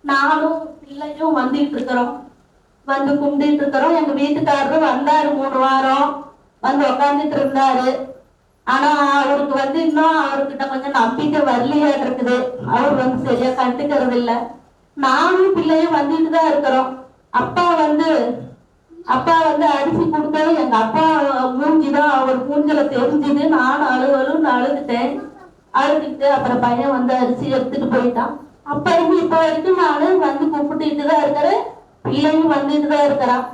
நானும் பிள்ளையும் வந்துட்டு இருக்கிறோம், வந்து கும்பிட்டு இருக்கிறோம். எங்க வீட்டுக்காரரும் வந்தாரு 3 வாரம் வந்து உக்காந்துட்டு இருந்தாரு. ஆனா அவருக்கு வந்து இன்னும் அவர்கிட்ட கொஞ்சம் நம்பிக்கை வரலையா இருக்குது. அவர் வந்து சரியா கண்டுக்கிறது இல்லை. நானும் பிள்ளையும் வந்துட்டு தான் இருக்கிறோம். அப்பா வந்து அரிசி கொடுத்தது எங்க அப்பா மூஞ்சிதான் அவர் மூஞ்சில தெரிஞ்சுது. நானும் அழுதுட்டேன். அழுதுட்டு அப்புறம் பையன் வந்து அரிசி எடுத்துட்டு போயிட்டான். அப்ப இருந்து இப்ப வரைக்கும் நானும் வந்து கூப்பிட்டுட்டு தான் இருக்கிறேன், பிள்ளையும் வந்துட்டு தான் இருக்கிறான்.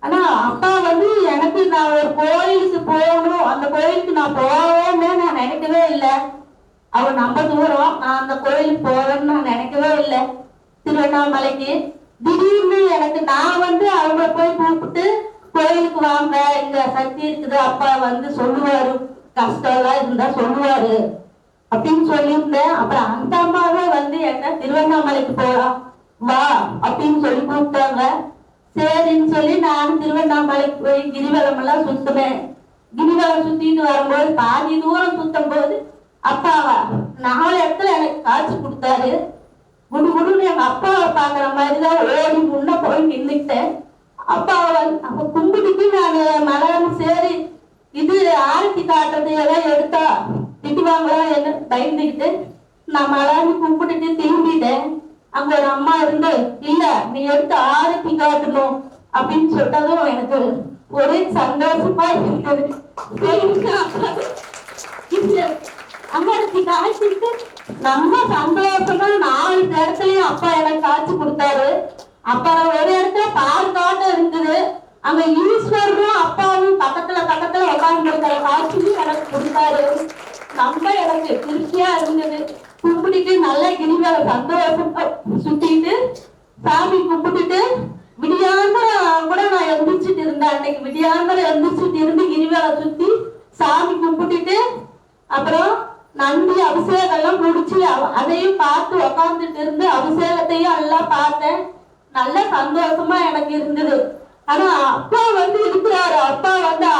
ஆனா அப்பா வந்து எனக்கு நான் ஒரு கோயிலுக்கு போகணும், அந்த கோயிலுக்கு நான் போவேன்னு நான் நினைக்கவே இல்லை. அவர் நம்ம தூரம், நான் அந்த கோயிலுக்கு போவேன்னு நான் நினைக்கவே இல்லை. திருவண்ணாமலைக்கு திடீர்னு எனக்கு நான் வந்து அவங்கள போய் கூப்பிட்டு கோயிலுக்கு வாங்க இங்க சக்தி இருக்குது, அப்பா வந்து சொல்லுவாரு, கஷ்டம் எல்லாம் இருந்தா சொல்லுவாரு அப்படின்னு சொல்லியிருந்தேன். அப்புறம் அந்த அம்மாவே வந்து என்ன திருவண்ணாமலைக்கு போலாம் வா அப்படின்னு சொல்லி கூப்பிட்டாங்க. சரின்னு சொல்லி நான் திருவண்ணாமலைக்கு போய் கிரிவலம் எல்லாம் சுத்துவேன். கிரிவலம் சுத்திட்டு வரும்போது பாதி தூரம் சுத்தும் போது அப்பாவா 4 இடத்துல எனக்கு காட்சி கொடுத்தாரு. குடுகுடுன்னு எங்க அப்பாவை பாக்குற மாதிரிதான் ஓடி முன்ன போய் நின்றுட்டேன். அப்பாவை அப்ப கும்பிட்டுட்டு நான் மலர்ந்து சரி இது ஆரத்தி காட்டுறது எல்லாம் எடுத்தா திட்டுவாங்களா என்ன பயந்துக்கிட்டு நான் மலர்ந்து கும்பிட்டுட்டு திரும்பிட்டேன். அங்க ஒரு அம்மா இருந்து இல்ல நீ எடுத்து ஆரத்தி காட்டணும் அப்படின்னு சொல்லிட்டதும் எனக்கு ஒரே சந்தோஷமா இருந்தது. அம்மாச்சி காய்ச்சிட்டு நம்ம சந்தோஷமா 4 இடத்துலயும் அப்பா எனக்கு காய்ச்சி கொடுத்தாரு. அப்புறம் ஒரு இடத்துல பால் காட்டம் இருக்குது. அங்க ஈஸ்வரனும் அப்பாவும் பக்கத்துல உட்கார்ந்து இருக்கிற காட்சியும் எனக்கு கொடுத்தாரு. ரொம்ப எனக்கு திருப்தியா இருந்தது. கும்பிட்டுட்டு நல்லா கிரிவல சந்தோஷமா சுத்திட்டு சாமி கும்பிட்டுட்டு விடியாம கூட நான் எந்திரிச்சிட்டு இருந்தேன். அன்னைக்கு விடியாம எந்திரிச்சிட்டு இருந்து கிரிவல சுத்தி சாமி கும்பிட்டுட்டு அப்புறம் நன்றி அபிஷேகம் எல்லாம் முடிச்சு அதையும் பார்த்து உக்காந்துட்டு இருந்து அபிஷேகத்தையும் எல்லாம் பார்த்தேன். நல்ல சந்தோஷமா எனக்கு இருந்தது. ஆனா அப்பா இருக்கிறாரு. அப்பா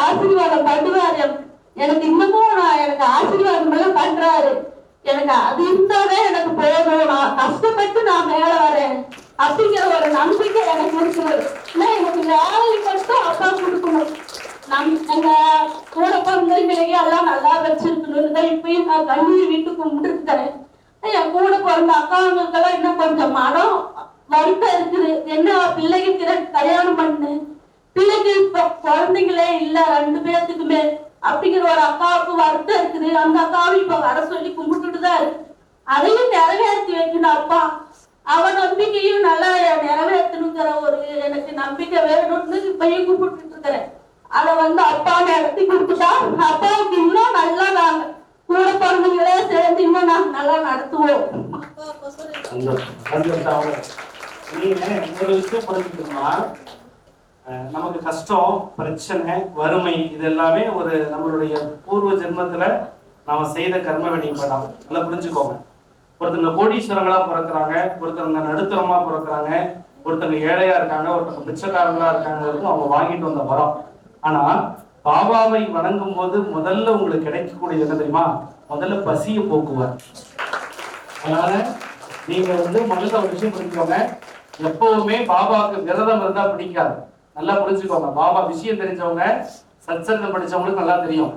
ஆசீர்வாதம் பண்ணுவாரு. எனக்கு இன்னமும் எனக்கு ஆசீர்வாதம் எல்லாம் பண்றாரு. எனக்கு அது இருந்தாவே எனக்கு போதும். நான் கஷ்டப்பட்டு நான் மேல வரேன் அப்படிங்கிற ஒரு நம்பிக்கை எனக்கு இருக்குது. எனக்கு வேலை மட்டும் அப்பா கொடுக்கணும். எங்க கூட பிறந்தவங்களையே எல்லாம் நல்லா வச்சிருக்கணும்னு இப்பயும் நான் கண்ணீர் விட்டு கும்பிட்டு இருக்கிறேன். என் கூட பிறந்த அக்காவுங்களுக்கெல்லாம் இன்னும் கொஞ்சம் மனம் வருத்தம் இருக்குது. என்ன பிள்ளைக்கு கல்யாணம் பண்ணு பிள்ளைக்கு இப்ப குழந்தைங்களே இல்ல 2 பேர்த்துக்குமே அப்படிங்கிற ஒரு அக்காவுக்கு வருத்தம் இருக்குது. அந்த அக்காவும் இப்ப வர சொல்லி கும்பிட்டுட்டுதான் இருக்கு. அதையும் நிறைவேற்றி வைக்கணும் அப்பா. அவன் நம்பிக்கையும் நல்லா நிறைவேற்றணுங்கிற ஒரு எனக்கு நம்பிக்கை வேணும்னு இப்பயும் கும்பிட்டு இருக்கிறேன். அதை அப்பா நடத்தி கொடுத்துட்டா அப்பாவுக்கு இன்னும் நல்லா நாங்க கூட பிறந்தவங்களே சேர்ந்து இன்னும் நாங்க நல்லா நடத்துவோம். ஒரு விஷயம் புரிஞ்சுக்கணுமா, நமக்கு கஷ்டம் பிரச்சனை வறுமை இது எல்லாமே ஒரு நம்மளுடைய பூர்வ ஜென்மத்துல நாம செய்த கர்ம வினைப்படம். நல்லா புரிஞ்சுக்கோங்க. ஒருத்தங்க கோடீஸ்வரங்களா பிறக்கிறாங்க, ஒருத்தவங்க நடுத்தரமா பிறக்கிறாங்க, ஒருத்தங்க ஏழையா இருக்காங்க, ஒருத்தவங்க பிச்சைக்காரங்களா இருக்காங்க. அவங்க வாங்கிட்டு வந்த வரம். ஆனா பாபாவை வணங்கும் போது முதல்ல உங்களுக்கு கிடைக்கக்கூடிய என்ன தெரியுமா? முதல்ல பசியை போக்குவார். அதனால நீங்க முதல்ல ஒரு விஷயம் புரிஞ்சுக்கோங்க. எப்பவுமே பாபாவுக்கு விரதம் இருந்தா பிடிக்காது. நல்லா புரிஞ்சுக்கோங்க. பாபா விஷயம் தெரிஞ்சவங்க சத்சங்கம் படிச்சவங்களுக்கு நல்லா தெரியும்.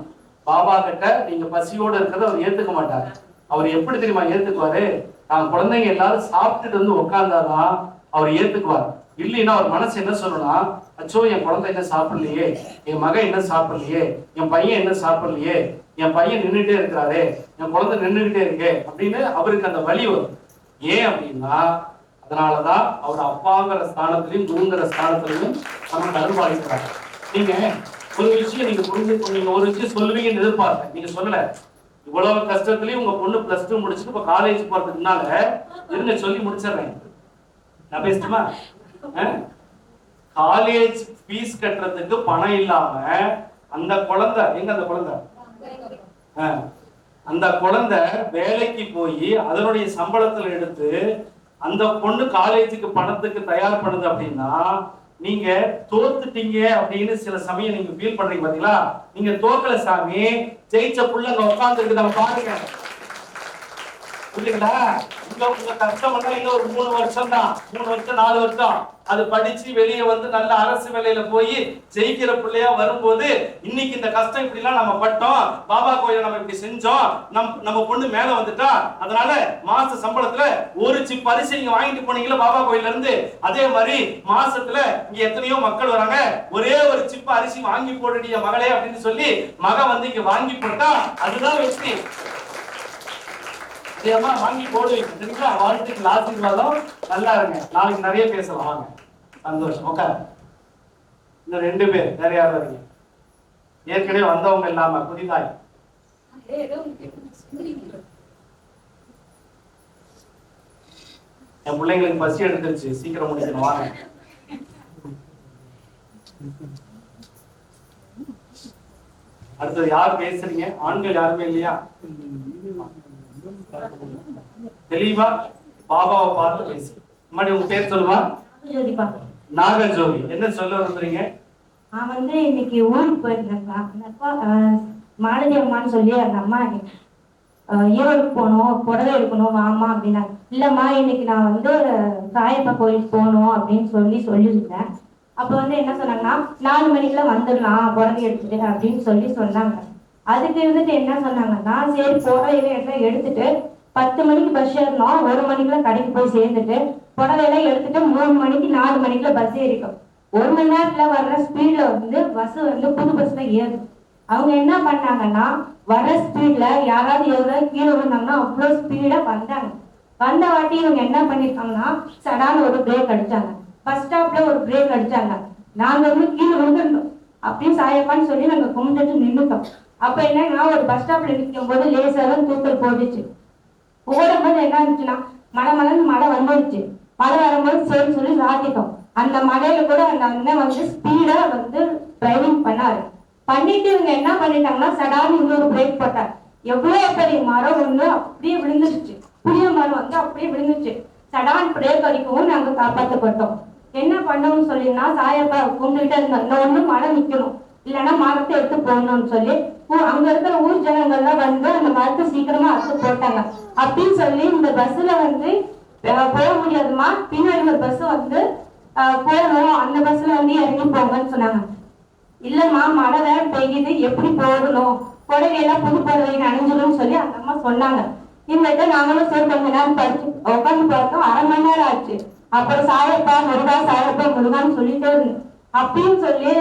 பாபா கிட்ட நீங்க பசியோட இருக்கிறத அவர் ஏத்துக்க மாட்டாரு. அவர் எப்படி தெரியுமா ஏத்துக்குவாரு? நான் குழந்தைங்க எல்லாரும் சாப்பிட்டுட்டு உட்கார்ந்தாதான் அவர் ஏத்துக்குவார். இல்லைன்னா அவர் மனசு என்ன சொல்லணும்னா, அச்சோ என் குழந்தை என்ன சாப்பிடலையே, என் மகன் என்ன சாப்பிடலையே, என் பையன் என்ன சாப்பிடலையே, என் பையன் நின்றுட்டே இருக்கிறாரு, என் குழந்தை நின்றுகிட்டே இருக்கே அப்படின்னு அவருக்கு அந்த வலி வரும். ஏன் அப்படின்னா அதனாலதான் அவர் அப்பாங்கிற ஸ்தானத்திலையும் குருங்கிற ஸ்தானத்திலையும் நமக்கு அருள்பாலிக்கிறார். நீங்க ஒரு விஷயம் நீங்க புரிஞ்சுக்கோங்க. ஒரு விஷயம் சொல்லுவீங்கன்னு எதிர்பார்த்தேன், நீங்க சொல்லல. இவ்வளவு கஷ்டத்துலயும் உங்க பொண்ணு +2 முடிச்சுட்டு இப்ப காலேஜ் போறதுக்குனால இருங்க சொல்லி முடிச்சிடுறேன். நான் பேசட்டுமா? காலேஜ் ஃபீஸ் கட்டுறதுக்கு பணம் இல்லாம அந்த குழந்தை அந்த குழந்தை வேலைக்கு போய் அதனுடைய சம்பளத்துல எடுத்து அந்த பொண்ணு காலேஜுக்கு பணத்துக்கு தயார் பண்ணுது அப்படின்னா நீங்க தோத்துட்டீங்க அப்படின்னு சில சமயம் நீங்க ஃபீல் பண்றீங்க பாத்தீங்களா? நீங்க தோக்கல சாமி, ஜெயிச்ச புள்ள அங்க உட்கார்ந்து இருக்கு. நம்ம பாருங்க புரியுங்களா? உங்க கஷ்டம் இன்னும் ஒரு 3 வருஷம் தான், 3 வருஷம் 4 வருஷம் அது படிச்சு வெளியே நல்ல அரசு வேலையில போய் ஜெயிக்கிற பிள்ளையா வரும்போது இன்னைக்கு இந்த கஷ்டம் இப்படி எல்லாம் நம்ம பட்டோம், பாபா கோயில நம்ம இப்படி செஞ்சோம், நம்ம பொண்ணு மேல வந்துட்டா, அதனால மாச சம்பளத்துல ஒரு சிப் அரிசி நீங்க வாங்கிட்டு போனீங்களா பாபா கோயில இருந்து, அதே மாதிரி மாசத்துல இங்க எத்தனையோ மக்கள் வராங்க, ஒரே ஒரு சிப் அரிசி வாங்கி போடுடிய மகளே அப்படின்னு சொல்லி மகன் இங்க வாங்கி போட்டா அதுதான் வெற்றி. வாங்கி போடுவீங்க சரிங்களா? வாழ்த்துக்கு ஆசீர்வாதம். நல்லா இருங்க. நாளைக்கு நிறைய பேசலாம். வாங்க. சந்தோஷம். உட்காரு. இன்னும் 2 பேர் வேற யாரும் வரீங்க? ஏற்கனவே வந்தவங்க இல்லாம புதிதாய் என் பிள்ளைங்களுக்கு பசி எடுத்துருச்சு, சீக்கிரம் முடிக்கணும். வாங்க. அடுத்தது யார் பேசுறீங்க? ஆண்கள் யாருமே இல்லையா? தெளிவா பாபாவை பார்த்து பேசு. முன்னாடி உங்க பேர் சொல்லுவா? நாகஜோதி என்ன சொல்ல வந்துறீங்க? நான் வந்து இன்னைக்கு ஊருக்கு போயிருந்தேன்ப்பா. அந்த அப்பா மாலதி அம்மான்னு சொல்லி அந்த அம்மா ஈரோடுக்கு போகணும், புடவை எடுக்கணும் வாமா அப்படின்னாங்க. இல்லைம்மா இன்னைக்கு நான் வந்து சாயப்பா கோயிலுக்கு போகணும் அப்படின்னு சொல்லியிருந்தேன். அப்போ வந்து என்ன சொன்னாங்கன்னா 4 மணிக்கெல்லாம் வந்துடலாம் புடவை எடுத்துட்டு அப்படின்னு சொன்னாங்க. அதுக்கு இருந்துட்டு என்ன சொன்னாங்கன்னா, சரி புடவையெல்லாம் எடுத்துட்டு 10 மணிக்கு பஸ் ஏறணும், 1 மணிக்கெல்லாம் கடைக்கு போய் சேர்ந்துட்டு புடவையெல்லாம் எடுத்துட்டு 3 மணிக்கு 4 மணிக்குள்ள பஸ் ஏறிக்கும். 1 மணி நேரத்துல வர்ற ஸ்பீட்ல வந்து பஸ் வந்து புது பஸ்ல ஏறுது. அவங்க என்ன பண்ணாங்கன்னா, வர ஸ்பீட்ல யாராவது எவ்வளவு கீழே விழுந்தாங்கன்னா அவ்வளோ ஸ்பீடா வந்தாங்க. வந்த வாட்டி இவங்க என்ன பண்ணிருக்காங்கன்னா, சடான ஒரு பிரேக் அடிச்சாங்க. பஸ் ஸ்டாப்ல ஒரு பிரேக் அடிச்சாங்க. நாங்க வந்து கீழே விழுந்துட்டோம். அப்படியே சாயப்பான்னு சொல்லி நாங்க கும்பிட்டுட்டு நின்றுட்டோம். அப்ப என்னன்னா, ஒரு பஸ் ஸ்டாப்ல நிற்கும் போது லேசாதான் தூக்கல் போட்டுச்சு. ஓடும்போது என்ன ஆச்சுன்னா, மழை வந்துருச்சு. மழை வரும்போது சரி சொல்லி சாத்திட்டோம். அந்த மழையில கூட அந்த அண்ணன் வந்து ஸ்பீடா வந்து டிரைவிங் பண்ணாரு. பண்ணிட்டு இவங்க என்ன பண்ணிட்டாங்கன்னா, சடான்னு இன்னொரு பிரேக் போட்டார். எவ்வளவு பெரிய மரம் ஒண்ணு அப்படியே விழுந்துருச்சு. புளிய மரம் வந்து அப்படியே விழுந்துச்சு. சடான் பிரேக் அடிக்கவும் நாங்க காப்பாற்றப்பட்டோம். என்ன பண்ணோம்னு சொல்லினா, சாயப்பா கும்பிட்டுட்டே இருந்தோம். இந்த ஒண்ணு மழை நிக்கணும், இல்லைன்னா மரத்தை எடுத்து போடணும்னு சொல்லி அங்க இருக்கிற ஊர் ஜனங்கள்லாம் வந்து அந்த மரத்தை சீக்கிரமா அறுத்து போட்டாங்க. அப்படின்னு சொல்லி இந்த பஸ்ல வந்து போக முடியாதுமா, பின்னாடி ஒரு பஸ் வந்து போகணும், அந்த பஸ்ல வந்து இறங்கி போங்கன்னு சொன்னாங்க. இல்லம்மா மழை வேற பெய்யுது, எப்படி போகணும், புடவையெல்லாம் புது புடவை நனைஞ்சிடும் சொல்லி அந்த அம்மா சொன்னாங்க. இந்த நாங்களும் சரி கொஞ்ச நேரம் படிச்சு உட்காந்து பார்த்தோம். 1/2 மணி நேரம் ஆச்சு. அப்புறம் சாயப்பா முருகான்னு சொல்லிட்டே இருந்தேன். அப்படின்னு சொல்லி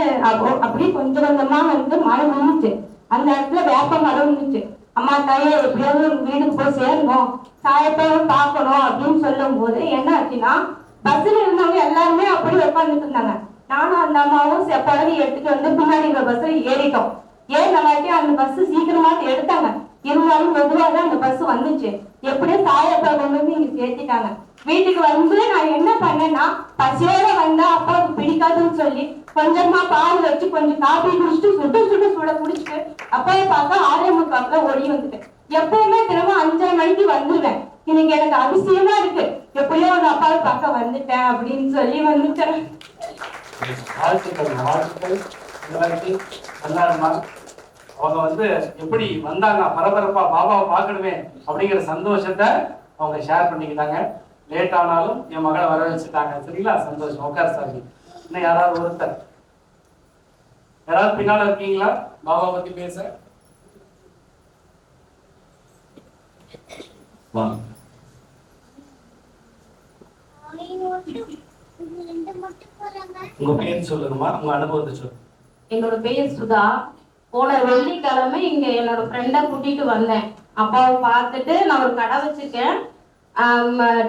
அப்படியே கொஞ்சம் கொஞ்சமா வந்து மழை நின்றுச்சு. அந்த இடத்துல வேப்ப மரம் இருந்துச்சு. அம்மா தாயே எப்படியாவது வீட்டுக்கு போய் சேரணும், சாயப்பாவை பார்க்கணும் அப்படின்னு சொல்லும் போது என்ன ஆச்சுன்னா, பஸ்ல இருந்தவங்க எல்லாருமே அப்படி உட்காந்துட்டு இருந்தாங்க. நானும் அந்த அம்மாவும் புடவை எடுத்துட்டு வந்து பின்னாடி பஸ்ல ஏறிட்டோம். ஏறினவாட்டி அந்த பஸ் சீக்கிரமா எடுத்தாங்க. இருந்தாலும் மெதுவாக அந்த பஸ் வந்துச்சு. எப்படியோ சாயப்பா கொண்டு வந்து இங்க சேர்த்திட்டாங்க. வீட்டுக்கு வந்து நான் என்ன பண்ணேன்னா, பசியோட வந்தா அப்பாவுக்கு பிடிக்காதுன்னு சொல்லி கொஞ்சமா பால் வச்சு கொஞ்சம் காப்பி குடிச்சிட்டு சுட குடிச்சிட்டு அப்பாவை பார்க்க 6:45 ஓடி வந்துட்டேன். எப்பவுமே திரும்ப 5:30 மணிக்கு வந்துடுவேன். இன்னைக்கு எனக்கு அதிசயமா இருக்கு, எப்படியோ ஒரு அப்பாவை பார்க்க வந்துட்டேன் அப்படின்னு சொல்லி வந்துட்டேன். அவங்க வந்து எப்படி வந்தாங்க, பரபரப்பா பாபாவை பார்க்கணுமே அப்படிங்கிற சந்தோஷத்தை அவங்க ஷேர் பண்ணிக்கிட்டாங்க. லேட் ஆனாலும் என் மகளை வர வச்சுட்டாங்க. சரிங்களா, சந்தோஷம். உட்கார் சாமி. இன்னும் யாராவது ஒருத்தர், யாராவது பின்னால இருக்கீங்களா பாபா பத்தி பேச? உங்க பேர் சொல்லுங்கம்மா, உங்க அனுபவத்தை சொல்லுங்க. என்னோட பேர் சுதா. போன வெள்ளிக்கிழமை இங்க என்னோட ஃப்ரெண்டை கூட்டிட்டு வந்தேன். அப்பாவை பார்த்துட்டு நான் ஒரு கடை வச்சிருக்கேன்,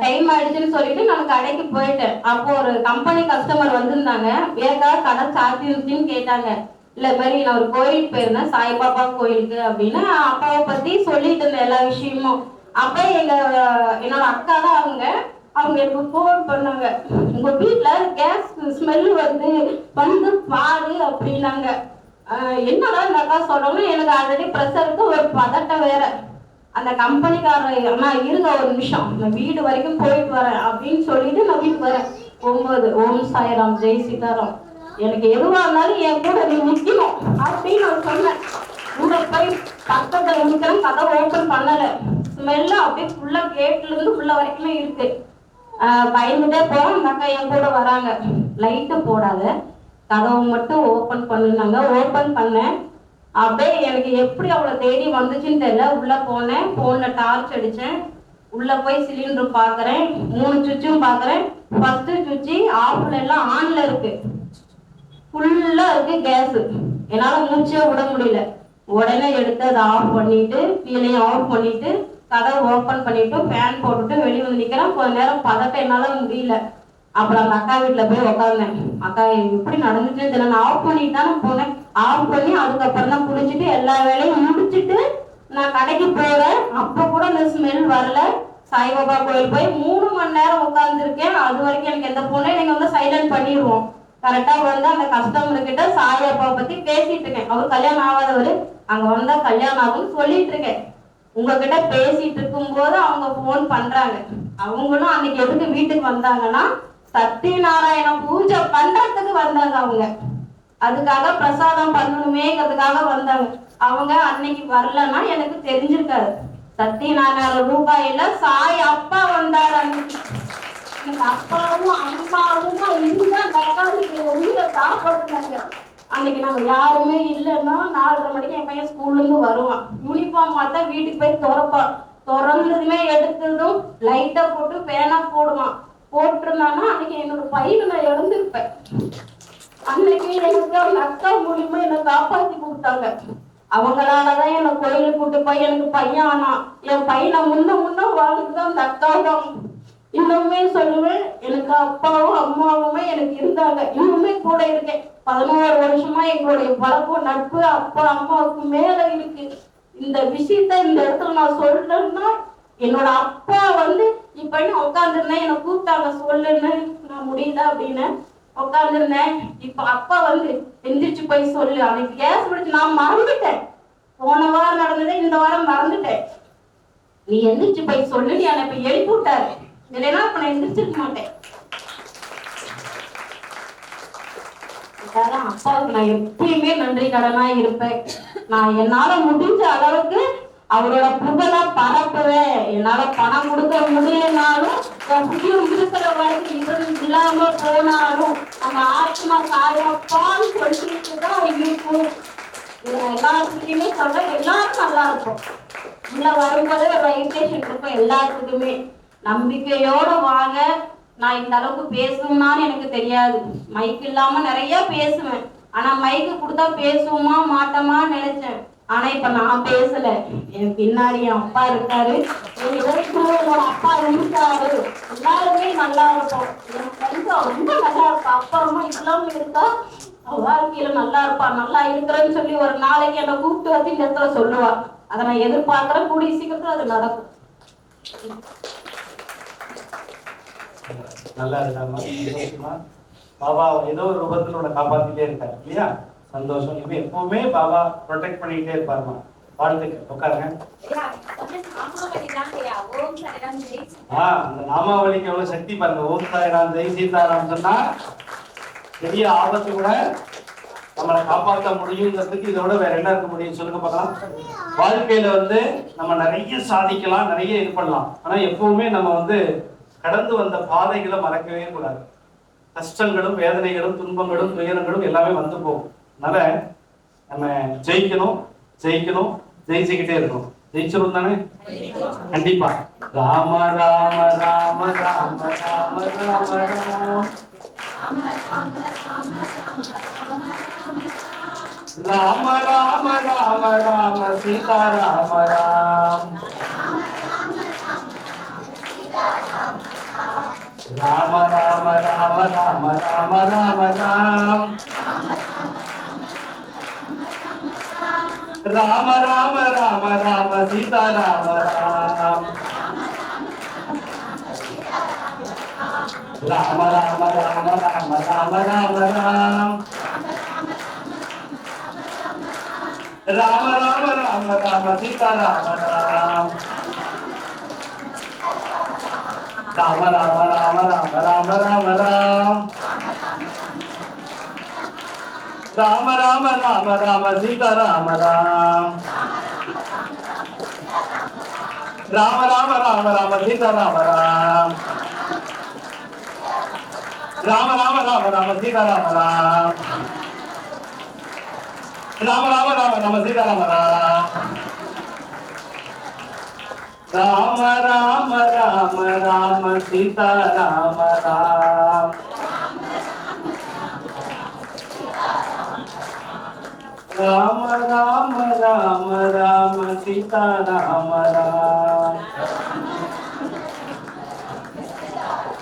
டைம் ஆயிடுச்சுன்னு சொல்லிட்டு நான் கடைக்கு போயிட்டேன். அப்போ ஒரு கம்பெனி கஸ்டமர் வந்திருந்தாங்க. ஏதாவது கடை சாத்திருச்சுன்னு கேட்டாங்க. இல்லை மாதிரி நான் ஒரு கோயிலுக்கு போயிருந்தேன், சாய்பாபா கோயிலுக்கு அப்படின்னு அப்பாவை பத்தி சொல்லிட்டு இருந்தேன் எல்லா விஷயமும். அப்போ என்னோட அக்கா தான் அவங்க எனக்கு ஃபோன் பண்ணாங்க, உங்க வீட்டுல கேஸ் ஸ்மெல் வந்து பாரு அப்படின்னாங்க. என்னடா இந்த அக்கா சொல்றோம்னா, எனக்கு ஆல்ரெடி ப்ரெஷருக்கு ஒரு பதட்டம் வேற. அந்த கம்பெனிக்காரர் நான் இருங்க ஒரு நிமிஷம், நான் வீடு வரைக்கும் போயிட்டு வரேன் அப்படின்னு சொல்லிட்டு நான் வீட்டுக்கு வரேன். 9 ஓம் சாய்ராம் ஜெய் சீதாராம், எனக்கு எதுவா இருந்தாலும் என் கூட நீ நிற்கணும் அப்படின்னு நான் சொன்னேன். உள்ள போய் பக்கத்துல நிற்கிறேன், கதவை ஓப்பன் பண்ணல. ஸ்மெல்ல அப்படியே ஃபுல்லா கேட்ல இருந்து உள்ள வரைக்குமே இருக்கு. பயந்துட்டே போறோம். அந்த அக்கா என் கூட வராங்க. லைட்டு போடாத, கதவை மட்டும் ஓப்பன் பண்ணுனாங்க. ஓப்பன் பண்ணேன். அப்படியே எனக்கு எப்படி அவளை தேடி வந்துச்சுன்னு தெரியல. உள்ள போனேன், போன்ல டார்ச் அடிச்சேன். உள்ள போய் சிலிண்டர் பாக்குறேன், 3 சுவிட்சும் பாக்குறேன். ஃபர்ஸ்ட் சுவிட்சு ஆஃப்ல எல்லாம் ஆன்ல இருக்கு, ஃபுல்லா இருக்கு கேஸ். என்னால மூச்சே விட முடியல. உடனே எடுத்து அதை ஆஃப் பண்ணிட்டு, கீழே ஆஃப் பண்ணிட்டு, கதவை ஓப்பன் பண்ணிட்டு, ஃபேன் போட்டுட்டு வெளியே வந்து நிக்கிறேன். கொஞ்ச நேரம் பதட்டம் என்னால முடியல. அப்புறம் அந்த அக்கா வீட்டுல போய் உட்காந்தேன். அக்கா எப்படி நடந்துச்சுன்னு தெரியல. நான் ஆஃப் பண்ணிட்டு தானே போனேன். ஆஃப் பண்ணி அதுக்கப்புறம் தான் குளிச்சுட்டு எல்லா வேலையும் முடிச்சுட்டு நான் கடைக்கு போறேன். அப்ப கூட அந்த ஸ்மெல் வரல. சாய்பாபா கோயில் போய் 3 மணி நேரம் உட்காந்துருக்கேன். அது வரைக்கும் எனக்கு எந்த போனே நீங்க வந்து சைலண்ட் பண்ணிடுவோம். கரெக்டா வந்து அந்த கஸ்டமர் கிட்ட சாய்பாபா பத்தி பேசிட்டு இருக்கேன். அவர் கல்யாணம் ஆகாதவர், அங்க வந்தா கல்யாணம் ஆகும்னு சொல்லிட்டு இருக்கேன். உங்ககிட்ட பேசிட்டு இருக்கும் போது அவங்க போன் பண்றாங்க. அவங்களும் அன்னைக்கு எதுக்கு வீட்டுக்கு வந்தாங்கன்னா, சத்யநாராயண பூஜை பண்றதுக்கு வந்தாங்க அவங்க. அதுக்காக பிரசாதம் பண்ணணுமேங்கிறதுக்காக வந்தாங்க. அவங்க அன்னைக்கு வரலன்னா எனக்கு தெரிஞ்சிருக்காது. சத்யநாராயண ரூபாயில சாய் அப்பா வந்தாரு அன்னைக்கு. எனக்கு அப்பாவும் அம்மாவும் இருந்தா அந்த அக்காவுக்கு உயிரை சாப்பிடுறாங்க. அன்னைக்கு நாங்க யாருமே இல்லைன்னா 4:30 மணிக்கு என் பையன் ஸ்கூல்ல இருந்து வருவான். யூனிஃபார்ம் பார்த்தா வீட்டுக்கு போய் திறப்பான். திறந்ததுமே எடுத்ததும் லைட்டா போட்டு பேனா போடுவான். போட்டிருந்தானா அன்னைக்கு என்னோட பையனை நான் இழந்திருப்பேன். அன்னைக்கு எனக்கு அந்த அக்கா மூலியமா என்னை காப்பாத்தி கொடுத்தாங்க. அவங்களாலதான் என்னை கோயிலுக்கு கூட்டு போய் எனக்கு பையன் ஆனா. என் பையனை முன்ன வாழ்ந்துதான் அந்த அக்கா தான். இன்னுமே சொல்லுவேன், எனக்கு அப்பாவும் அம்மாவுமே எனக்கு இருந்தாங்க. இன்னுமே கூட இருக்கேன். 11 வருஷமா எங்களுடைய பழக்கம் நட்பு அப்பா அம்மாவுக்கு மேல இருக்கு. இந்த விஷயத்த இந்த இடத்துல நான் சொல்றேன்னா, என்னோட அப்பா இப்ப உட்காந்துருந்தேன், என்னை கூப்பிட்டாங்க சொல்லுன்னு. நான் முடியல அப்படின்னு உட்காந்துருந்தேன். இப்ப அப்பா எந்திரிச்சு போய் சொல்லு. அன்னைக்கு கேஸ் பிடிச்சு நான் மறந்துட்டேன். போன வாரம் நடந்ததே இந்த வாரம் மறந்துட்டேன். நீ எந்திரிச்சு போய் சொல்லு. நீ என்னை இப்ப எழுப்பி விட்டாரு. இல்லைன்னா இப்ப நான் எந்திரிச்சிருக்க மாட்டேன். அப்பாவுக்கு நான் எப்பயுமே நன்றி கடனா இருப்பேன். நான் என்னால முடிஞ்ச அளவுக்கு அவரோட புகழை பரப்புவேன். என்னால பணம் கொடுக்க முடியலனாலும் இருக்கிற வரைக்கும் இல்லாம போனாலும் நம்ம ஆத்மா சாயப்பான்னு சொல்லிட்டுதான் இருக்கும். எல்லாத்துக்குமே சொல்ற எல்லாரும் நல்லா இருக்கும். உள்ள வரும்போது ஒரு வைப்ரேஷன் இருக்கும் எல்லாத்துக்குமே. நம்பிக்கையோட வாங்க. நான் இந்த அளவுக்கு பேசணும்னான்னு எனக்கு தெரியாது. மைக் இல்லாம நிறைய பேசுவேன். ஆனா மைக்கு கொடுத்தா பேசுவோமா மாட்டோமா நினைச்சேன். ஆனா இப்ப நான் பேசல. என் பின்னாடி என் அப்பா இருக்காரு. அப்பா இருக்காரு. எல்லாருமே நல்லா இருக்கும். என் ஃப்ரெண்ட்ஸ் ரொம்ப நல்லா இருப்பா. அப்பா அம்மா இல்லாம இருக்கா வாழ்க்கையில நல்லா இருப்பா, நல்லா இருக்கிறேன்னு சொல்லி ஒரு நாளைக்கு என்னை கூப்பிட்டு வந்து இந்த இடத்துல சொல்லுவா. அதை நான் எதிர்பார்க்கிறேன். கூடிய சீக்கிரத்துல அது நடக்கும். நல்லா இருக்கா பாபா ஏதோ ஒரு ரூபத்துல காப்பாத்திட்டே இருக்காரு இல்லையா? சந்தோஷம். இப்ப எப்பவுமே பாபா ப்ரொடெக்ட் பண்ணிக்கிட்டே இருப்பாருமா. வாழ்த்துக்கள். உட்காருங்க. அந்த நாமாவளிக்கு எவ்வளவு சக்தி பாருங்க. ஓம் சாய்ராம் ஜெய் சீதாராம் சொன்னா பெரிய ஆபத்து கூட நம்மளை காப்பாற்ற முடியுங்கிறதுக்கு இதோட வேற என்ன இருக்க முடியும் சொல்லுங்க பார்க்கலாம். வாழ்க்கையில நம்ம நிறைய சாதிக்கலாம், நிறைய இது பண்ணலாம். ஆனா எப்பவுமே நம்ம கடந்து வந்த பாதைகளை மறக்கவே கூடாது. கஷ்டங்களும் வேதனைகளும் துன்பங்களும் துயரங்களும் எல்லாமே வந்து போகும். அதனால நம்ம ஜெயிக்கணும், ஜெயிச்சுக்கிட்டே இருக்கணும். ஜெயிச்சிரும் தானே? கண்டிப்பா. ராம ராம ராம ராம ராம ராம ராம ராம ராம ராம சீதா ராம ராம் ராம ராம ராம ராம ராம ராம ராம் ராம ராம ராம ராம சீதா ராம ராம் ராம ராம ராம ராம ராம ராம ராம் ராம ராம ராம ராம சீதா ராம ராம் ராம ராம ராம ராம ராம ராம ராம் ராம ராம ராம ராம சீதா ராம ராம் ராம ராம ராம ராம சீதா ராம ராம் ராம ராம ராம ராம சீதா ராம ராம் ராம ராம ராம ராம சீதா ராம ராம் ராம ராம ராம ராம சீதா ராம ராம் ராம ராம ராம ராம சீதா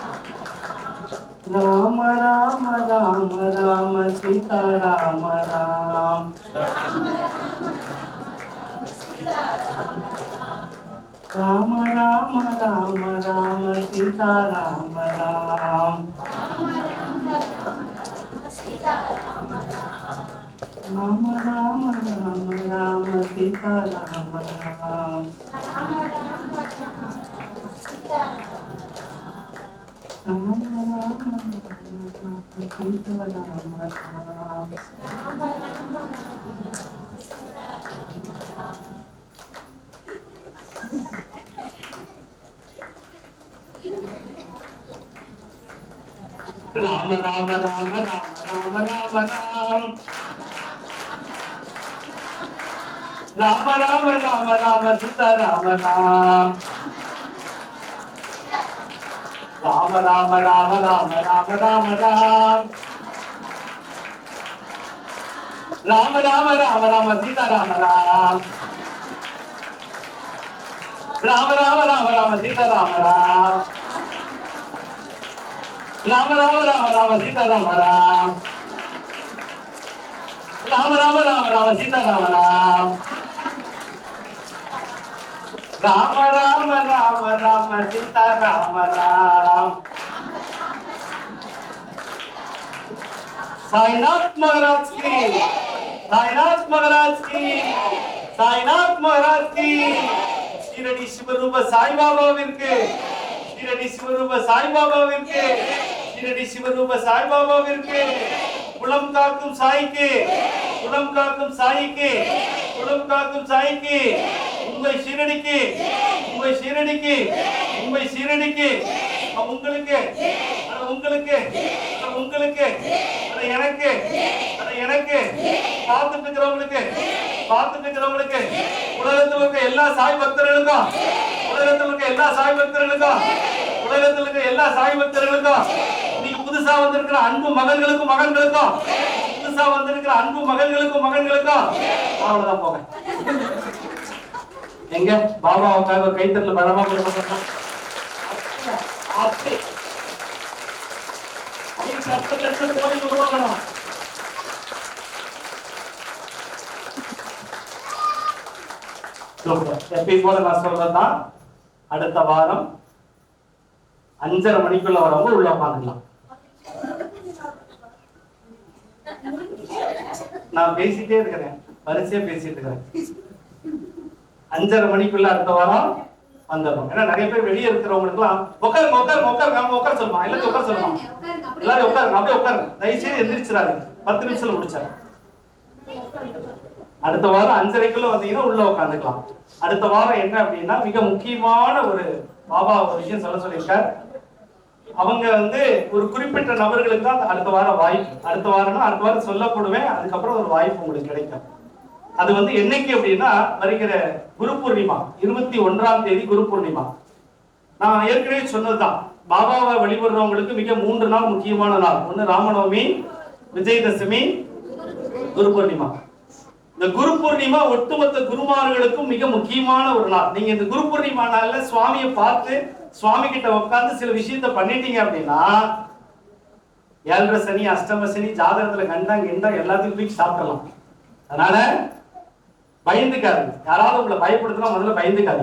ராம ராம் ராம ராம ராம ராம சீதா ராம ராம் ராம ராம ராம ராம சீதா ராம ராம் ராம ராம ராம ராம சீதா ராம ராம் ராம ராம ராம ராம ராம ராம ராம ராம ராம ராம சீதா ராம ராம் ராம ராம ராம ராம ராம ராம ராம் ராம ராம ராம ராம சீதா ராம ராம் ராம ராம ராம ராம சீதா ராம ராம் ராம ராம ராம ராம சீதா ராம ராம் ராம ராம ராம ராம சீதா ராம ராம் ராம ராம ராம ராம சீதா ராம ராம் சாய்நாத் மகாராஜ் की साईनाथ महाराज की साईनाथ महाराज की ஷீரடி சிவரூப சாய்பாபாவிற்கு ஷீரடி சிவரூப சாய்பாபாவிற்கு ஷீரடி சிவரூப சாய்பாபாவிற்கு குலம் காக்கும் சாய்க்கு குலம் காக்கும் சாய்க்கு குலம் காக்கும் சாய்க்கு உங்கள் ஷீரடிக்கு உங்கள் ஷீரடிக்கு உங்கள் ஷீரடிக்கு உங்களுக்கு உங்களுக்கு உங்களுக்கு எனக்கு எனக்கு பார்த்துட்டு இருக்கிறவங்களுக்கு உலகத்தில் இருக்க எல்லா சாய் பக்தர்களுக்கும் உலகத்தில் இருக்க எல்லா சாய் பக்தர்களுக்கும் உலகத்தில் இருக்க எல்லா சாய் பக்தர்களுக்கும் இன்னைக்கு புதுசா வந்திருக்கிற அன்பு மகன்களுக்கும் மகன்களுக்கும் புதுசா வந்திருக்கிற அன்பு மகன்களுக்கும் மகன்களுக்கும் அவ்வளவுதான் போக எங்க பாபாவுக்காக கைத்தறல பழமா கொடுக்க உருவாக்கணும். எப்பயும் போல நான் சொல்றதுதான், அடுத்த வாரம் 5:30 மணிக்குள்ள வரவங்க உள்ள உட்காந்துக்கலாம். நான் பேசிட்டே இருக்கிறேன், வரிசையா பேசிட்டு இருக்கிறேன். 5:30 மணிக்குள்ள அடுத்த வாரம் வந்துடும். ஏன்னா நிறைய பேர் வெளியே இருக்கிறவங்களுக்கு எல்லாம் உட்காருங்க உட்காருங்க உட்காருங்க உட்கார சொல்லுமா, எல்லாத்தையும் உட்கார சொல்லுமா, எல்லாரும் உட்காருங்க, அப்படியே உட்காருங்க, தயவுசெய்து எந்திரிச்சிடாது. 10 நிமிஷத்துல முடிச்சாரு. அடுத்த வாரம் 5:30க்குள்ள வந்தீங்கன்னா உள்ள உட்காந்துக்கலாம். அடுத்த வாரம் என்ன அப்படின்னா, மிக முக்கியமான ஒரு பாபா ஒரு விஷயம் சொல்ல சொல்லியிருக்கார். அவங்க ஒரு குறிப்பிட்ட நபர்களுக்கு தான் அடுத்த வாரம் வாய்ப்பு. அடுத்த வாரம் சொல்லப்படுவேன், அதுக்கப்புறம் ஒரு வாய்ப்பு உங்களுக்கு கிடைக்கும். அது என்னைக்கு அப்படின்னா, வருகிற குரு பூர்ணிமா 21ஆம் தேதி குரு பூர்ணிமா. நான் ஏற்கனவே சொன்னதுதான், பாபாவை வழிபடுறவங்களுக்கு மிக 3 நாள் முக்கியமான நாள். ஒண்ணு ராமநவமி, விஜயதசமி, குரு பூர்ணிமா. இந்த குரு பூர்ணிமா ஒட்டுமொத்த குருமார்களுக்கும் மிக முக்கியமான ஒரு நாள். நீங்க இந்த குரு பூர்ணிமா நாள்ல சுவாமியை பார்த்து சுவாமி கிட்ட உட்கார்ந்து சில விஷயத்த பண்ணிட்டீங்க அப்படின்னா, 7:30 சனி, அஷ்டம சனி, ஜாதகத்துல கண்டாங்க எல்லாத்தையும் தூக்கி சாப்பிடலாம். அதனால பயந்துக்காது. யாராவது உங்களை பயப்படுத்தினா முதல்ல பயந்துக்காது.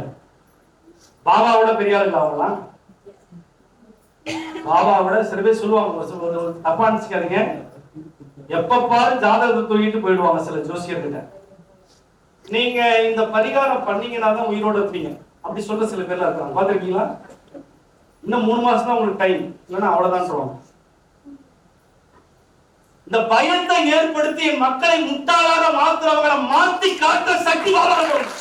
பாபாவோட பெரிய ஆளுங்க அவங்கலாம். பாபாவோட சில பேர் சொல்லுவாங்க, தப்பா நினைச்சுக்காதீங்க, எப்ப பாரு ஜாதகத்தை தூக்கிட்டு போயிடுவாங்க சில ஜோசியர்கிட்ட. நீங்க இந்த பரிகாரம் பண்ணீங்கன்னா தான் உயிரோட இருப்பீங்க அப்படி சொல்ற சில பேர்ல இருக்காங்க. பாத்திருக்கீங்களா? இன்னும் 3 மாசம் தான் உங்களுக்கு டைம், இல்லைன்னா அவ்வளவுதான் சொல்லுவாங்க. இந்த பயத்தை ஏற்படுத்தி மக்களை முட்டாளாக மாத்துறவங்களை மாத்தி காட்ட சக்தி பாபாவுக்கு.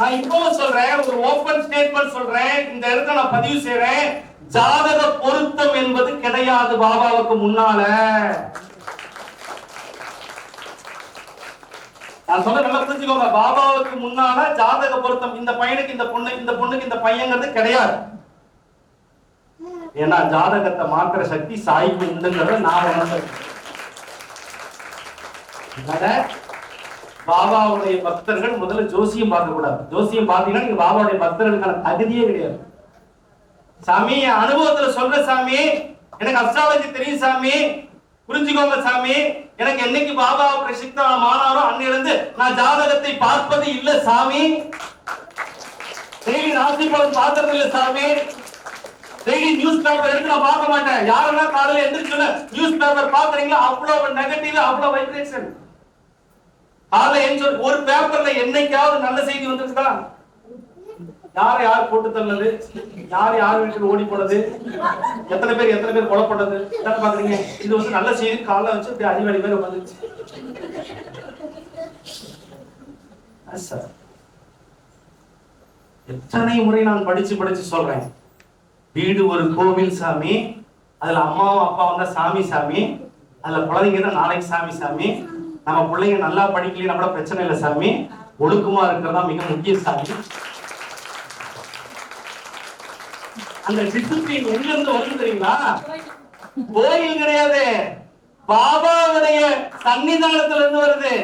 நான் இப்பவும் சொல்றேன், ஒரு ஓபன் ஸ்டேட்மெண்ட் சொல்றேன், இந்த இடத்துல நான் பதிவு செய்றேன். ஜாதக பொருத்தம் என்பது கிடையாது பாபாவுக்கு முன்னால. நான் சொல்ல நல்லா புரிஞ்சுக்கோங்க, பாபாவுக்கு முன்னால ஜாதக பொருத்தம் இந்த பையனுக்கு இந்த பொண்ணு, இந்த பொண்ணுக்கு இந்த பையங்கிறது கிடையாது. ஏன்னா ஜாதகத்தை மாத்திர சக்தி சாய்க்கு உண்டுங்கிறத நான் உணர்ந்தேன். பாபாவுடைய பக்தர்கள் முதல்ல ஜோசியம் பார்க்க கூடாது. ஜோசியம் பார்த்தீங்கன்னா நீங்க பாபாவுடைய பக்தர்களுக்கான தகுதியே கிடையாது. சாமி அனுபவத்துல சொல்ற சாமி, எனக்கு அஸ்ட்ராலஜி தெரியும் சாமி, புரிஞ்சுக்கோங்க சாமி, எனக்கு என்னைக்கு பாபா பிரசித்த மானாரோ அன்னிலிருந்து நான் ஜாதகத்தை பார்ப்பது இல்ல சாமி, டெய்லி ராசி பலன் பார்க்கறது இல்ல சாமி, டெய்லி நியூஸ் பேப்பர் எடுத்து நான் பார்க்க மாட்டேன். யாரெல்லாம் காலையில எந்திரிச்சு நியூஸ் பேப்பர் பாக்குறீங்களா, அவ்வளவு நெகட்டிவ், அவ்வளவு வைப்ரேஷன். காலைல எழுந்து ஒரு பேப்பர்ல என்னைக்காவது நல்ல செய்தி வந்திருக்குதா? யார் போட்டு தள்ளது, யார் வீட்டுக்கு ஓடி போனது, எத்தனை பேர் கொலை பண்ணது பாக்குறீங்க. இது வந்து நல்ல செய்தி. காலைல வச்சு இப்படி அடிவாடி பேர் வந்துச்சு. எத்தனை முறை நான் படிச்சு சொல்றேன், வீடு ஒரு கோவில் சாமி, அதுல அம்மாவும் அப்பாவும் தான் சாமி சாமி, அதுல குழந்தைங்க தான் நாளைக்கு சாமி, நம்ம பிள்ளைங்க நல்லா படிக்கலையே நம்மள பிரச்சனை இல்லை சாமி, ஒழுக்கமா இருக்கிறதா மிக முக்கிய சாமி. அந்த டிசிப்ளின் எங்க இருந்து வருது தெரியுங்களா? கோயில் கிடையாது, பாபாவுடைய சன்னிதானத்துல இருந்து வருது.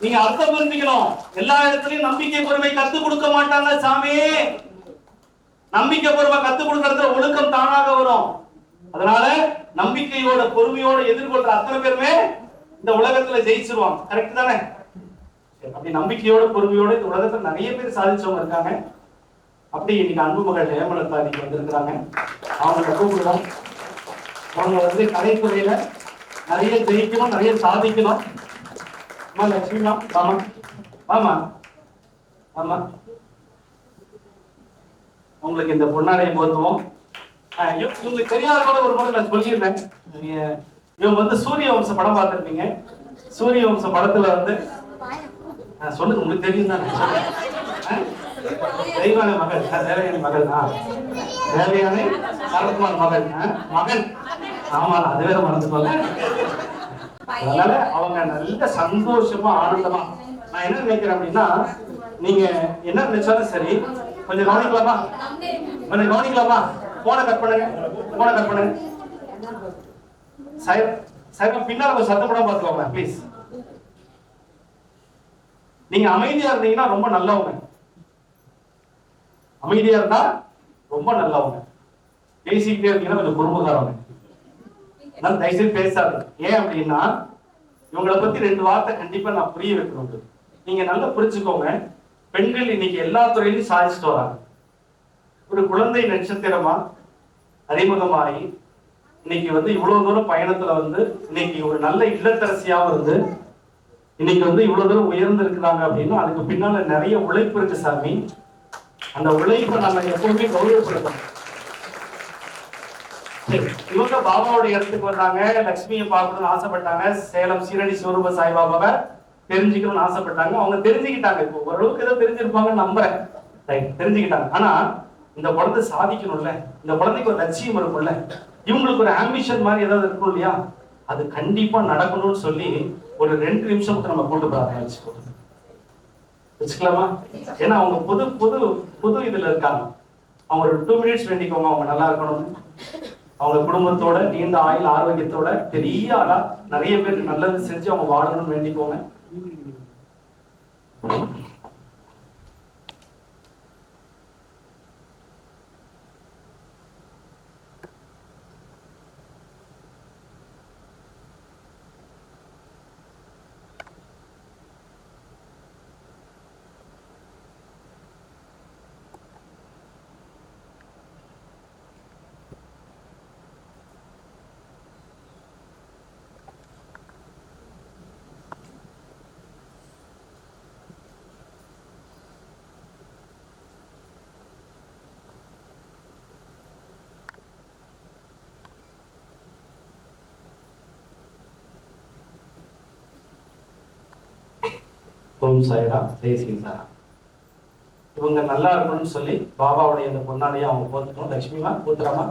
நீங்க அர்த்தம் புரிஞ்சுக்கணும். எல்லா இடத்துலயும் நம்பிக்கை பொறுமை கத்துக் கொடுக்க மாட்டாங்க சாமி. நம்பிக்கை பொறுமை கத்துக் கொடுக்கறதுல ஒழுக்கம் தானாக வரும். அதனால நம்பிக்கையோட பொறுமையோட எதிர்கொள்ற அத்தனை பேருமே இந்த உலகத்துல ஜெயிச்சிருவாங்க. கரெக்ட் தானே? அப்படி நம்பிக்கையோட பொறுமையோட இந்த உலகத்துல நிறைய பேர் சாதிச்சவங்க இருக்காங்க. அப்படி இன்னைக்கு அன்பு மகள் ஹேமலதா இன்னைக்கு வந்திருக்கிறாங்க. அவங்களை கூப்பிடுவோம். அவங்க வந்து கலைத்துறையில நிறைய ஜெயிக்கணும், நிறைய சாதிக்கணும். லட்சுமிமா ஆமா ஆமா ஆமா உங்களுக்கு இந்த பொன்னாடைய போதுவோம். இவங்களுக்கு தெரியாத கூட ஒரு முறை நான் சொல்லியிருந்தேன். இவங்க வந்து சூரிய வம்ச படம் பார்த்திருப்பீங்க. சூரிய வம்ச படத்துல வந்து சொல்லுங்க, உங்களுக்கு தெரியும் தானே? தெய்வான மகள், தேவயானி மகள் தான். தேவயானி சரத்குமார் மகன். ஆமா, அது வேற மறந்துக்கோங்க. அதனால அவங்க நல்ல சந்தோஷமா ஆனந்தமா. நான் என்ன நினைக்கிறேன் அப்படின்னா, நீங்க என்ன நினைச்சாலும் சரி, கொஞ்சம் கவனிக்கலாமா? போனை கட் பண்ணுங்க. பின்னால கொஞ்சம் சத்தம் கூட பார்த்துக்கோங்க ப்ளீஸ். நீங்க அமைதியா இருந்தீங்கன்னா ரொம்ப நல்லவங்க. அமைதியா இருந்தா ரொம்ப நல்லவங்க. பேசிக்கிட்டே இருந்தீங்கன்னா கொஞ்சம் குறும்புகாரவங்க. தயவுசெய்து பேசாது. ஏன் அப்படின்னா, இவங்களை பத்தி 2 வார்த்தை கண்டிப்பா நான் புரிய வைக்கணும். நீங்க நல்லா புரிஞ்சுக்கோங்க. பெண்கள் இன்னைக்கு எல்லா துறையிலும் சாதிச்சுட்டு வராங்க. ஒரு குழந்தை நட்சத்திரமா அறிமுகமாகி இன்னைக்கு வந்து இவ்வளவு தூரம் பயணத்துல வந்து இன்னைக்கு ஒரு நல்ல இல்லத்தரசியாவும் இருந்து இன்னைக்கு வந்து இவ்வளவு தூரம் உயர்ந்து இருக்கிறாங்க அப்படின்னா அதுக்கு பின்னால நிறைய உழைப்பு இருக்கு சாமி. அந்த உழைப்பை நம்ம எப்பவுமே கௌரவப்படுத்தணும். இவங்க பாபாவுடைய இடத்துக்கு வந்தாங்க, லட்சுமியை பார்க்கணும்னு ஆசைப்பட்டாங்க, சேலம் சீரடி சிவரூப சாய்பாபாவை தெரிஞ்சுக்கணும்னு ஆசைப்பட்டாங்க. அவங்க தெரிஞ்சுக்கிட்டாங்க. இப்போ ஓரளவுக்கு ஏதோ தெரிஞ்சிருப்பாங்கன்னு நம்புறேன். தெரிஞ்சுக்கிட்டாங்க. ஆனா இந்த குழந்தை சாதிக்கணும்ல, இந்த குழந்தைக்கு ஒரு லட்சியம் இருக்கும்ல, இவங்களுக்கு ஒரு ஆம்பிஷன் மாதிரி ஏதாவது இருக்கும் இல்லையா, அது கண்டிப்பா நடக்கணும்னு சொல்லி ஒரு 2 நிமிஷம் நம்ம கூட்டு பிரார்த்தனை வச்சுக்கலாமா? ஏன்னா அவங்க புது இதுல இருக்காங்க. அவங்க ஒரு 2 மினிட்ஸ் வேண்டிக்கோங்க. அவங்க நல்லா இருக்கணும், அவங்க குடும்பத்தோட நீண்ட ஆயுள் ஆரோக்கியத்தோட பெரிய ஆளா நிறைய பேருக்கு நல்லது செஞ்சு அவங்க வாழணும்னு வேண்டிக்கோங்க. ஓம் சாய்ராம், ஜெய் சீதாராம். இவங்க நல்லா இருக்கணும்னு சொல்லி பாபாவுடைய இந்த பொன்னாலையும் அவங்க போத்துட்டோம். லட்சுமிமா பூத்துராமா.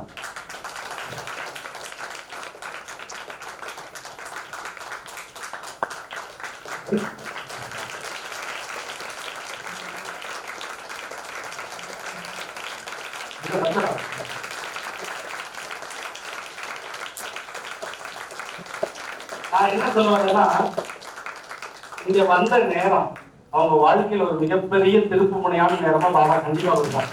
நான் என்ன சொல்லுவாங்கன்னா, இங்க வந்த நேரம் அவங்க வாழ்க்கையில் ஒரு மிகப்பெரிய திருப்பு முனையான நேரமா பாபா கண்டிப்பா கொடுத்தாங்க.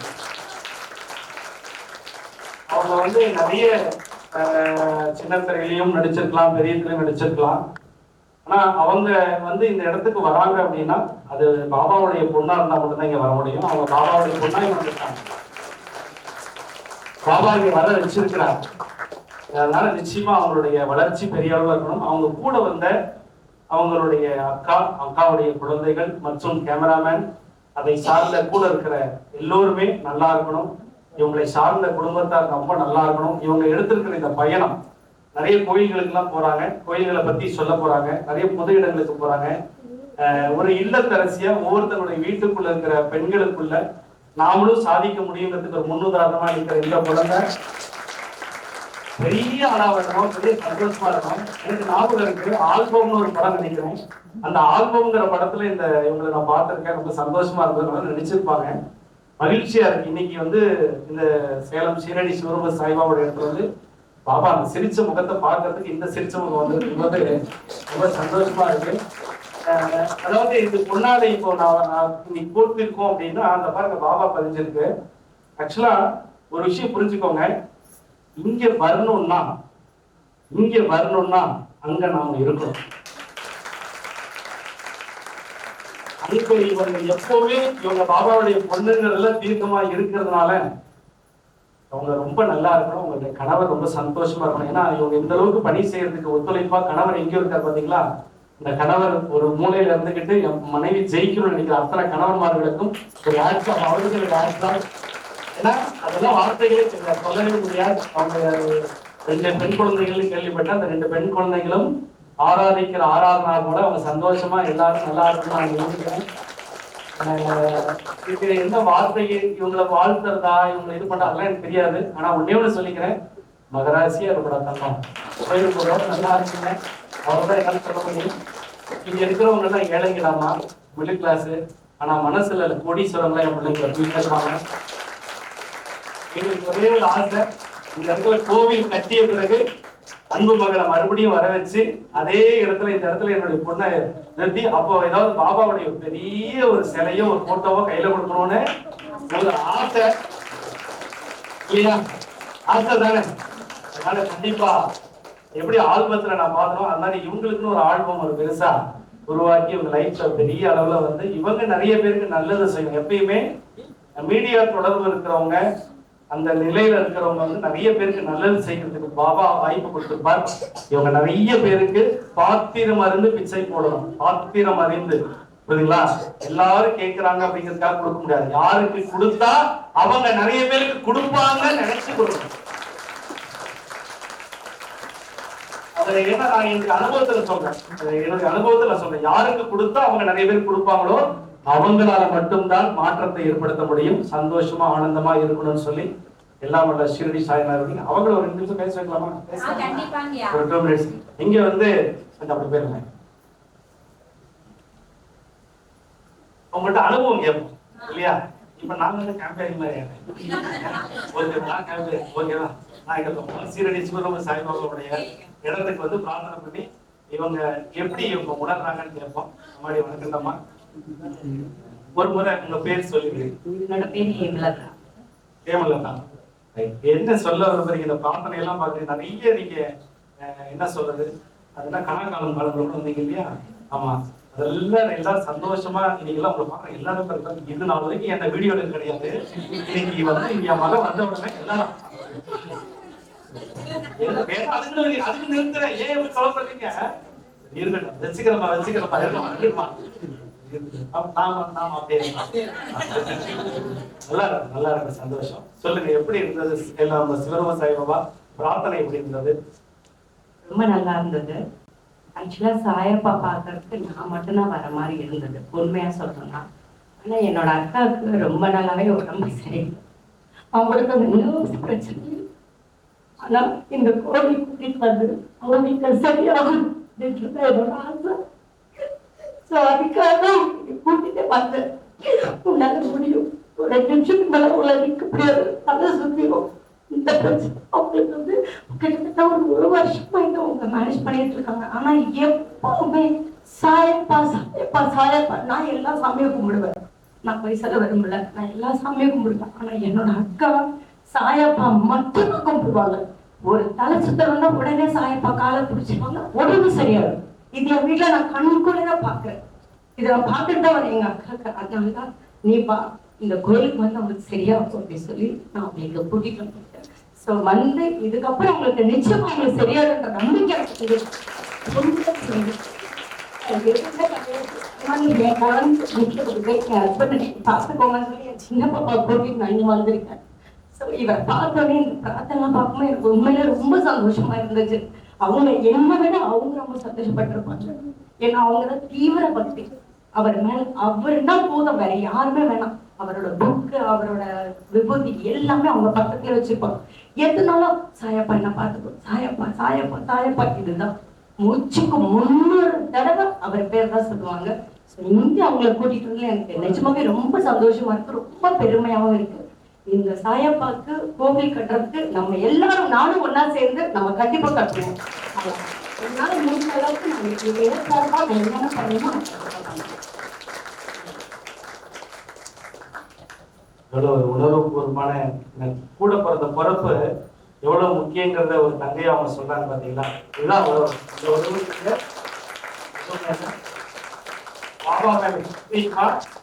அவங்க வந்து நிறைய சின்ன திரையிலையும் நடிச்சிருக்கலாம், பெரிய திரையும் நடிச்சிருக்கலாம். ஆனா அவங்க வந்து இந்த இடத்துக்கு வராங்க அப்படின்னா அது பாபாவுடைய பொண்ணா இருந்தா மட்டும்தான் இங்க வர முடியும். அவங்க பாபாவுடைய பொண்ணா இங்க வந்துருக்காங்க. பாபா இங்க வர வச்சிருக்கிறாங்க. அதனால நிச்சயமா அவங்களுடைய வளர்ச்சி பெரிய அளவு இருக்கணும். அவங்க கூட வந்த அவங்களுடைய அக்காவுடைய குழந்தைகள் மற்றும் கேமராமேன், அதை சார்ந்த கூட இருக்கிற எல்லோருமே நல்லா இருக்கணும். இவங்களை சார்ந்த குடும்பத்தார் ரொம்ப நல்லா இருக்கணும். இவங்க எடுத்திருக்கிற இந்த பயணம் நிறைய கோயில்களுக்கு எல்லாம் போறாங்க, கோயில்களை பத்தி சொல்ல போறாங்க, நிறைய பொது இடங்களுக்கு போறாங்க. ஒரு இல்லத்தரசியா ஒவ்வொருத்தருடைய வீட்டுக்குள்ள இருக்கிற பெண்களுக்குள்ள நாமளும் சாதிக்க முடியுங்கிறதுக்கு ஒரு முன்னுதாரணமா இருக்கிற இந்த குழந்தை பெரிய ஆளா வரணும், பெரிய சந்தோஷமா இருக்கணும். எனக்கு ஞாபகம் இருக்கு, ஆல்பம்னு ஒரு படம் நினைக்கிறேன். அந்த ஆல்பம்ங்கிற படத்துல இந்த இவங்களை நான் பார்த்திருக்கேன். ரொம்ப சந்தோஷமா இருந்தது நினைச்சிருப்பாங்க. மகிழ்ச்சியா இருக்கு. இன்னைக்கு வந்து இந்த சேலம் சீரடி சிவரூப சாய்பாவோட இடத்துல வந்து பாபா அந்த சிரிச்ச முகத்தை பார்க்கறதுக்கு இந்த சிரிச்ச முகம் வந்து ரொம்ப சந்தோஷமா இருக்கு. அதாவது இது முன்னாடி இப்போ நான் இன்னைக்கு போட்டிருக்கோம் அப்படின்னா அந்த பாருங்க பாபா பதிஞ்சிருக்கு. ஆக்சுவலா ஒரு விஷயம் புரிஞ்சுக்கோங்க, இங்க வரணும்னா அங்க நாம இருக்கணும். அங்க இவங்க எப்பவுமே இவங்க பாபாவுடைய பொண்ணுங்கிறதுல தீர்க்கமா இருக்கிறதுனால அவங்க ரொம்ப நல்லா இருக்கணும். உங்களுடைய கணவர் ரொம்ப சந்தோஷமா இருக்கணும். ஏன்னா இவங்க இந்த அளவுக்கு பணி செய்யறதுக்கு ஒத்துழைப்பா கணவர் எங்கேயும் இருக்காரு பாத்தீங்களா? இந்த கணவர் ஒரு மூலையில இருந்துகிட்டு என் மனைவி ஜெயிக்கணும்னு நினைக்கிற அத்தனை கணவன்மார்களுக்கும் ஒரு ஆட்டம், அவர்களுக்கு ஒரு ஆட்டம். ஏன்னா அதெல்லாம் வார்த்தைகளே சொல்லவே முடியாது. அவங்க 2 பெண் குழந்தைகள் கேள்விப்பட்ட அந்த 2 பெண் குழந்தைகளும் ஆராதிக்கிற ஆராதனா கூட அவங்க சந்தோஷமா எல்லாரும் நல்லா இருக்கணும் நான் நினைக்கிறேன். இதுக்கு எந்த வார்த்தையை இவங்களை வாழ்த்துறதா இவங்களை இது பண்றதெல்லாம் எனக்கு தெரியாது. ஆனா ஒன்னே ஒண்ணு சொல்லிக்கிறேன், மகராசியா இருக்கக்கூடாது தங்கம் கோயிலுக்கு நல்லா இருக்குங்க. அவர்தான் என்ன சொல்ல முடியும். இங்க இருக்கிறவங்க எல்லாம் ஏழைங்களாமா, மிடில் கிளாஸ். ஆனா மனசுல கோடீஸ்வரம்லாம் என் பிள்ளைங்க பேசுவாங்க. எங்களுக்கு ஒரே ஒரு ஆசை, இந்த இடத்துல கோவில் கட்டிய பிறகு அன்பு மகளை மறுபடியும் வர வச்சு அதே இடத்துல இந்த இடத்துல என்னுடைய பொண்ணை நிறுத்தி அப்போ ஏதாவது பாபாவுடைய பெரிய ஒரு சிலையோ ஒரு போட்டோவோ கையில கொடுக்கணும்னு ஒரு ஆசை இல்லையா? ஆசை தானே. அதனால கண்டிப்பா எப்படி ஆல்பத்துல நான் பார்த்தோம் அது மாதிரி இவங்களுக்குன்னு ஒரு ஆல்பம் ஒரு பெருசா உருவாக்கி இவங்க லைஃப்ல பெரிய அளவுல வந்து இவங்க நிறைய பேருக்கு நல்லது செய்யணும். எப்பயுமே மீடியா தொடர்பு இருக்கிறவங்க அந்த நிலையில இருக்கிறவங்க வந்து நிறைய பேருக்கு நல்லது செய்யறதுக்கு பாபா வாய்ப்பு கொடுத்திருப்பார். இவங்க நிறைய பேருக்கு பாத்திரம் அறிந்து பிச்சை போடணும். பாத்திரம் அறிந்து, புரியுதுங்களா? எல்லாரும் கேட்கிறாங்க அப்படிங்கிறதுக்காக கொடுக்க முடியாது. யாருக்கு கொடுத்தா அவங்க நிறைய பேருக்கு கொடுப்பாங்க நினைச்சு கொடுக்கணும். அதை என்ன நான் எனக்கு அனுபவத்துல சொல்றேன், என்னுடைய அனுபவத்துல சொல்றேன். யாருக்கு கொடுத்தா அவங்க நிறைய பேர் கொடுப்பாங்களோ அவங்களால மட்டும்தான் மாற்றத்தை ஏற்படுத்த முடியும். சந்தோஷமா ஆனந்தமா இருக்கணும்னு சொல்லி எல்லாம் வல்ல ஷிரடி சாய்நாதர் அவங்கள ஒரு 2 நிமிஷம் பேச வைக்கலாமா? ஒரு 2 minutes. இங்க வந்து கொஞ்சம் அப்படி பேருங்க, உங்கள்கிட்ட அனுபவம் கேட்போம் இல்லையா? இப்ப நாங்க வந்து கேம்பெயின் மாதிரி ஓகேவா? நான் கேட்போம் சீரடி சிவரூப சாய்பாபாவுடைய இடத்துக்கு வந்து பிரார்த்தனை பண்ணி இவங்க எப்படி இவங்க உணர்றாங்கன்னு கேட்போம். அம்மாடி வணக்கம்மா. ஒரு முறை உங்க பேர் சொல்லுங்க. என்னோட பேர் ஹேமலதா. ஹேமலதா, என்ன சொல்ல விரும்புறீங்க? இந்த பிரார்த்தனை எல்லாம் பாக்குறீங்க, நிறைய நீங்க என்ன சொல்றது, அதெல்லாம் கணக்காலம் காலம் வந்தீங்க இல்லையா? ஆமா, அதெல்லாம் எல்லாரும் சந்தோஷமா இன்னைக்கு எல்லாம் உங்களை பாக்குற எல்லாரும் இது நாள் வரைக்கும் எந்த வீடியோல கிடையாது. இன்னைக்கு வந்து என் மகன் வந்த உடனே எல்லாரும் அதுக்கு நிறுத்துறேன். ஏன் எப்படி சொல்ல சொல்றீங்க? இருக்கட்டும், வச்சுக்கிறப்பா இருக்கமா நல்லா இருக்கு, சந்தோஷம். சொல்லுங்க, எப்படி இருந்தது எல்லாம் சிவரூப சாய்பாபா பிரார்த்தனை எப்படி இருந்தது? ரொம்ப நல்லா இருந்தது. ஆக்சுவலா சாயப்பா பார்க்கறதுக்கு நான் மட்டும்தான் வர மாதிரி இருந்தது, உண்மையா சொல்லணும்னா. ஆனா என்னோட அக்காவுக்கு ரொம்ப நாளாவே உடம்பு சரியில்லை. அவங்களுக்கு அந்த நர்வ்ஸ் பிரச்சனை. ஆனா இந்த கோவில் கூட்டிட்டு வந்து அவங்களுக்கு சரியாகும் என்னோட ஆசை. அதுக்காக கூட்டிட்டு வந்தேன். உன்னால முடியும், ஒரு 2 நிமிஷத்துக்கு மேல உள்ள நிற்க முடியாது, தலை சுத்திரும். இந்த பிரச்சனை அவங்களுக்கு வந்து கிட்டத்தட்ட ஒரு வருஷமா இங்க அவங்க மேனேஜ் பண்ணிட்டு இருக்காங்க. ஆனா எப்பவுமே சாயப்பா சாயப்பா சாயப்பா. நான் எல்லா சாமியும் கும்பிடுவேன், நான் போய் சொல்ல விரும்பல, நான் எல்லா சாமியும் கும்பிடுவேன். ஆனா என்னோட அக்கா சாயப்பா மட்டும் கும்பிடுவாங்க. ஒரு தலை சுத்தம் வந்தா உடனே சாயப்பா காலை பிடிச்சிருவாங்க, உடனே சரியாகும். இது என் வீட்டுல நான் கண்ணுக்குள்ளே தான் பாக்குறேன். இதை நான் பார்த்துட்டு தான் வரேன் எங்க அக்காவுக்கு. அதனாலதான் நீ பா இந்த கோயிலுக்கு வந்து அவங்களுக்கு சரியாகும் அப்படின்னு சொல்லி நான் அவங்களுக்கு கூட்டிட்டு வந்துட்டேன். ஸோ வந்து இதுக்கப்புறம் அவங்களுக்கு நிச்சயமா அவங்களுக்கு சரியாகுன்ற நம்பிக்கை என் குழந்தை வீட்டுல கொண்டு போய் என் ஹஸ்பண்ட் பார்த்துக்கோங்கன்னு சொல்லி என் சின்ன பாப்பா கூட்டிட்டு நான் இங்க வந்திருக்கேன். ஸோ இவரை பார்த்தோன்னே இந்த பிரார்த்தனை பார்க்கும்போது எனக்கு உண்மையில ரொம்ப சந்தோஷமா இருந்துச்சு. அவங்க என்னை விட அவங்க ரொம்ப சந்தோஷப்பட்டிருப்பாங்க. ஏன்னா அவங்க தான் தீவிர பக்தி. அவர் மேல அவர்னா போதும், வேற யாருமே வேணாம். அவரோட புக்கு, அவரோட விபூதி எல்லாமே அவங்க பக்கத்துல வச்சிருப்பாங்க. எதுனாலும் சாயப்பா என்ன பார்த்துக்கோ, சாயப்பா சாயப்பா சாயப்பா, இதுதான் மூச்சுக்கு 300 தடவை அவர் பேர் தான் சொல்லுவாங்க. இங்க அவங்களை கூட்டிட்டு வந்து எனக்கு நிஜமாவே ரொம்ப சந்தோஷமா இருக்கு, ரொம்ப பெருமையாவும் இருக்கு. இந்த சாயப்பாக்கு கோவில் கட்டுறதுக்கு நம்ம எல்லாரும் நானும் ஒன்னா சேர்ந்து நம்ம கண்டிப்பா கட்டுவோம். என்னால முடிஞ்ச அளவுக்கு நம்ம ஏற்பாடுதான் என்னென்ன பண்ணணுமோ எவ்வளவு ஒரு உணர்வுபூர்வமான கூட பிறந்த பிறப்பு எவ்வளவு முக்கியங்கிறத ஒரு தங்கையை அவங்க சொல்றாங்க பாத்தீங்களா. இதுதான்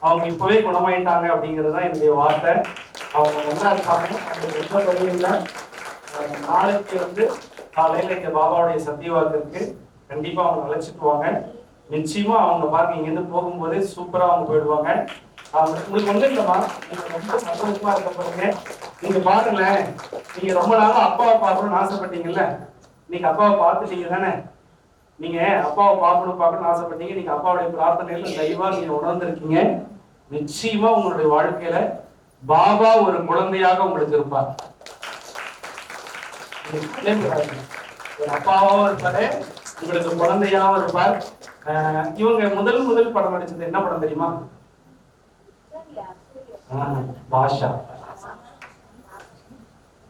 அவங்க இப்பவே குணமாயிட்டாங்க அப்படிங்கிறது என்னுடைய வார்த்தை. அவங்க என்ன இருப்பாங்க அந்த வழியில நாளைக்கு காலையில இந்த பாபாவுடைய சத்தியவாக்கு இருக்கு, கண்டிப்பா அவங்க அழைச்சிட்டு வாங்க. நிச்சயமா அவங்க பாருங்க இங்கிருந்து போகும்போதே சூப்பரா அவங்க போயிடுவாங்க. உங்களுக்கு ஒன்றும் இல்லைம்மா, நீங்க ரொம்ப சந்தோஷமா இருக்க போறீங்க. நீங்க பாருங்களேன், நீங்க ரொம்ப நாளா அப்பாவை பார்க்கணும்னு ஆசைப்பட்டீங்கல்ல, நீங்க அப்பாவை பார்த்துட்டீங்க தானே. நீங்க அப்பாவை பார்க்கணும்னு ஆசைப்பட்டீங்க. நீங்க அப்பாவுடைய பிரார்த்தனையில தெய்வா நீங்க உணர்ந்திருக்கீங்க. நிச்சயமா உங்களுடைய வாழ்க்கையில பாபா ஒரு குழந்தையாக உங்களுக்கு இருப்பார். ஒரு அப்பாவாவும் இருப்பாரு, உங்களுக்கு குழந்தையாவும் இருப்பார். இவங்க முதல் படம் நடிச்சது என்ன படம் தெரியுமா? பாஷா.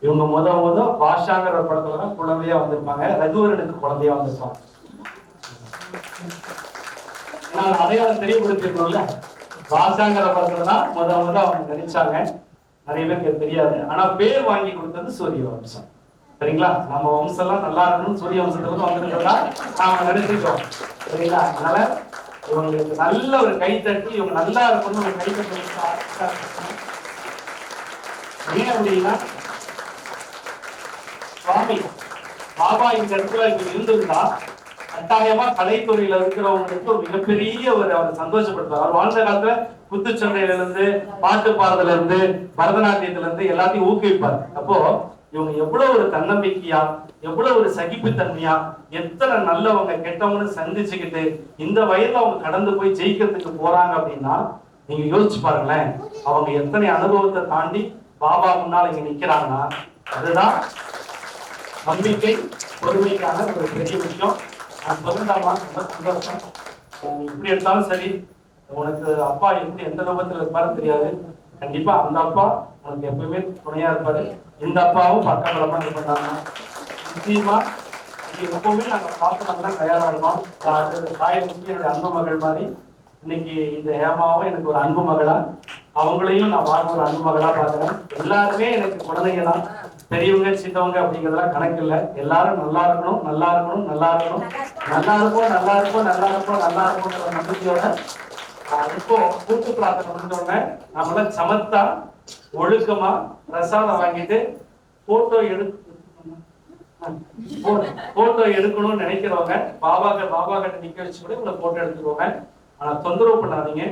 இவங்க முத பாஷாங்கிற படத்துலதான் குழந்தையா வந்திருப்பாங்க. ரகுவரனுக்கு குழந்தையா வந்திருப்பாங்க. அடையாளம் தெரியப்படுத்திருக்கோம்ல, பாஷாங்கிற படத்துலதான் முத அவங்க நடிச்சாங்க. நிறைய பேருக்கு தெரியாது. ஆனா பேர் வாங்கி கொடுத்தது சூரிய வம்சம். சரிங்களா? நம்ம வம்சம் எல்லாம் நல்லா இருக்கணும், சூரிய வம்சத்துல வந்திருக்கிறதா நாம நினைச்சிருக்கோம். சரிங்களா? அதனால இவங்களுக்கு நல்ல ஒரு கை தட்டி, இவங்க நல்லா இருக்கணும் ஒரு கை தட்டி. ஏன் அப்படின்னா சுவாமி பாபா இந்த இடத்துல இங்க இருந்திருந்தா கட்டாயமா கலைத்துறையில இருக்கிறவங்களுக்கு ஒரு மிகப்பெரிய ஒரு அவர் சந்தோஷப்படுத்துவார். அவர் வாழ்ந்த காலத்துல குத்துச்சண்டையில இருந்து, பாட்டு பாடுறதுல இருந்து, பரதநாட்டியத்துல இருந்து எல்லாத்தையும் ஊக்குவிப்பார். அப்போ இவங்க எவ்வளவு ஒரு தன்னம்பிக்கையா, எவ்வளவு ஒரு சகிப்புத்தன்மையா, எத்தனை நல்லவங்க கெட்டவங்கன்னு சந்திச்சுக்கிட்டு இந்த வயதுல அவங்க கடந்து போய் ஜெயிக்கிறதுக்கு போறாங்க அப்படின்னா நீங்க யோசிச்சு பாருங்களேன். அவங்க எத்தனை அனுபவத்தை தாண்டி பாபா முன்னால் இங்க நிக்கிறாங்கன்னா அதுதான் நம்பிக்கை, பொறுமைக்கான ஒரு பெரிய விஷயம். நான் சொல்லிட்டாமா ரொம்ப சந்தோஷம். இப்படி எடுத்தாலும் சரி, உனக்கு அப்பா எப்படி எந்த ரூபத்துல இருப்பாரு தெரியாது. கண்டிப்பா அந்த அப்பா உனக்கு எப்பவுமே துணையா இருப்பாரு. இந்த அப்பாவும் பக்கபலமா இருப்பாங்க. நிச்சயமா எப்பவுமே நாங்க பார்க்கணும்னா தயாரா இருக்கோம். தாய் என்னுடைய அன்பு மகள் மாதிரி இன்னைக்கு இந்த ஹேமாவும் எனக்கு ஒரு அன்பு மகளா, அவங்களையும் நான் வாழ்ந்த ஒரு அன்பு மகளா பாக்குறேன். எல்லாருமே எனக்கு குழந்தைங்க தான். பெரியவங்க சின்னவங்க அப்படிங்கிறதுலாம் கணக்கு இல்லை. எல்லாரும் நல்லா இருக்கணும், நல்லா இருக்கணும், நல்லா இருக்கணும், நல்லா இருக்கும், நல்லா இருக்கும், நல்லா இருக்கும், நல்லா இருக்கும்ன்ற நம்பிக்கையோட இப்போ கூட்டு பிரார்த்தனை முடிஞ்சோடனே நம்மளாம் சமத்தா ஒழுக்கமா பிரசாதம் வாங்கிட்டு போட்டோ எடுக்கணும்னு நினைக்கிறவங்க பாபா கிட்ட நிக்க வச்சு கூட உங்களை போட்டோ எடுத்துக்கோங்க. ஆனா தொந்தரவு பண்ணாதீங்க,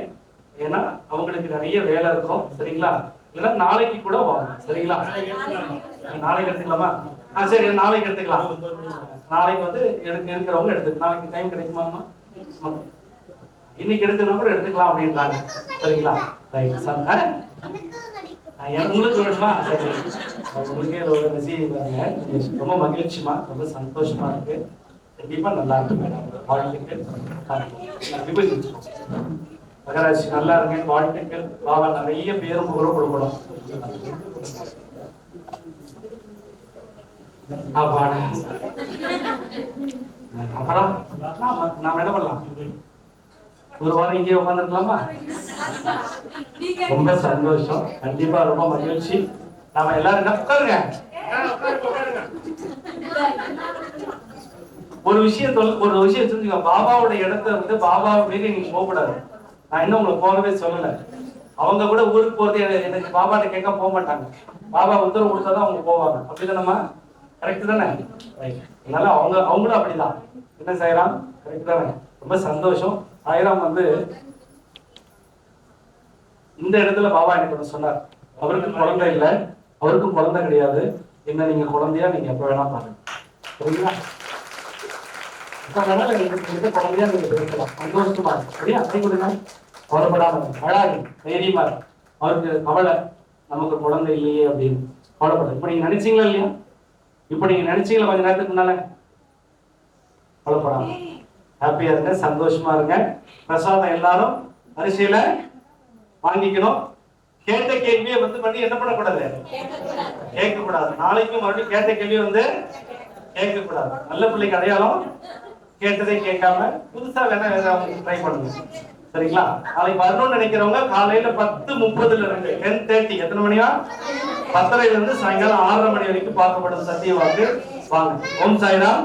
ஏன்னா அவங்களுக்கு நிறைய வேலை இருக்கும். சரிங்களா? இல்ல நாளைக்கு கூட வாங்க. சரிங்களா? நாளைக்கு எடுத்துக்கலாமா? சரி, நாளைக்கு எடுத்துக்கலாம். நாளைக்கு இருக்கிறவங்க எடுத்துக்கலாம். நாளைக்கு டைம் கிடைக்குமாமா? இன்னைக்கு எடுத்துனா கூட எடுத்துக்கலாம் அப்படின்றாங்க. சரிங்களா? உங்களுக்கு வேணுமா? சரி, உங்களுக்கே ஒரு மெசேஜ் பாருங்க. ரொம்ப மகிழ்ச்சிமா, ரொம்ப சந்தோஷமா இருக்கு. கண்டிப்பா நல்லா இருக்கு. வாழ்த்துக்கள். மகராஜ் நல்லா இருங்க, வாழ்த்துக்கள். பாபா நிறைய பேரும் புகழும் கொடுக்கணும். அப்புறம் நாம என்ன பண்ணலாம்? ஒரு வாரம் இங்கே உட்காந்துருக்கலாமா? ரொம்ப சந்தோஷம், கண்டிப்பா ரொம்ப மகிழ்ச்சி. நாம எல்லாரும் உட்காருங்க. ஒரு விஷயம் தெரிஞ்சுக்கோ, பாபாவோட இடத்த பாபாவை மீறி நீங்க போகக்கூடாது. நான் இன்னும் உங்களை போகவே சொல்லல. அவங்க கூட ஊருக்கு போறது எனக்கு பாபாட்ட கேட்க போக மாட்டாங்க. பாபா உத்தரவு கொடுத்தாதான் அவங்க போவாங்க. அப்படிதானம்மா? கரெக்ட் தானே? அதனால அவங்களும் அப்படிதான். என்ன செய்யலாம்? கரெக்ட் தானே? ரொம்ப சந்தோஷம். சாய்ராம் வந்து இந்த இடத்துல பாபா எனக்கு ஒன்று சொன்னார். அவருக்கு குழந்தை இல்லை, அவருக்கும் குழந்தை கிடையாது. என்ன நீங்க குழந்தையா நீங்க எப்ப வேணா பாருங்க, சரிங்களா? குழந்தையா நீங்க பேசலாம், சந்தோஷமா இருக்கு, சரியா? கை கொடுங்க, கவலைப்படாம, அழாது, தைரியமா இருக்கு. அவருக்கு கவலை நமக்கு குழந்தை இல்லையே அப்படின்னு கவலைப்பட. இப்ப நீங்க நினைச்சீங்களா இல்லையா? இப்ப நீங்க நினைச்சீங்களா கொஞ்ச நேரத்துக்கு முன்னால? கவலைப்படாம ஹாப்பியா இருங்க, சந்தோஷமா இருங்க. பிரசாதம் எல்லாரும் அரிசியில வாங்கிக்கணும். கேட்ட கேள்வியை வந்து பண்ணி என்ன பண்ணக்கூடாது, கேட்கக்கூடாது. நாளைக்கும் மறுபடியும் கேட்ட கேள்வி வந்து கேட்கக்கூடாது. நல்ல பிள்ளைக்கு அடையாளம் கேட்டதை கேட்காம புதுசா வேணா ட்ரை பண்ணுங்க, சரிங்களா? நாளைக்கு வரணும்னு நினைக்கிறவங்க காலையில 10:30 இருந்து 10:30, எத்தனை மணியா? 10:30 இருந்து சாயங்காலம் 6:30 மணி வரைக்கும் பார்க்கப்படும் சத்திய வாக்கு வாங்க. ஓம் சாய்ராம்,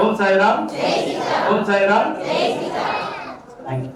ஓம் சாய்ராம், ஓம் சாய்ராம். தேங்க்யூ.